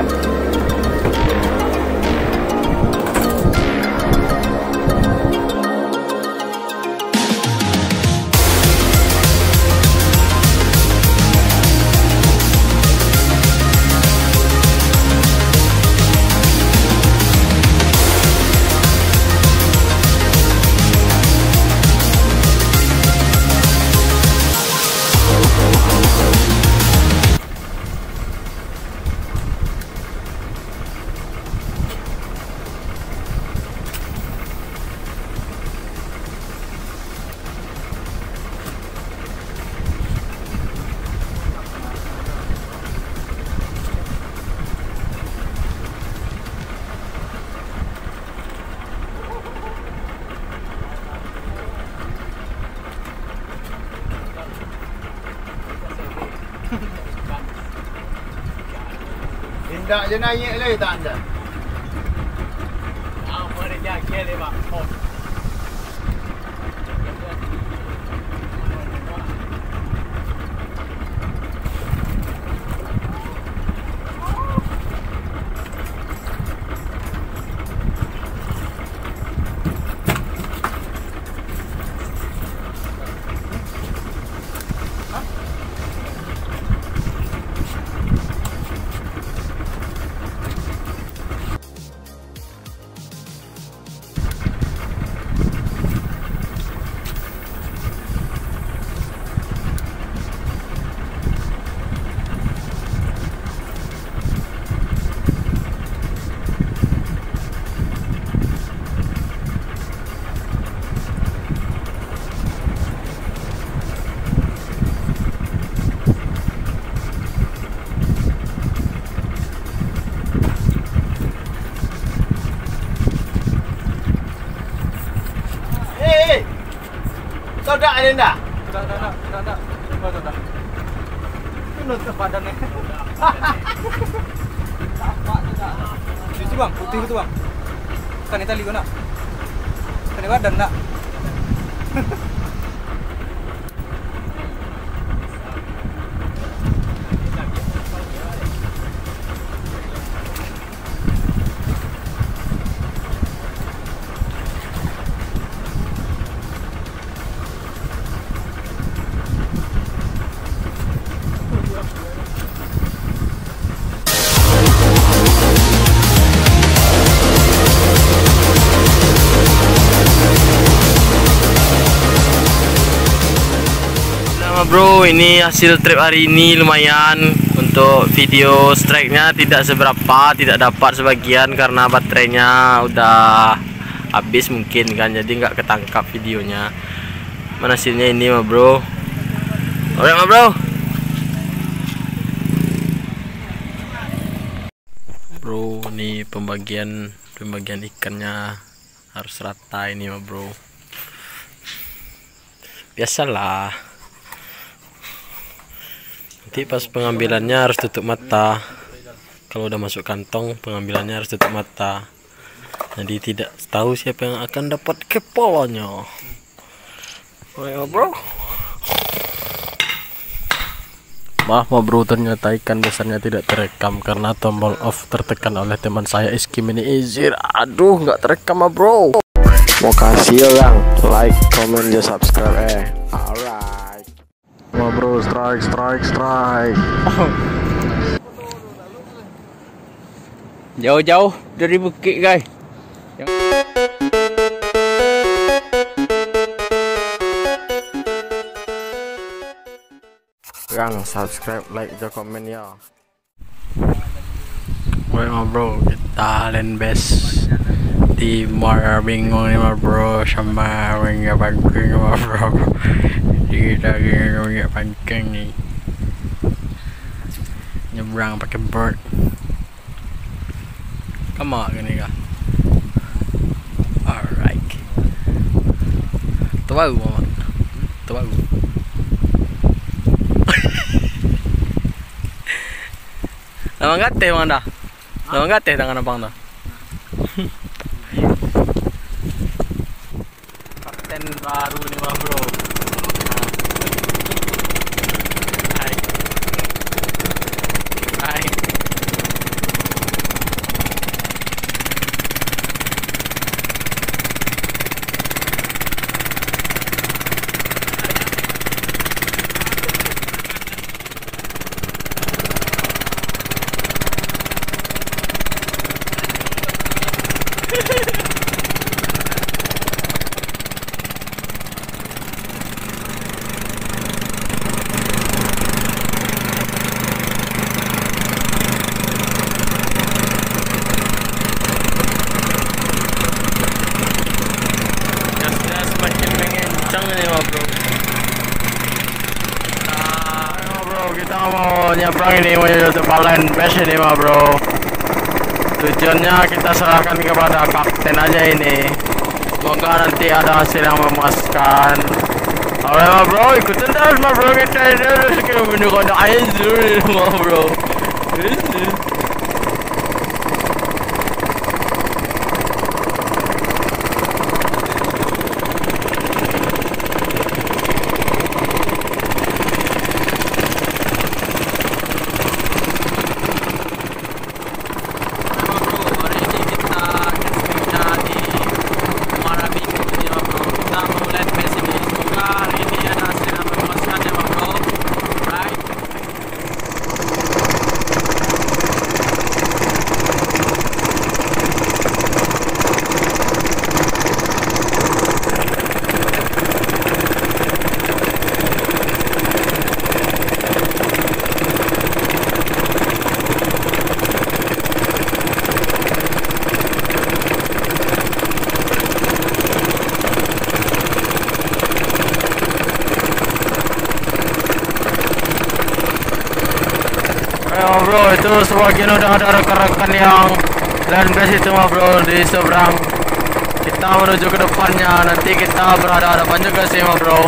Tindak je naik lagi tak anda. Apa dia jaga dia pak? Oh. Sodak ada enggak? Tidak. Nutup badannya. Cuci bang, putih itu bang. Kan itali gua nak. Kan badan nak. Bro, ini hasil trip hari ini lumayan. Untuk video strike-nya tidak seberapa, tidak dapat sebagian karena baterainya udah habis mungkin kan, jadi nggak ketangkap videonya. Mana hasilnya ini mah bro. Alright mah bro. Bro, ini pembagian ikannya harus rata ini mah bro. Biasalah. Nanti pas pengambilannya harus tutup mata. Kalau udah masuk kantong, pengambilannya harus tutup mata. Jadi tidak tahu siapa yang akan dapat kepalanya. Oh bro. Maaf bro, ternyata ikan besarnya tidak terekam karena tombol off tertekan oleh teman saya Iski Mini Izir. Aduh, nggak terekam bro. Mau kasih ya like, comment, dan subscribe Alright. Wah bro, strike. Jauh-jauh dari bukit guys. Subscribe, like, dan komen ya. Wah bro, kita land base di Muara Bingung nih bro, sama Wingga Pangking bro. Kita punya pancing nih, nyebrang pakai board. Come on gini kah? Alright. Tahu mama, tahu. Nama gate mana? Nama gate tangan abang dah. Kapten baru nih bro. Kita mau nyebrang ini, mau tempat land base ini mah bro. Tujuannya kita serahkan kepada kapten aja ini. Semoga nanti ada hasil yang memuaskan. Alright mah bro, ikutin terus mah bro, kita ini harus kita menunjukkan air dulu mah bro. Bro, itu sebagian udah ada rekan-rekan yang land base itu mah bro di seberang. kita menuju ke depannya. Nanti kita berhadapan juga sih ma bro.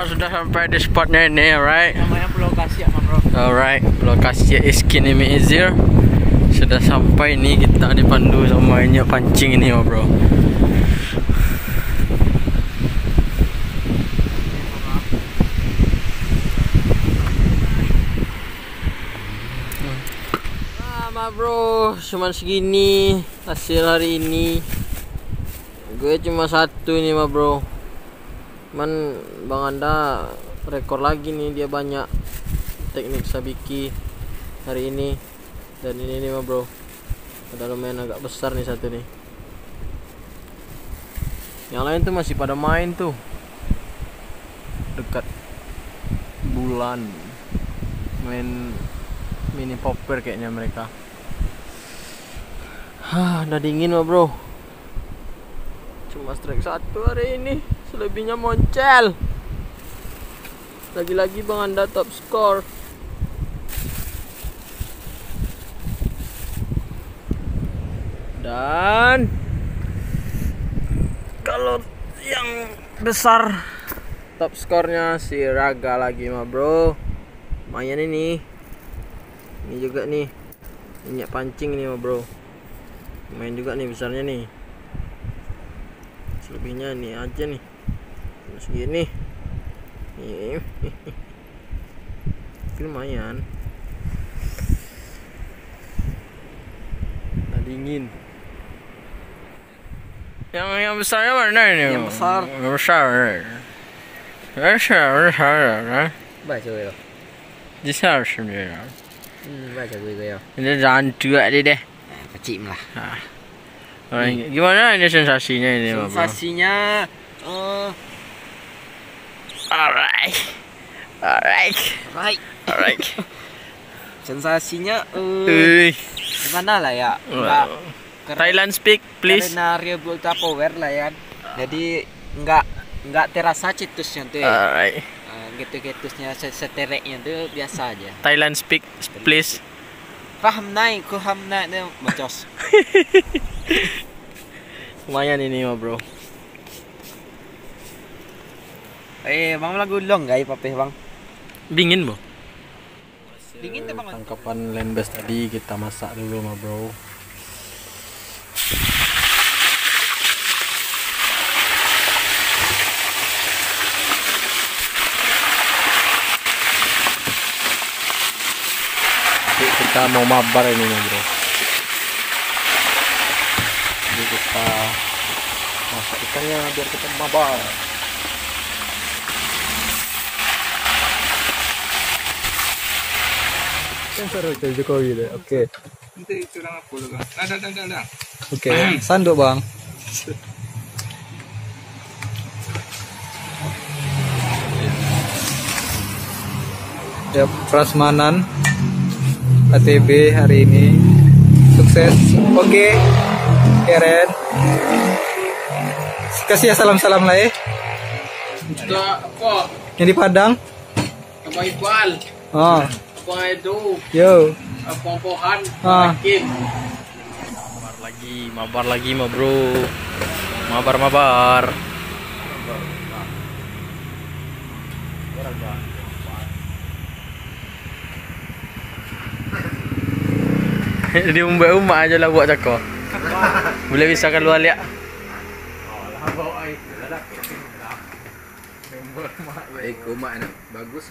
Sudah sampai di spotnya ini, alright. Namanya Pulau Kasia, bro. Alright, lokasi is Kinimi Izir. Sudah sampai nih, kita dipandu sama Inyak pancing ini, bro. Nah, bro, cuman segini hasil hari ini. Gue cuma satu nih, bro. Cuman Bang Anda rekor lagi nih, dia banyak teknik sabiki hari ini. Dan ini nih bro, ada lumayan agak besar nih satu nih. Yang lain tuh masih pada main tuh dekat bulan, main mini popper kayaknya mereka. Udah dingin bro. Cuma strike satu hari ini, selebihnya moncel. Lagi-lagi Bang Anda top score. Dan kalau yang besar top skornya si Raga lagi mah bro. Lumayan ini. Ini juga nih minyak pancing nih mah bro. Main juga nih besarnya nih. Selebihnya nih aja nih. Segini. Nih. Lumayan. Nah, dingin. Yang besarnya mana ini? Yang besar. Yang besar. Baca gue. Besar sebenarnya. Baca gue ya. Ini jangan dua deh. Kecil lah. Gimana ini sensasinya ini? Sensasinya Alright. Sensasinya gimana lah ya? Thailand speak please. Karena Rio Ultra Power lah ya. Jadi enggak terasa cetusnya tuh. Alright. Gitu-gitusnya setereknya tuh biasa aja. Thailand speak please. Paham naik, tuh macos. Lumayan ini mah bro. Bang lagu long guys, papeh bang. Dingin bro. Dingin tuh bang. Tangkapan land bass tadi kita masak dulu mah bro. Jadi kita mau mabar ini mah bro. Jadi kita masak ikannya biar kita mabar. Sensor Jokowi deh. Oke. Nanti curang apa lu kan? Ada. Oke, sanduk bang. Ya, prasmanan ATB hari ini sukses. Oke, keren. Kasih ya salam-salam lah ya. Kita apa? Yang di Padang. Abang Iqbal. Oh. Abang Edo. Yo. Abang Pohan. Kim. Mabar lagi mah bro. Mabar. Di umba-umba aja lah buat cakap. Boleh bisa keluar lihat. Bagus.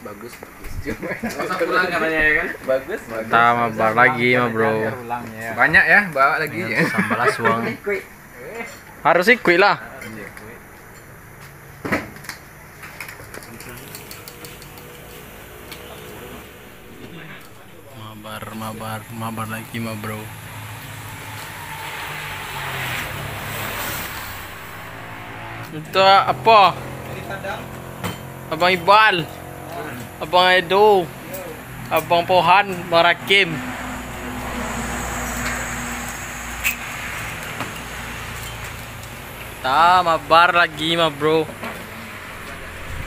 Masa pulang katanya ya kan? Bagus. Kita mabar lagi mah bro. Banyak ya, bawa lagi ya. Sambal aswang. Harus ikut lah. Mabar lagi mah bro. Itu apa? Abang Iqbal. Abang Edo, Abang Pohan, Bang Rakim. Kita mabar lagi mah bro.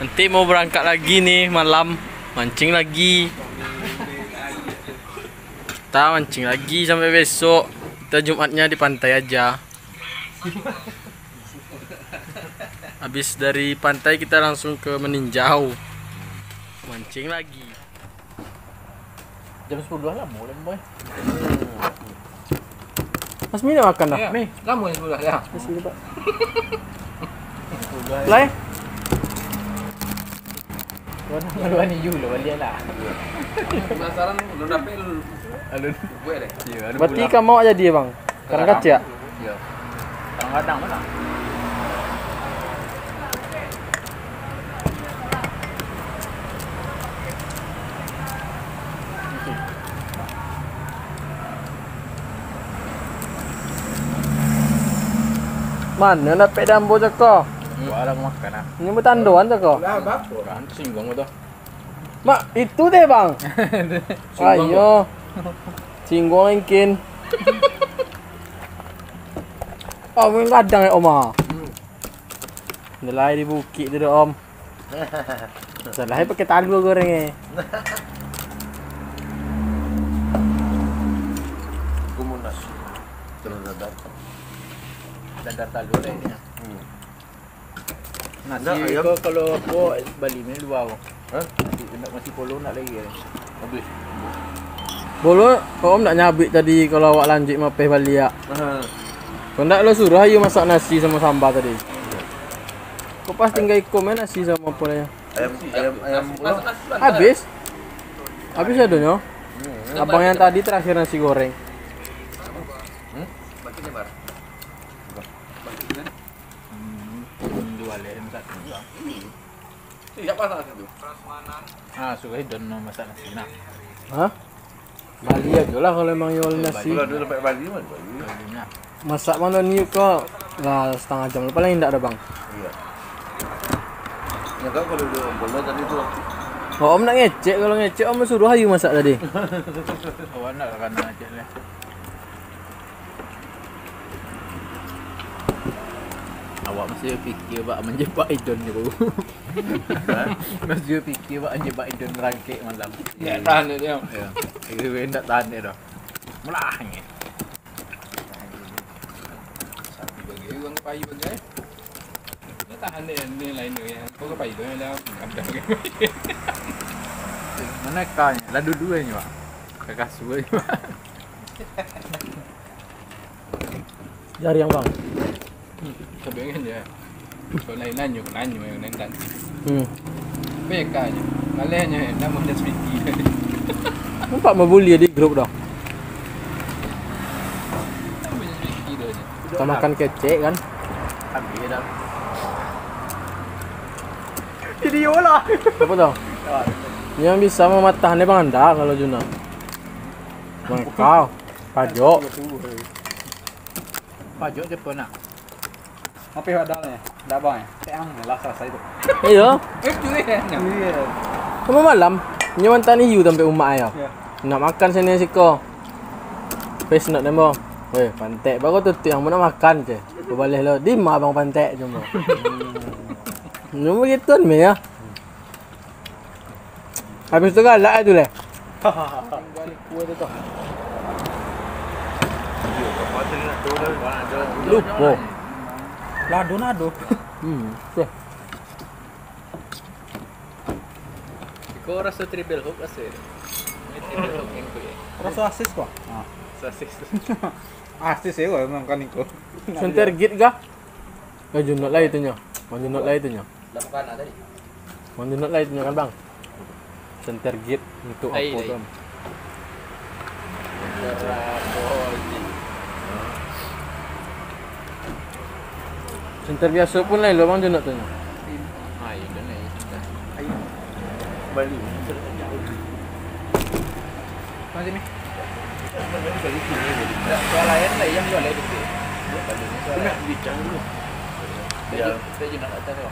Nanti mau berangkat lagi nih malam, mancing lagi. Kita mancing lagi sampai besok. Kita Jumatnya di pantai aja. Habis dari pantai kita langsung ke Meninjau. Mancing lagi. Jam 10 lah mulai boy. Mas Mi nak makan dah? Mi, kamu yang sebelah ya. Sini Pak. Lai. Maluan ni you lah balik lah. Penasaran lu dapet lu. Alun. Gue deh. Ya, Berarti kamu mau jadi bang? Karena kaca. Ya. Kadang-kadang mana? Mana nak pek dambo cakap? Barang makan ah. Ini bertanduan cakap. Kan singgung tu. Mak, itu deh bang. Ayo. Singgung mungkin. Oh, mungkin kadang ya Oma. Nelai di bukit tu dah om. Salah pakai talu goreng eh. Kumunas. Terus dadat. Dadar talu dah ini. Nasi kalau aku Bali ni luar. Hah? Nak nasi polo nak lagi. Habis. Bolo, kau om nak nyabik tadi kalau awak lanjut mapeh Bali ya. Kau nak lo suruh ayu masak nasi sama sambal tadi. Kau pas tinggal komen nasi sama apa ya? Ayam. Habis? Habis adanya? Abang yang tadi terakhir nasi goreng. Bagi lebar. Jual yang satu. Siapa salah itu? Ah, suka don masak nasi nak. Hah? Bali aja lah kalau emang jual nasi. Kalau dulu sampai Bali mana? Bali. Nak. Masak mana ni kok? Lah setengah jam paling tidak ada bang. Iya. Ya kan kalau dulu bola tadi tu. Oh, om nak ngecek, kalau ngecek om suruh ayu masak tadi. Awak nak kan aja lah. Awak masih fikir bak menjebak idon ni baru. Masih fikir bak menjebak idon rangkek malam. Ya tahan dia. Ya. Itu hendak tahan dia dah. Mulah ni. Sapi bagi orang payu bagi. Dia tahan dia ni lain dia. Kau ke payu dia dah ada bagi. Mana kanya? Lah dua-duanya pak. Kakak suai pak. Jari yang bang. Sebenarnya dia. Kalau lain nanyo yang lain dan. Bekanya. Malahnya nama dia speaky. Nampak membuli di grup dah. Nama dia speaky dia. Kita makan kecek kan. Habis dah. Video lah. Apa tau? Yang bisa mematahnya bang anda kalau Juna. Bang kau. Pajok. Pajok je pun nak. Apa yang ada ni? Dah bang, teang lah selesai tu. Iya. Itu dia. Iya. Kamu malam. Nyaman tani hiu sampai umak ayah. Ya. Nak makan sini siko. Pes nak demo. Weh, pantek baru tu yang mana makan je. Kau boleh lo. Di ma bang pantek cuma. Cuma gitu ni ya. Habis tu galak tu leh. Lupa. Lado. Tu. Kau rasa triple hook rasa? Triple hook yang tu ya. Rasa asis kok. Sasis. Asis ya kok memang kan itu. Center git kah? Kau junot lah itunya. Mau junot lah itunya. Dah makan ada ni. Mau junot lah itunya kan bang. Center git untuk Ai, apa ai. tu? Center biasa pun lain lo bang junot tu. Ah, itu ni. Bali. Macam ni. Soal lain lah yang jual itu. Nak bincang dulu. Saya nak atas tu.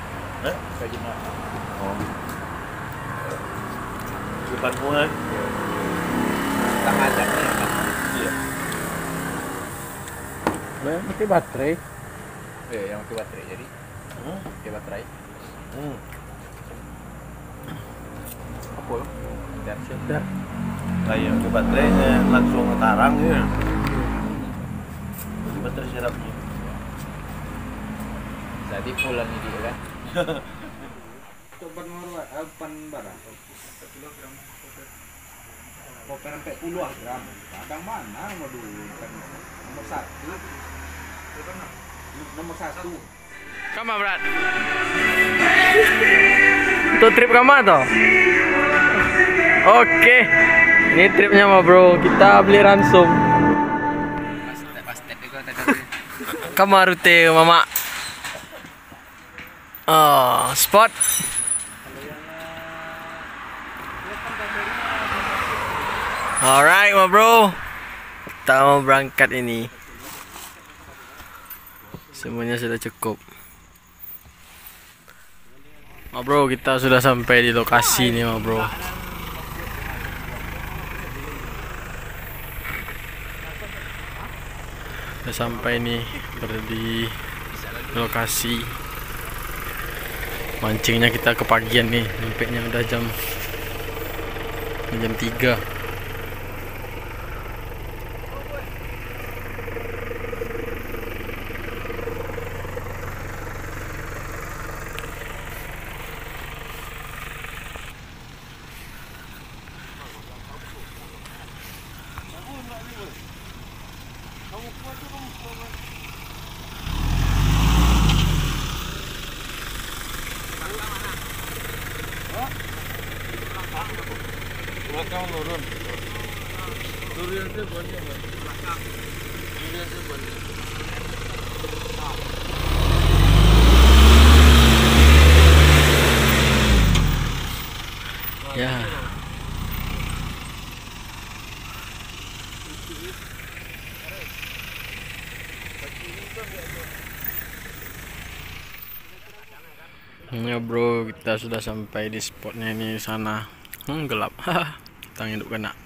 Hah? Saya nak. Oh. Depan muat. Tang ajaknya ya kan. Iya. Mati baterai. Yang pakai baterai jadi. Pakai baterai. Apa? Shifter. Kayak ke baterainya langsung ngetarang ya. Baterai serapnya. Jadi pulang ini juga kan. Coba ngorot pan barang. Kilogram koper sampai puluhan gram. Kadang mana mau dulu kan nomor 1. Nomor 1. Kama berat. Itu trip kama toh? Oke. Ini tripnya mah bro. Kita beli ransum. Kama rute mama. Oh, spot. Alright, ma bro. Kita mau berangkat ini. Semuanya sudah cukup. Ma bro, kita sudah sampai di lokasi nih, ma bro. Sudah sampai nih, berada di lokasi. Mancingnya kita kepagian nih, sampainya udah jam 3. Ya. Ya bro, kita sudah sampai di spotnya ini sana. Gelap. Kita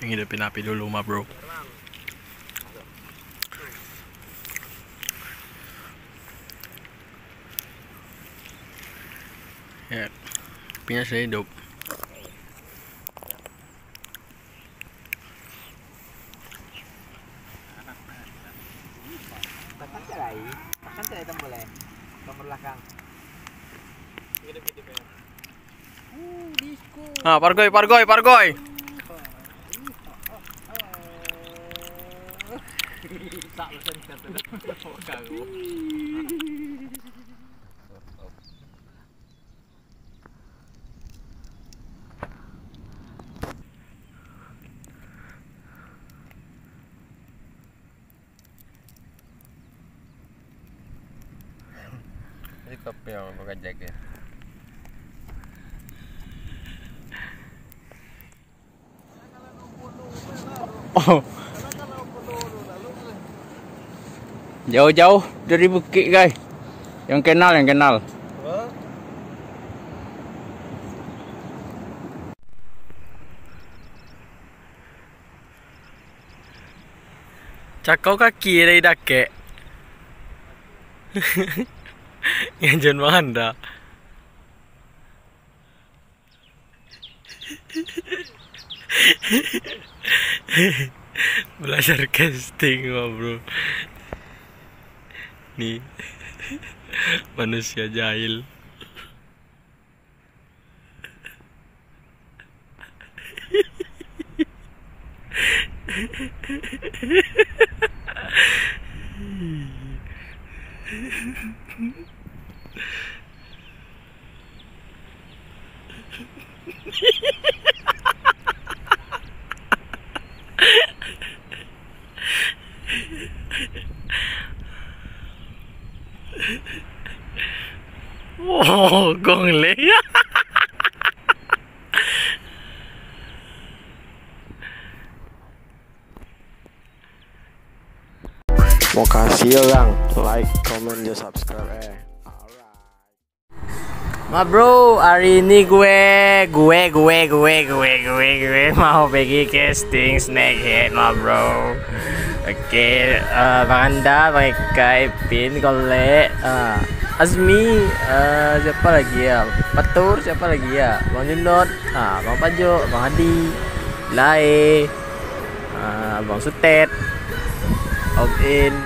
ngidupin api dulu mah bro. Ya, apinya sudah hidup. Makan saya itu boleh. Nomor belakang. Ah, pargoy. Ini kopi yang bukan jaga. Oh. Jauh-jauh dari bukit guys. Yang kenal. Cakau kaki dari dake. Yang jangan manda. Belajar casting bro. Nih manusia jahil. Oh, gongle. Makasih ya bang, like, comment, dan subscribe. Ma bro, hari ini gue mau pergi casting snakehead ma bro. Oke, Bang Anda, Bang Eka, Ipin, Kole, Azmi, siapa lagi ya? Patur, siapa lagi ya? Bang Junot, Bang Pajo, Bang Hadi, Lae, Bang Sutet, Om In,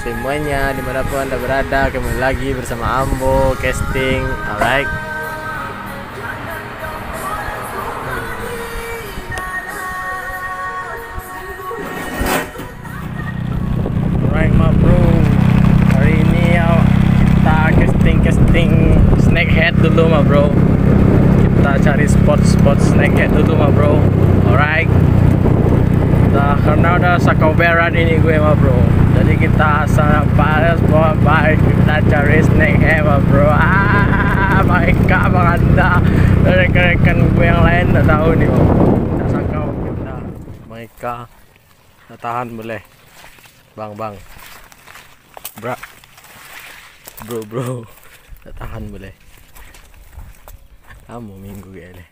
semuanya dimanapun Anda berada, kembali lagi bersama Ambo casting. Alright. Alright ma bro, hari ini kita casting snakehead dulu ma bro. Kita cari spot snakehead dulu ma bro. Alright. Karena udah sakau berat ini gue ma bro, jadi kita sangat panas baik kita cari snakehead ma bro. Mereka Bang Anda dan rekan-rekan gue yang lain tak tahu nih ma bro. Kita sakau kita mereka tak tahan boleh bang bro tak tahan boleh kamu minggu gini.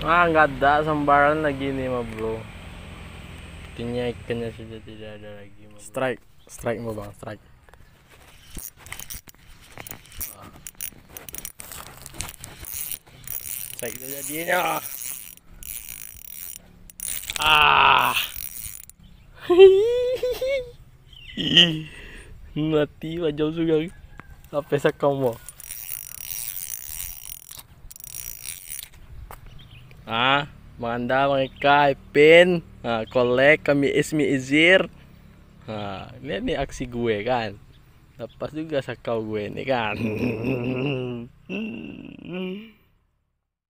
Nggak ada sambaran lagi nih ma bro. Artinya ikannya sudah tidak ada lagi ma bro. Strike mau bang, strike. Strike udah jadinya. Mati wajah juga. Apa sa kamu? Manda mereka Ipin, Kolek, kami Ismi Izir. Lihat nih aksi gue kan. Lepas juga sakau gue nih kan.